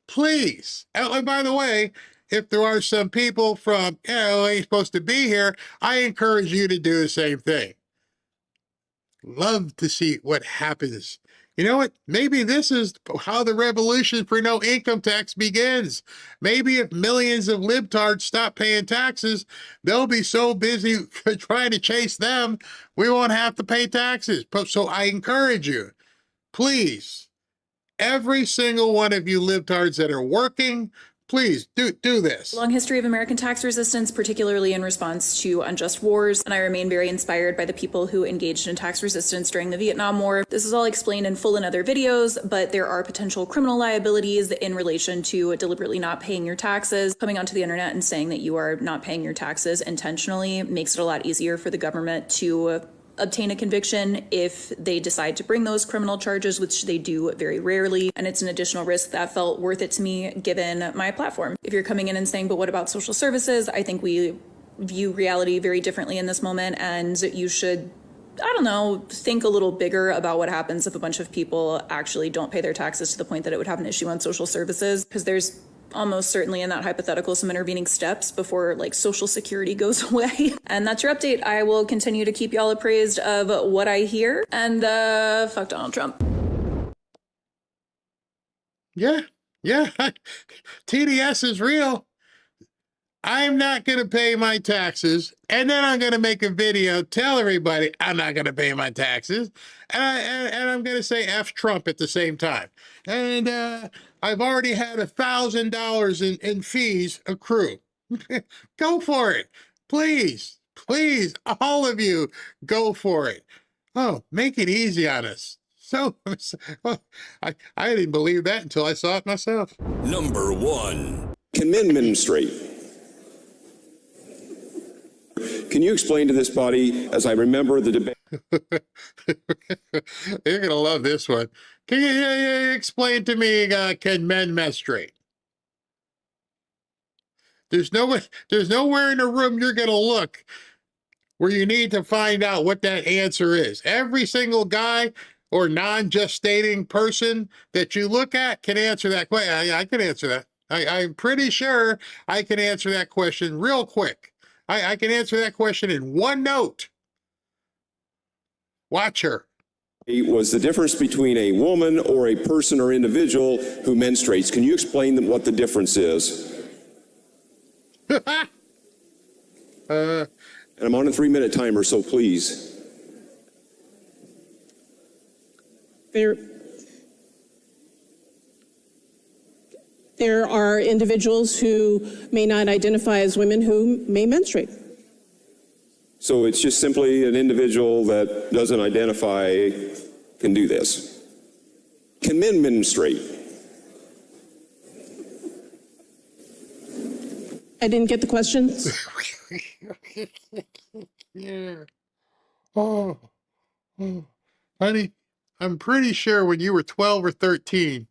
Please. And by the way, if there are some people from, ain't supposed to be here, I encourage you to do the same thing. Love to see what happens. You know what? Maybe this is how the revolution for no income tax begins. Maybe if millions of libtards stop paying taxes, they'll be so busy trying to chase them, we won't have to pay taxes. So I encourage you, please, every single one of you libtards that are working, please do this. Long history of American tax resistance, particularly in response to unjust wars, and I remain very inspired by the people who engaged in tax resistance during the Vietnam War. This is all explained in full in other videos, but there are potential criminal liabilities in relation to deliberately not paying your taxes. Coming onto the internet and saying that you are not paying your taxes intentionally makes it a lot easier for the government to obtain a conviction if they decide to bring those criminal charges, which they do very rarely. And it's an additional risk that felt worth it to me given my platform. If you're coming in and saying, but what about social services? I think we view reality very differently in this moment, and you should, think a little bigger about what happens if a bunch of people actually don't pay their taxes to the point that it would have an issue on social services, because there's almost certainly in that hypothetical some intervening steps before Social Security goes away. And that's your update. I will continue to keep y'all appraised of what I hear, and fuck Donald Trump. Yeah. TDS is real. I'm not going to pay my taxes, and then I'm going to make a video, tell everybody I'm not going to pay my taxes, and I'm going to say F Trump at the same time. And I've already had $1,000 in fees accrue. Go for it. Please, all of you, go for it. Oh, make it easy on us. So, I didn't believe that until I saw it myself. Number 1. Can men menstruate? Can you explain to this body, as I remember the debate? You're going to love this one. Can you explain to me, can men menstruate? There's nowhere in the room you're going to look where you need to find out what that answer is. Every single guy or non-gestating person that you look at can answer that question. I can answer that. I'm pretty sure I can answer that question real quick. I can answer that question in one note. Watch her. Was the difference between a woman or a person or individual who menstruates? Can you explain what the difference is? And I'm on a 3-minute timer, so please. There are individuals who may not identify as women who may menstruate. So it's just simply an individual that doesn't identify can do this. Can men menstruate? I didn't get the question. Yeah. Oh, honey, I'm pretty sure when you were 12 or 13,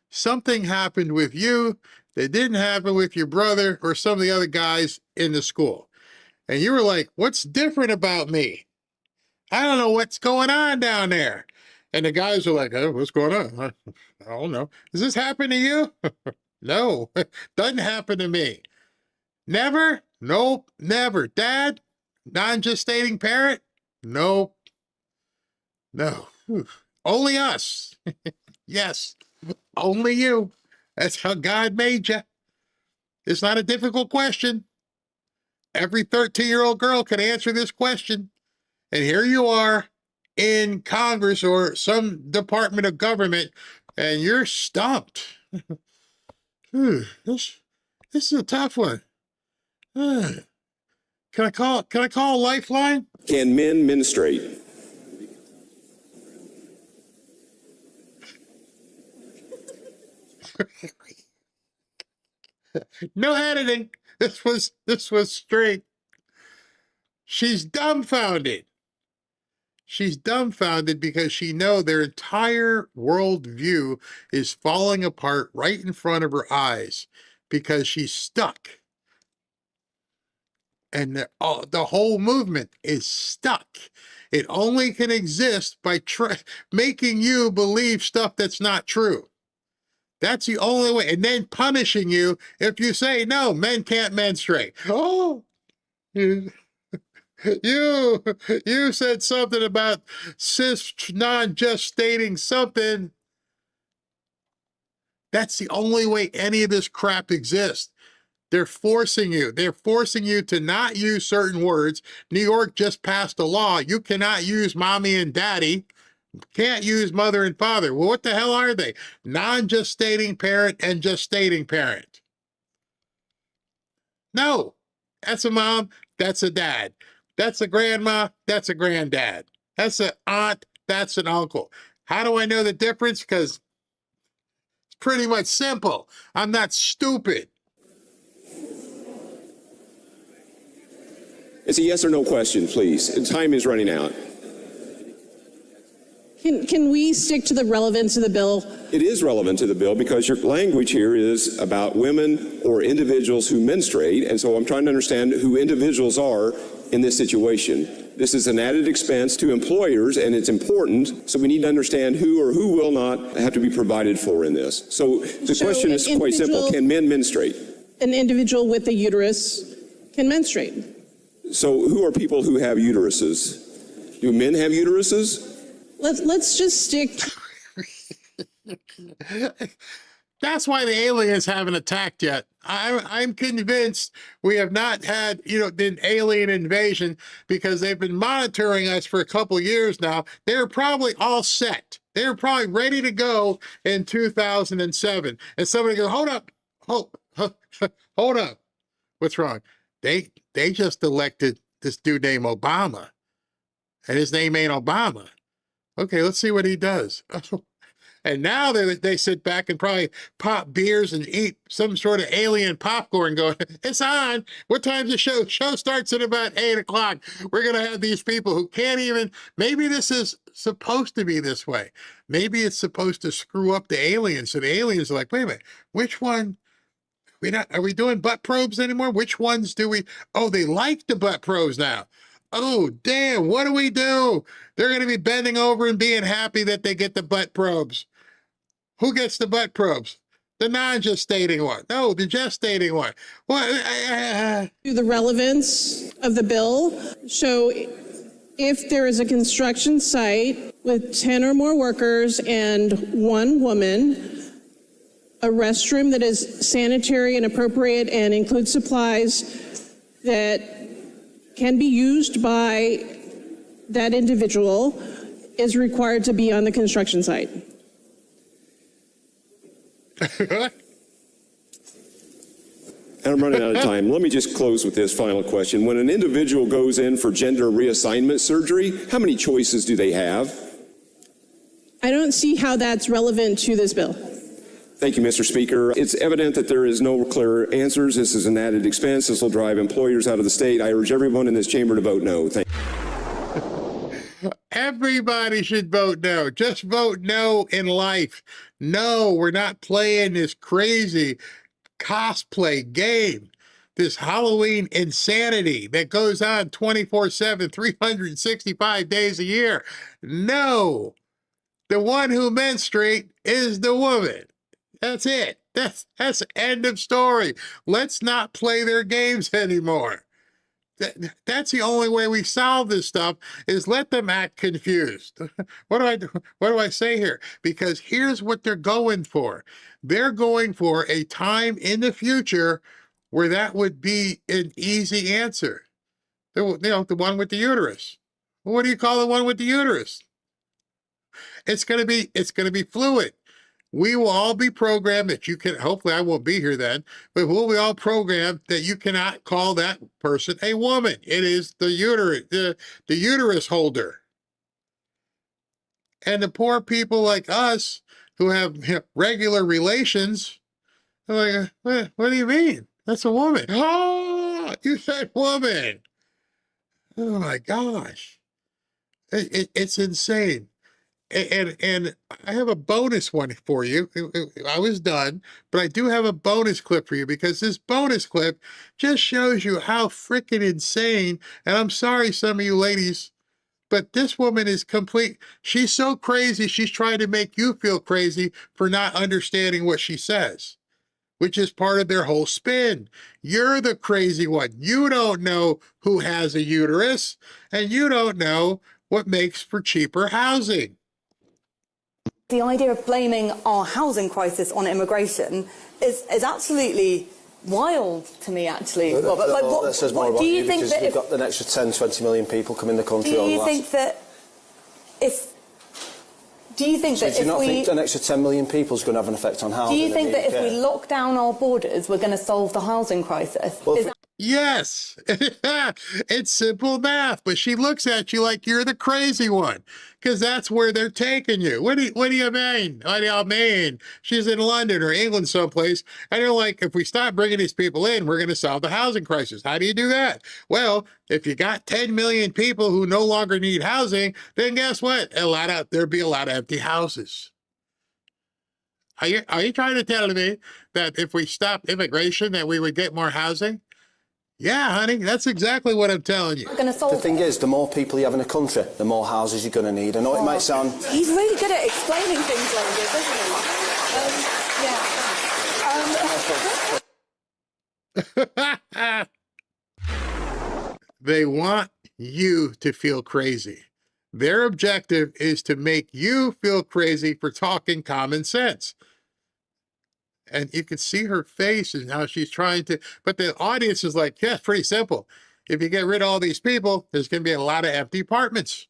something happened with you that didn't happen with your brother or some of the other guys in the school. And you were like, what's different about me? I don't know what's going on down there. And the guys were like, oh, what's going on? I don't know. Does this happen to you? No, doesn't happen to me. Never? Nope, never. Dad? Non-gestating parent? Nope. No. Only us. Yes, only you. That's how God made you. It's not a difficult question. Every 13-year-old girl can answer this question. And here you are in Congress or some department of government, and you're stumped. This is a tough one. Can I call a lifeline? Can men menstruate? No editing. This was straight. She's dumbfounded. She's dumbfounded because she knows their entire worldview is falling apart right in front of her eyes because she's stuck. And the whole movement is stuck. It only can exist by making you believe stuff that's not true. That's the only way. And then punishing you if you say, no, men can't menstruate. Oh, you said something about cis non-gestating something. That's the only way any of this crap exists. They're forcing you. They're forcing you to not use certain words. New York just passed a law. You cannot use mommy and daddy. Can't use mother and father. Well, what the hell are they? Non-gestating parent and gestating parent. No, that's a mom. That's a dad. That's a grandma. That's a granddad. That's an aunt. That's an uncle. How do I know the difference? Because it's pretty much simple. I'm not stupid. It's a yes or no question, please. Time is running out. Can we stick to the relevance of the bill? It is relevant to the bill because your language here is about women or individuals who menstruate, and so I'm trying to understand who individuals are in this situation. This is an added expense to employers, and it's important, so we need to understand who or who will not have to be provided for in this. So the question is quite simple. Can men menstruate? An individual with a uterus can menstruate. So who are people who have uteruses? Do men have uteruses? Let's just stick. That's why the aliens haven't attacked yet. I'm convinced we have not had, an alien invasion because they've been monitoring us for a couple years now. They're probably all set. They're probably ready to go in 2007. And somebody goes, hold up. What's wrong? They just elected this dude named Obama, and his name ain't Obama. Okay, let's see what he does. And now they sit back and probably pop beers and eat some sort of alien popcorn going, it's on. What time's the show? Show starts at about 8 o'clock. We're going to have these people who can't even, maybe this is supposed to be this way. Maybe it's supposed to screw up the aliens. So the aliens are like, wait a minute, which one? Are we doing butt probes anymore? Which ones do we? Oh, they like the butt probes now. Oh, damn, what do we do? They're going to be bending over and being happy that they get the butt probes. Who gets the butt probes? The non-gestating one. No, the gestating one. The relevance of the bill. So if there is a construction site with 10 or more workers and one woman, a restroom that is sanitary and appropriate and includes supplies that can be used by that individual, is required to be on the construction site. And I'm running out of time. Let me just close with this final question. When an individual goes in for gender reassignment surgery, how many choices do they have? I don't see how that's relevant to this bill. Thank you, Mr. Speaker. It's evident that there is no clear answers. This is an added expense. This will drive employers out of the state. I urge everyone in this chamber to vote no. Thank you. Everybody should vote no. Just vote no in life. No, we're not playing this crazy cosplay game, this Halloween insanity that goes on 24/7, 365 days a year. No, the one who menstruates is the woman. That's it. That's end of story. Let's not play their games anymore. That's the only way we solve this stuff, is let them act confused. What do I say here? Because here's what they're going for. They're going for a time in the future where that would be an easy answer. The one with the uterus. What do you call the one with the uterus? It's going to be fluid. We will all be programmed that you can, hopefully I won't be here then, but we'll be all programmed that you cannot call that person a woman. It is the uterus holder. And the poor people like us who have regular relations are like, what do you mean? That's a woman. Oh, you said woman. Oh my gosh. It's insane. And I have a bonus one for you. I was done, but I do have a bonus clip for you, because this bonus clip just shows you how freaking insane, and I'm sorry, some of you ladies, but this woman is complete. She's so crazy, she's trying to make you feel crazy for not understanding what she says, which is part of their whole spin. You're the crazy one. You don't know who has a uterus, and you don't know what makes for cheaper housing. The idea of blaming our housing crisis on immigration is absolutely wild to me, actually. Well, that says more about you, because we've got an extra 10, 20 million people come in the country. Do you think that if an extra 10 million people is going to have an effect on housing? Do you think that if we lock down our borders, we're going to solve the housing crisis? Well, yes, it's simple math, but she looks at you like you're the crazy one, because that's where they're taking you. What do you mean? What do y'all mean? She's in London or England someplace, and they're like, if we stop bringing these people in, we're going to solve the housing crisis. How do you do that? Well, if you got 10 million people who no longer need housing, then guess what? There'd be a lot of empty houses. Are you trying to tell me that if we stopped immigration, that we would get more housing? Yeah, honey, that's exactly what I'm telling you. The thing is, the more people you have in a country, the more houses you're going to need. I know it might sound... He's really good at explaining things like this, isn't he? They want you to feel crazy. Their objective is to make you feel crazy for talking common sense. And you can see her face and how she's trying to, but the audience is like, yeah, pretty simple. If you get rid of all these people, there's going to be a lot of empty apartments.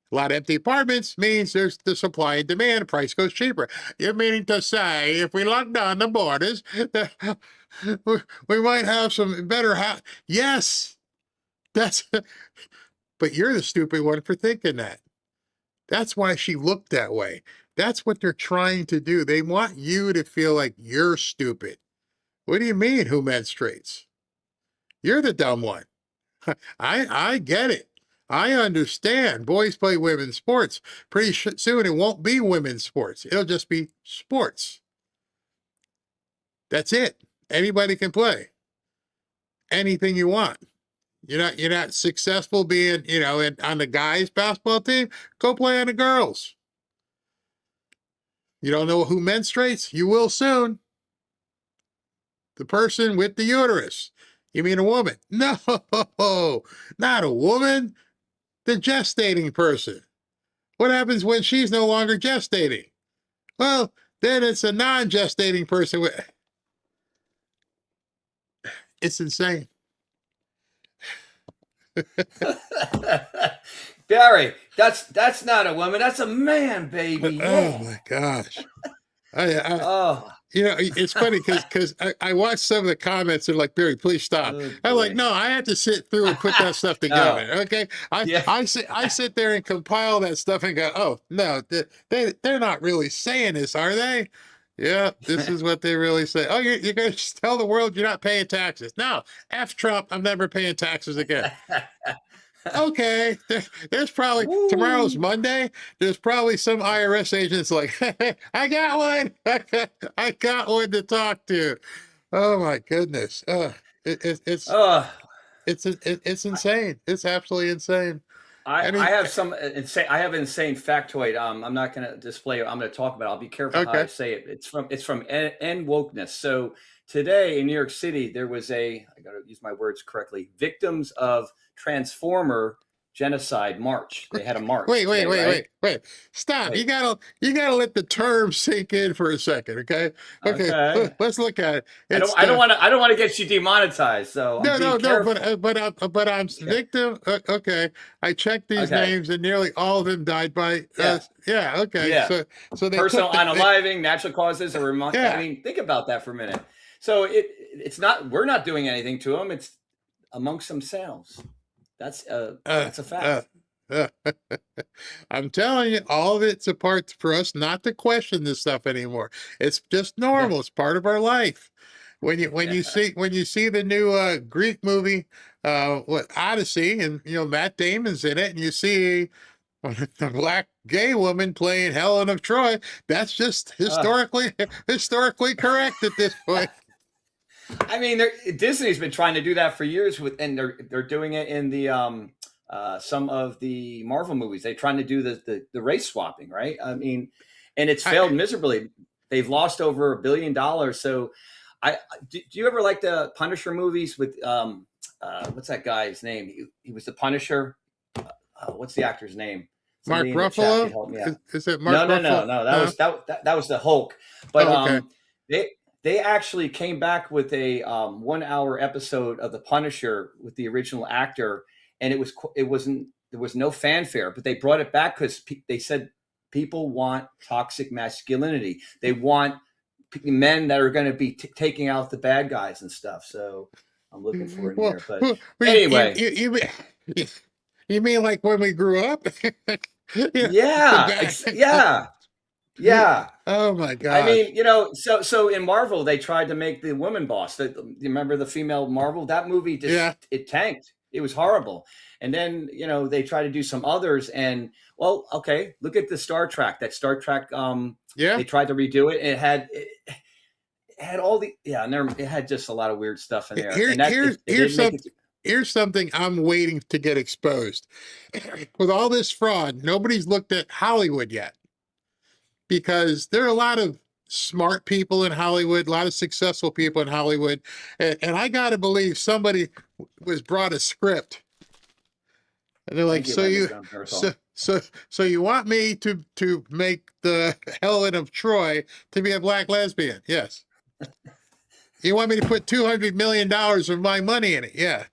A lot of empty apartments means there's the supply and demand, price goes cheaper. You're meaning to say if we lock down the borders, we might have some better house. Yes, but you're the stupid one for thinking that. That's why she looked that way. That's what they're trying to do. They want you to feel like you're stupid. What do you mean, who menstruates? You're the dumb one. I get it. I understand. Boys play women's sports. Pretty soon it won't be women's sports. It'll just be sports. That's it. Anybody can play anything you want. You're not successful being, on the guys' basketball team. Go play on the girls. You don't know who menstruates? You will soon. The person with the uterus. You mean a woman? No, not a woman. The gestating person. What happens when she's no longer gestating? Well, then it's a non-gestating person. It's insane. Barry, that's not a woman. That's a man, baby. Yeah. Oh my gosh. Oh. You know, it's funny because I watched some of the comments. They're like, Barry, please stop. Oh, I'm like, boy. no, I have to sit through and put that stuff together. Okay, Yeah. I sit there and compile that stuff and go, oh no, they're not really saying this, are they? Yeah, this is what they really say. Oh, you're going to just tell the world you're not paying taxes? No, F Trump. I'm never paying taxes again. Okay, there's probably tomorrow's Monday. There's probably some IRS agents like, hey, I got one. I got one to talk to. Oh my goodness, it's insane. It's absolutely insane. I have some insane. I have an insane factoid. I'm not going to display it. I'm going to talk about it. I'll be careful how I say it. It's from N Wokeness. So today in New York City, there was I got to use my words correctly, victims of Transformer genocide march. They had a march. Wait. Stop. Wait. You gotta let the term sink in for a second, okay? Okay. Let's look at it. I don't want to get you demonetized. So no. But I'm victim. Okay. I checked these names, and nearly all of them died by. Okay. Yeah. So they personal unaliving, natural causes, or remote. I mean, think about that for a minute. So it's not. We're not doing anything to them. It's amongst themselves. That's a fact. I'm telling you, all of it's a part for us not to question this stuff anymore. It's just normal. It's part of our life. When you see the new Greek movie, Odyssey, and Matt Damon's in it, and you see a black gay woman playing Helen of Troy, that's just historically correct at this point. I mean, Disney's been trying to do that for years, and they're doing it in the some of the Marvel movies. They're trying to do the race swapping, right? I mean, and it's failed miserably. They've lost over $1 billion. So, do you ever like the Punisher movies with what's that guy's name? He was the Punisher. What's the actor's name? Somebody Mark Ruffalo? Is it Mark Ruffalo? No. That was the Hulk. But they actually came back with a 1 hour episode of the Punisher with the original actor, and there was no fanfare, but they brought it back because they said people want toxic masculinity. They want men that are going to be taking out the bad guys and stuff. So I'm looking for it here. But anyway, you mean like when we grew up? Yeah. Oh my God. I mean, so in Marvel, they tried to make the woman boss. You remember the female Marvel? That movie it tanked. It was horrible. And then, they tried to do some others, and look at the Star Trek. That Star Trek, they tried to redo it. It had all the it had just a lot of weird stuff in there. Here's something I'm waiting to get exposed. With all this fraud, nobody's looked at Hollywood yet. Because there are a lot of smart people in Hollywood, a lot of successful people in Hollywood, and I got to believe somebody was brought a script, and they're like, so you want me to make the Helen of Troy to be a black lesbian? Yes. You want me to put $200 million of my money in it? Yeah.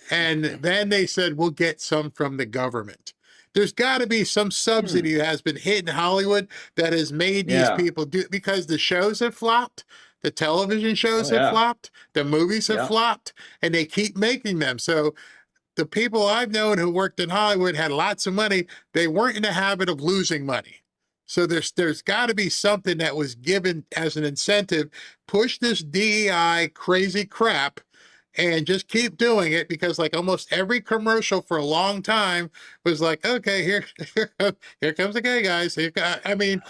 And then they said, we'll get some from the government. There's got to be some subsidy that has been hit in Hollywood that has made these people do it, because the shows have flopped, the television shows have flopped, the movies have flopped, and they keep making them. So the people I've known who worked in Hollywood had lots of money. They weren't in the habit of losing money. So there's got to be something that was given as an incentive. Push this DEI crazy crap and just keep doing it, because like almost every commercial for a long time was like, okay, here comes the gay guys. I mean,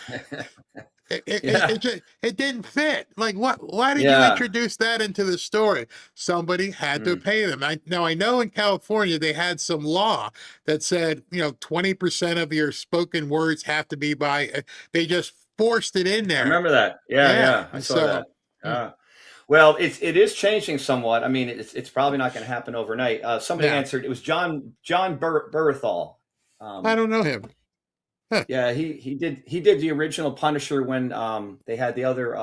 it didn't fit. Like, why did you introduce that into the story? Somebody had to pay them. I know in California they had some law that said 20% of your spoken words have to be by. They just forced it in there. I remember that. Yeah. I saw that. Well, it is changing somewhat. I mean, it's probably not going to happen overnight. Somebody answered. It was John Berthal. I don't know him. Huh. Yeah, he did the original Punisher when they had the other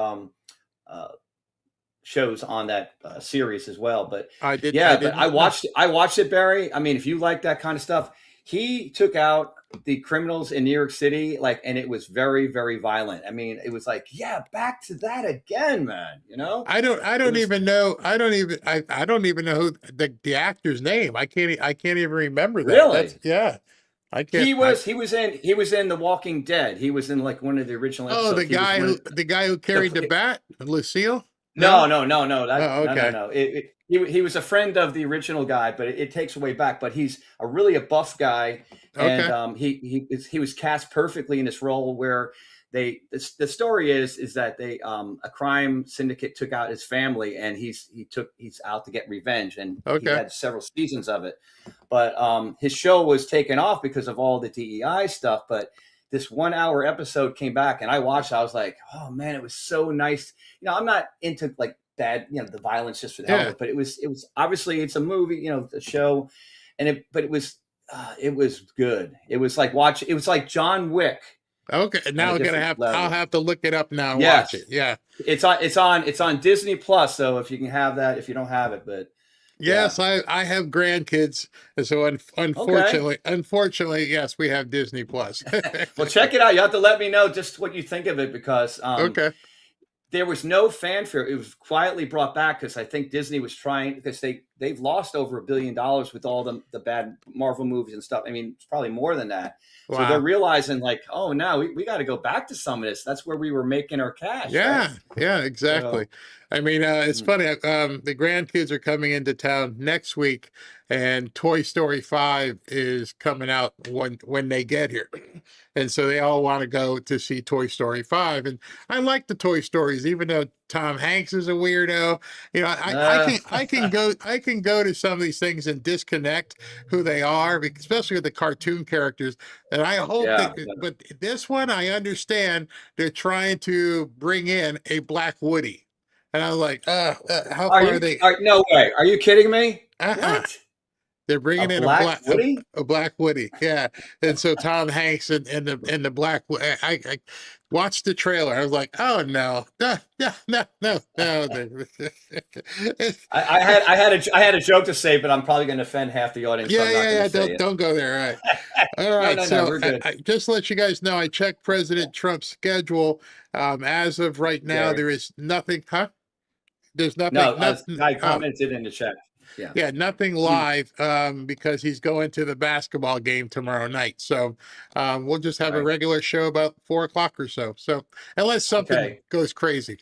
shows on that series as well. But I watched it, Barry. I mean, if you like that kind of stuff, he took out the criminals in New York City, like, and it was very, very violent. I mean, it was like, yeah, back to that again, man. You know, I don't even know who the actor's name. I can't even remember that. Really? Yeah. I can't. He was in The Walking Dead. He was in like one of the original episodes. Oh, the guy who carried the bat, Lucille? No. Oh, okay. No. He was a friend of the original guy, but it takes away back. But he's really a buff guy, and he was cast perfectly in this role where the story is that a crime syndicate took out his family, and he's out to get revenge, and he had several seasons of it. But his show was taken off because of all the DEI stuff. But this 1 hour episode came back, and I watched it. I was like, oh man, it was so nice. You know, I'm not into like bad, you know, the violence just for the hell of it, but it was obviously it's a movie, you know, a show, but it was good. It was like John Wick. Okay, now I'll have to look it up now and watch it. Yeah, it's on Disney Plus. So if you can have that, if you don't have it, but yes, I have grandkids, and so unfortunately, yes, we have Disney Plus. Well, check it out. You have to let me know just what you think of it because there was no fanfare. It was quietly brought back because I think Disney was trying, because they've lost over $1 billion with all the bad Marvel movies and stuff. I mean, it's probably more than that. Wow. So they're realizing like, oh, no, we got to go back to some of this. That's where we were making our cash. Yeah, right? Yeah, exactly. So, I mean, it's funny. The grandkids are coming into town next week, and Toy Story 5 is coming out when they get here. And so they all want to go to see Toy Story 5. And I like the Toy Stories, even though Tom Hanks is a weirdo. You know, I can go to some of these things and disconnect who they are, especially with the cartoon characters. And I hope but this one, I understand they're trying to bring in a Black Woody. And I was like, how far are they? No way. Are you kidding me? What? They're bringing in a Black Woody, yeah. And so Tom Hanks and the Black. I watched the trailer. I was like, oh no. I had a joke to say, but I'm probably going to offend half the audience. Yeah. Don't go there. All right. No, we're good. Just to let you guys know, I checked President Trump's schedule. As of right now, there is nothing. Huh? There's nothing. No, I commented in the chat. Yeah, nothing live because he's going to the basketball game tomorrow night. So we'll just have a regular show about 4 o'clock or so. So unless something goes crazy.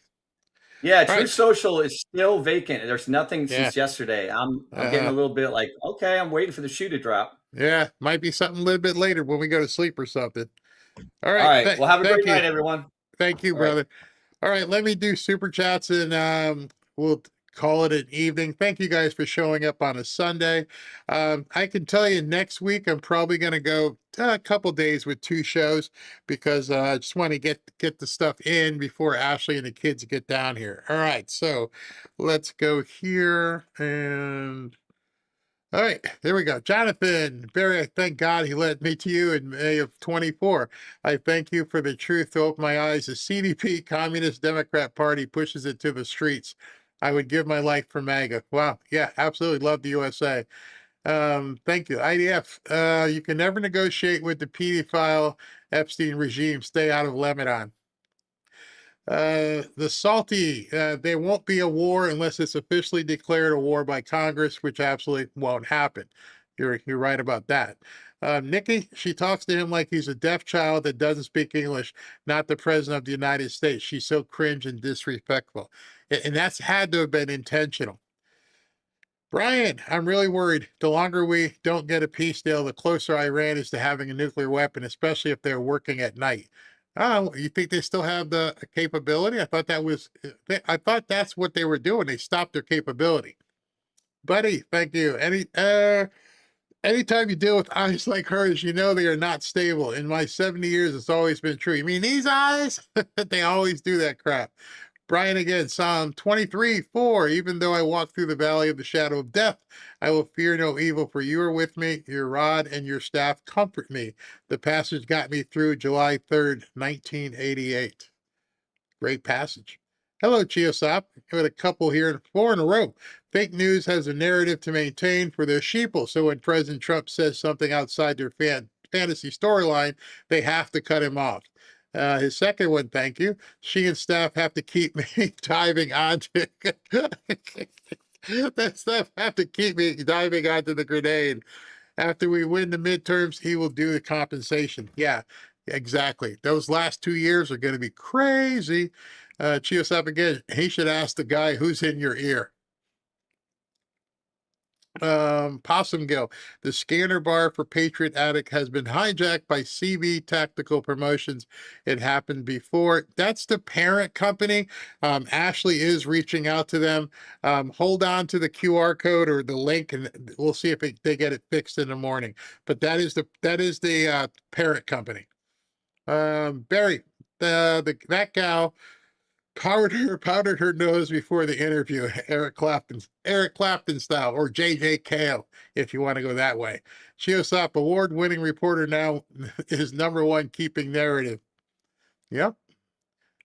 Yeah, Truth Social is still vacant. There's nothing since yesterday. I'm getting a little bit like, okay, I'm waiting for the shoe to drop. Yeah, might be something a little bit later when we go to sleep or something. All right. All right. Well, have a great night, everyone. Thank you, brother. All right, let me do super chats and we'll call it an evening. Thank you guys for showing up on a Sunday. I can tell you next week I'm probably going to go a couple days with 2 shows because I just want to get the stuff in before Ashley and the kids get down here. All right, so let's go here and all right, there we go. Jonathan, Barry, I thank God he led me to you in May of 24. I thank you for the truth to open my eyes. The CDP, Communist Democrat Party, pushes it to the streets. I would give my life for MAGA. Wow. Yeah, absolutely. Love the USA. Thank you. IDF, you can never negotiate with the pedophile Epstein regime. Stay out of Lebanon. The salty, there won't be a war unless it's officially declared a war by Congress, which absolutely won't happen. You're right about that. Nikki, she talks to him like he's a deaf child that doesn't speak English, not the president of the United States. She's so cringe and disrespectful. And that's had to have been intentional. Brian, I'm really worried. The longer we don't get a peace deal, the closer Iran is to having a nuclear weapon, especially if they're working at night. Oh, you think they still have the capability? I thought that's what they were doing. They stopped their capability. Buddy, thank you. Anytime you deal with eyes like hers, you know they are not stable. In my 70 years, it's always been true. You mean these eyes? They always do that crap. Brian again, Psalm 23:4. Even though I walk through the valley of the shadow of death, I will fear no evil, for you are with me. Your rod and your staff comfort me. The passage got me through July 3rd, 1988. Great passage. Hello, Chiosop. Got a couple here, 4 in a row. Fake news has a narrative to maintain for their sheeple. So when President Trump says something outside their fantasy storyline, they have to cut him off. His second one, thank you. She and staff have to keep me diving onto that staff have to keep me diving onto the grenade. After we win the midterms, he will do the compensation. Yeah, exactly. Those last 2 years are going to be crazy. Chiosop again, he should ask the guy who's in your ear. Possum Gill, the scanner bar for Patriot Attic has been hijacked by CB Tactical Promotions. It happened before. That's the parent company. Ashley is reaching out to them. Hold on to the QR code or the link, and we'll see if they get it fixed in the morning. But that is the parent company. Barry, that gal powdered her nose before the interview, Eric Clapton style, or JJ Cale, if you want to go that way. Chiosop, award-winning reporter, now is #1 keeping narrative. Yep.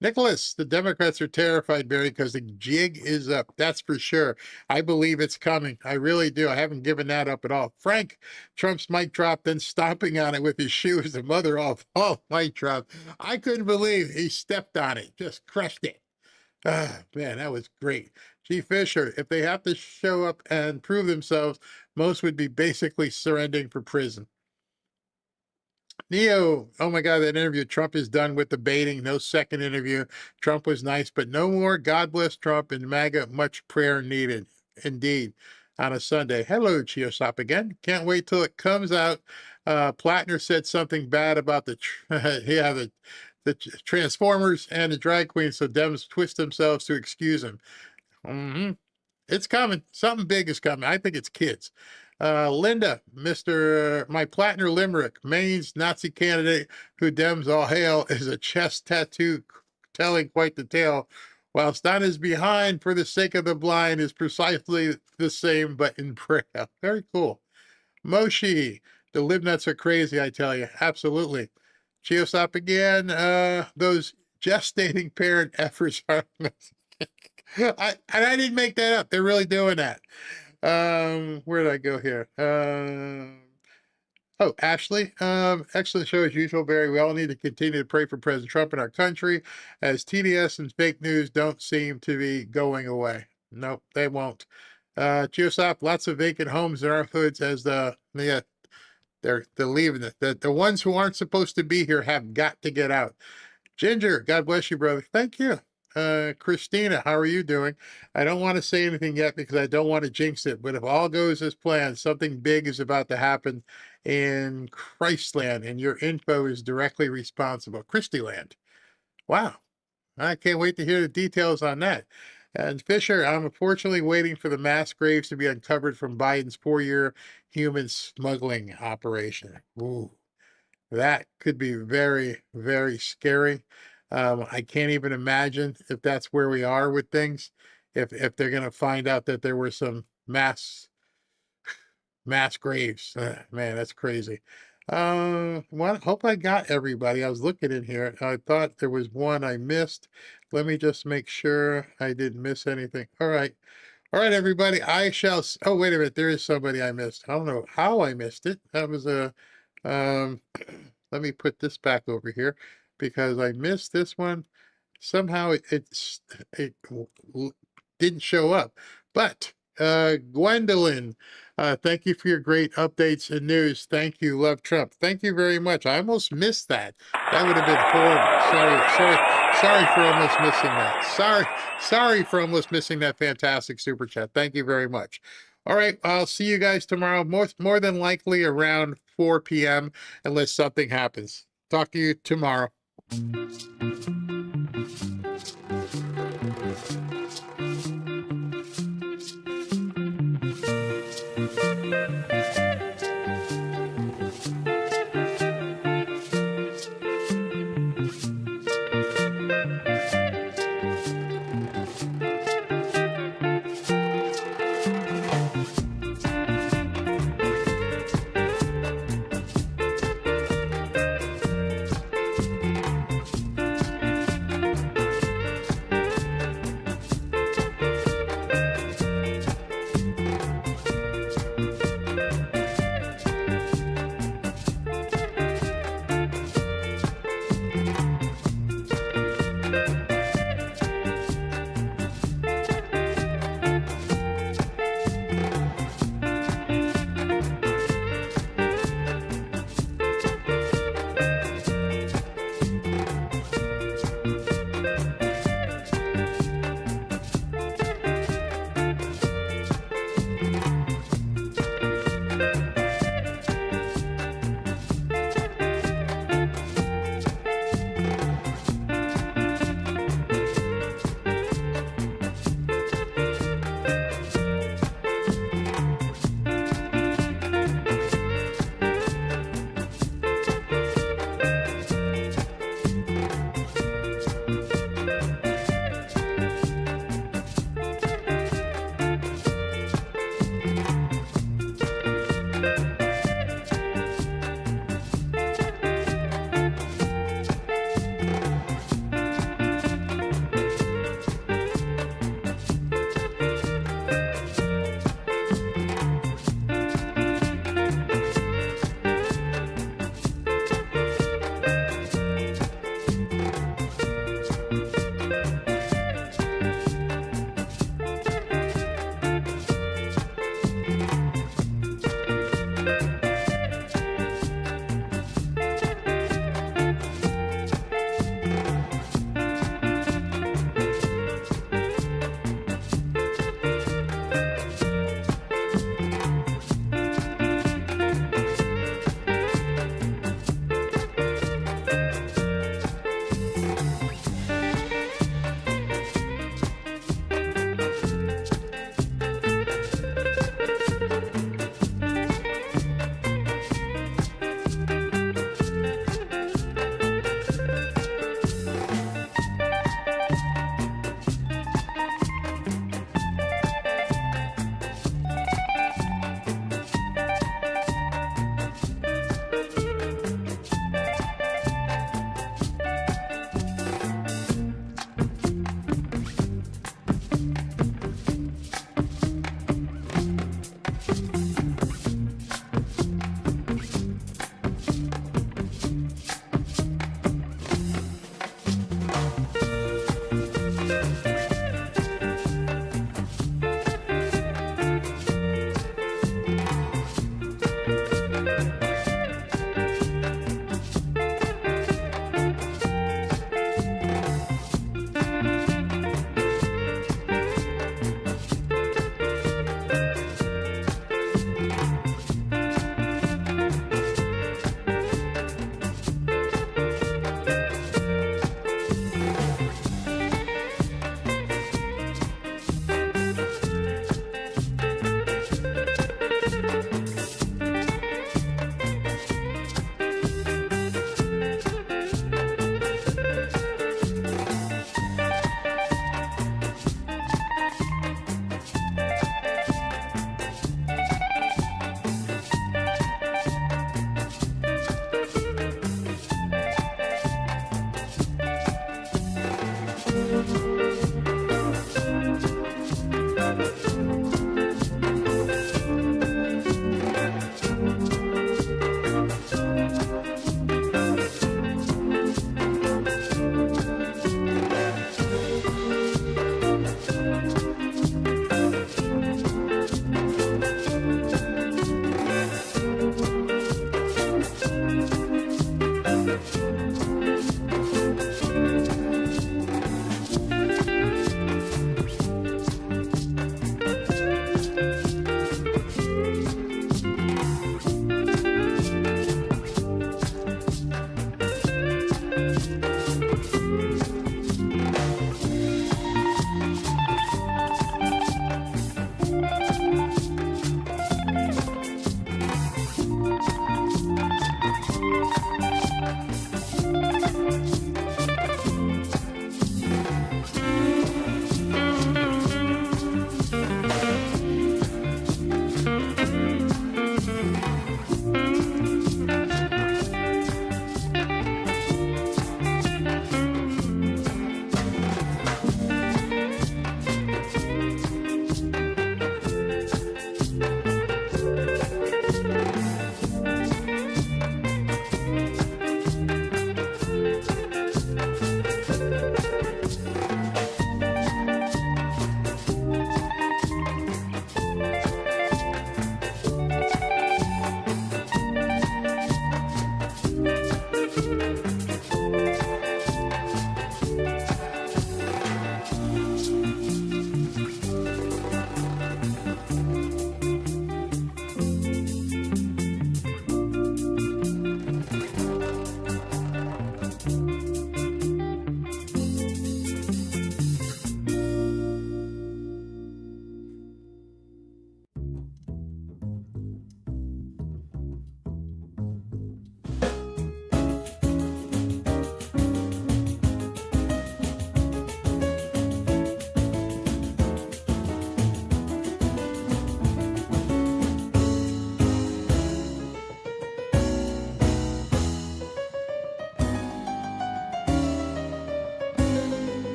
Nicholas, the Democrats are terrified, Barry, because the jig is up. That's for sure. I believe it's coming. I really do. I haven't given that up at all. Frank, Trump's mic drop, then stomping on it with his shoe as the mother of all mic drop. I couldn't believe he stepped on it, just crushed it. Ah, man, that was great. G. Fisher, if they have to show up and prove themselves, most would be basically surrendering for prison. Neo, oh my God, that interview. Trump is done with the baiting. No second interview. Trump was nice, but no more. God bless Trump and MAGA. Much prayer needed. Indeed. On a Sunday. Hello, Chiosop again. Can't wait till it comes out. Plattner said something bad about the Transformers and the drag queens, so Dems twist themselves to excuse him. It's coming. Something big is coming. I think it's kids. Linda, my Plattner limerick, Maine's Nazi candidate who Dems all hail is a chest tattoo telling quite the tale, whilst on his behind for the sake of the blind is precisely the same but in braille. Very cool. Moshi, the libnuts are crazy, I tell you. Absolutely. Chiosop again, those gestating parent efforts are I didn't make that up. They're really doing that. Where did I go here? Ashley, excellent show as usual, Barry. We all need to continue to pray for President Trump in our country, as TDS and fake news don't seem to be going away. Nope, they won't. Chiosop, lots of vacant homes in our hoods as they're leaving it. The ones who aren't supposed to be here have got to get out. Ginger, God bless you, brother. Thank you. Christina, how are you doing? I don't want to say anything yet because I don't want to jinx it, but if all goes as planned, something big is about to happen in Christland, and your info is directly responsible. Christyland. Wow. I can't wait to hear the details on that. And Fisher, I'm unfortunately waiting for the mass graves to be uncovered from Biden's 4-year human smuggling operation. Ooh, that could be very, very scary. I can't even imagine if that's where we are with things. If they're going to find out that there were some mass graves, man, that's crazy. Hope I got everybody. I was looking in here. I thought there was one I missed. Let me just make sure I didn't miss anything. All right, everybody. I shall. Oh, wait a minute. There is somebody I missed. I don't know how I missed it. That was a. Let me put this back over here, because I missed this one. Somehow it didn't show up. But Gwendolyn, thank you for your great updates and news. Thank you. Love Trump. Thank you very much. I almost missed that. That would have been horrible. Sorry for almost missing that. Sorry for almost missing that fantastic super chat. Thank you very much. All right, I'll see you guys tomorrow, more than likely around 4 p.m. unless something happens. Talk to you tomorrow.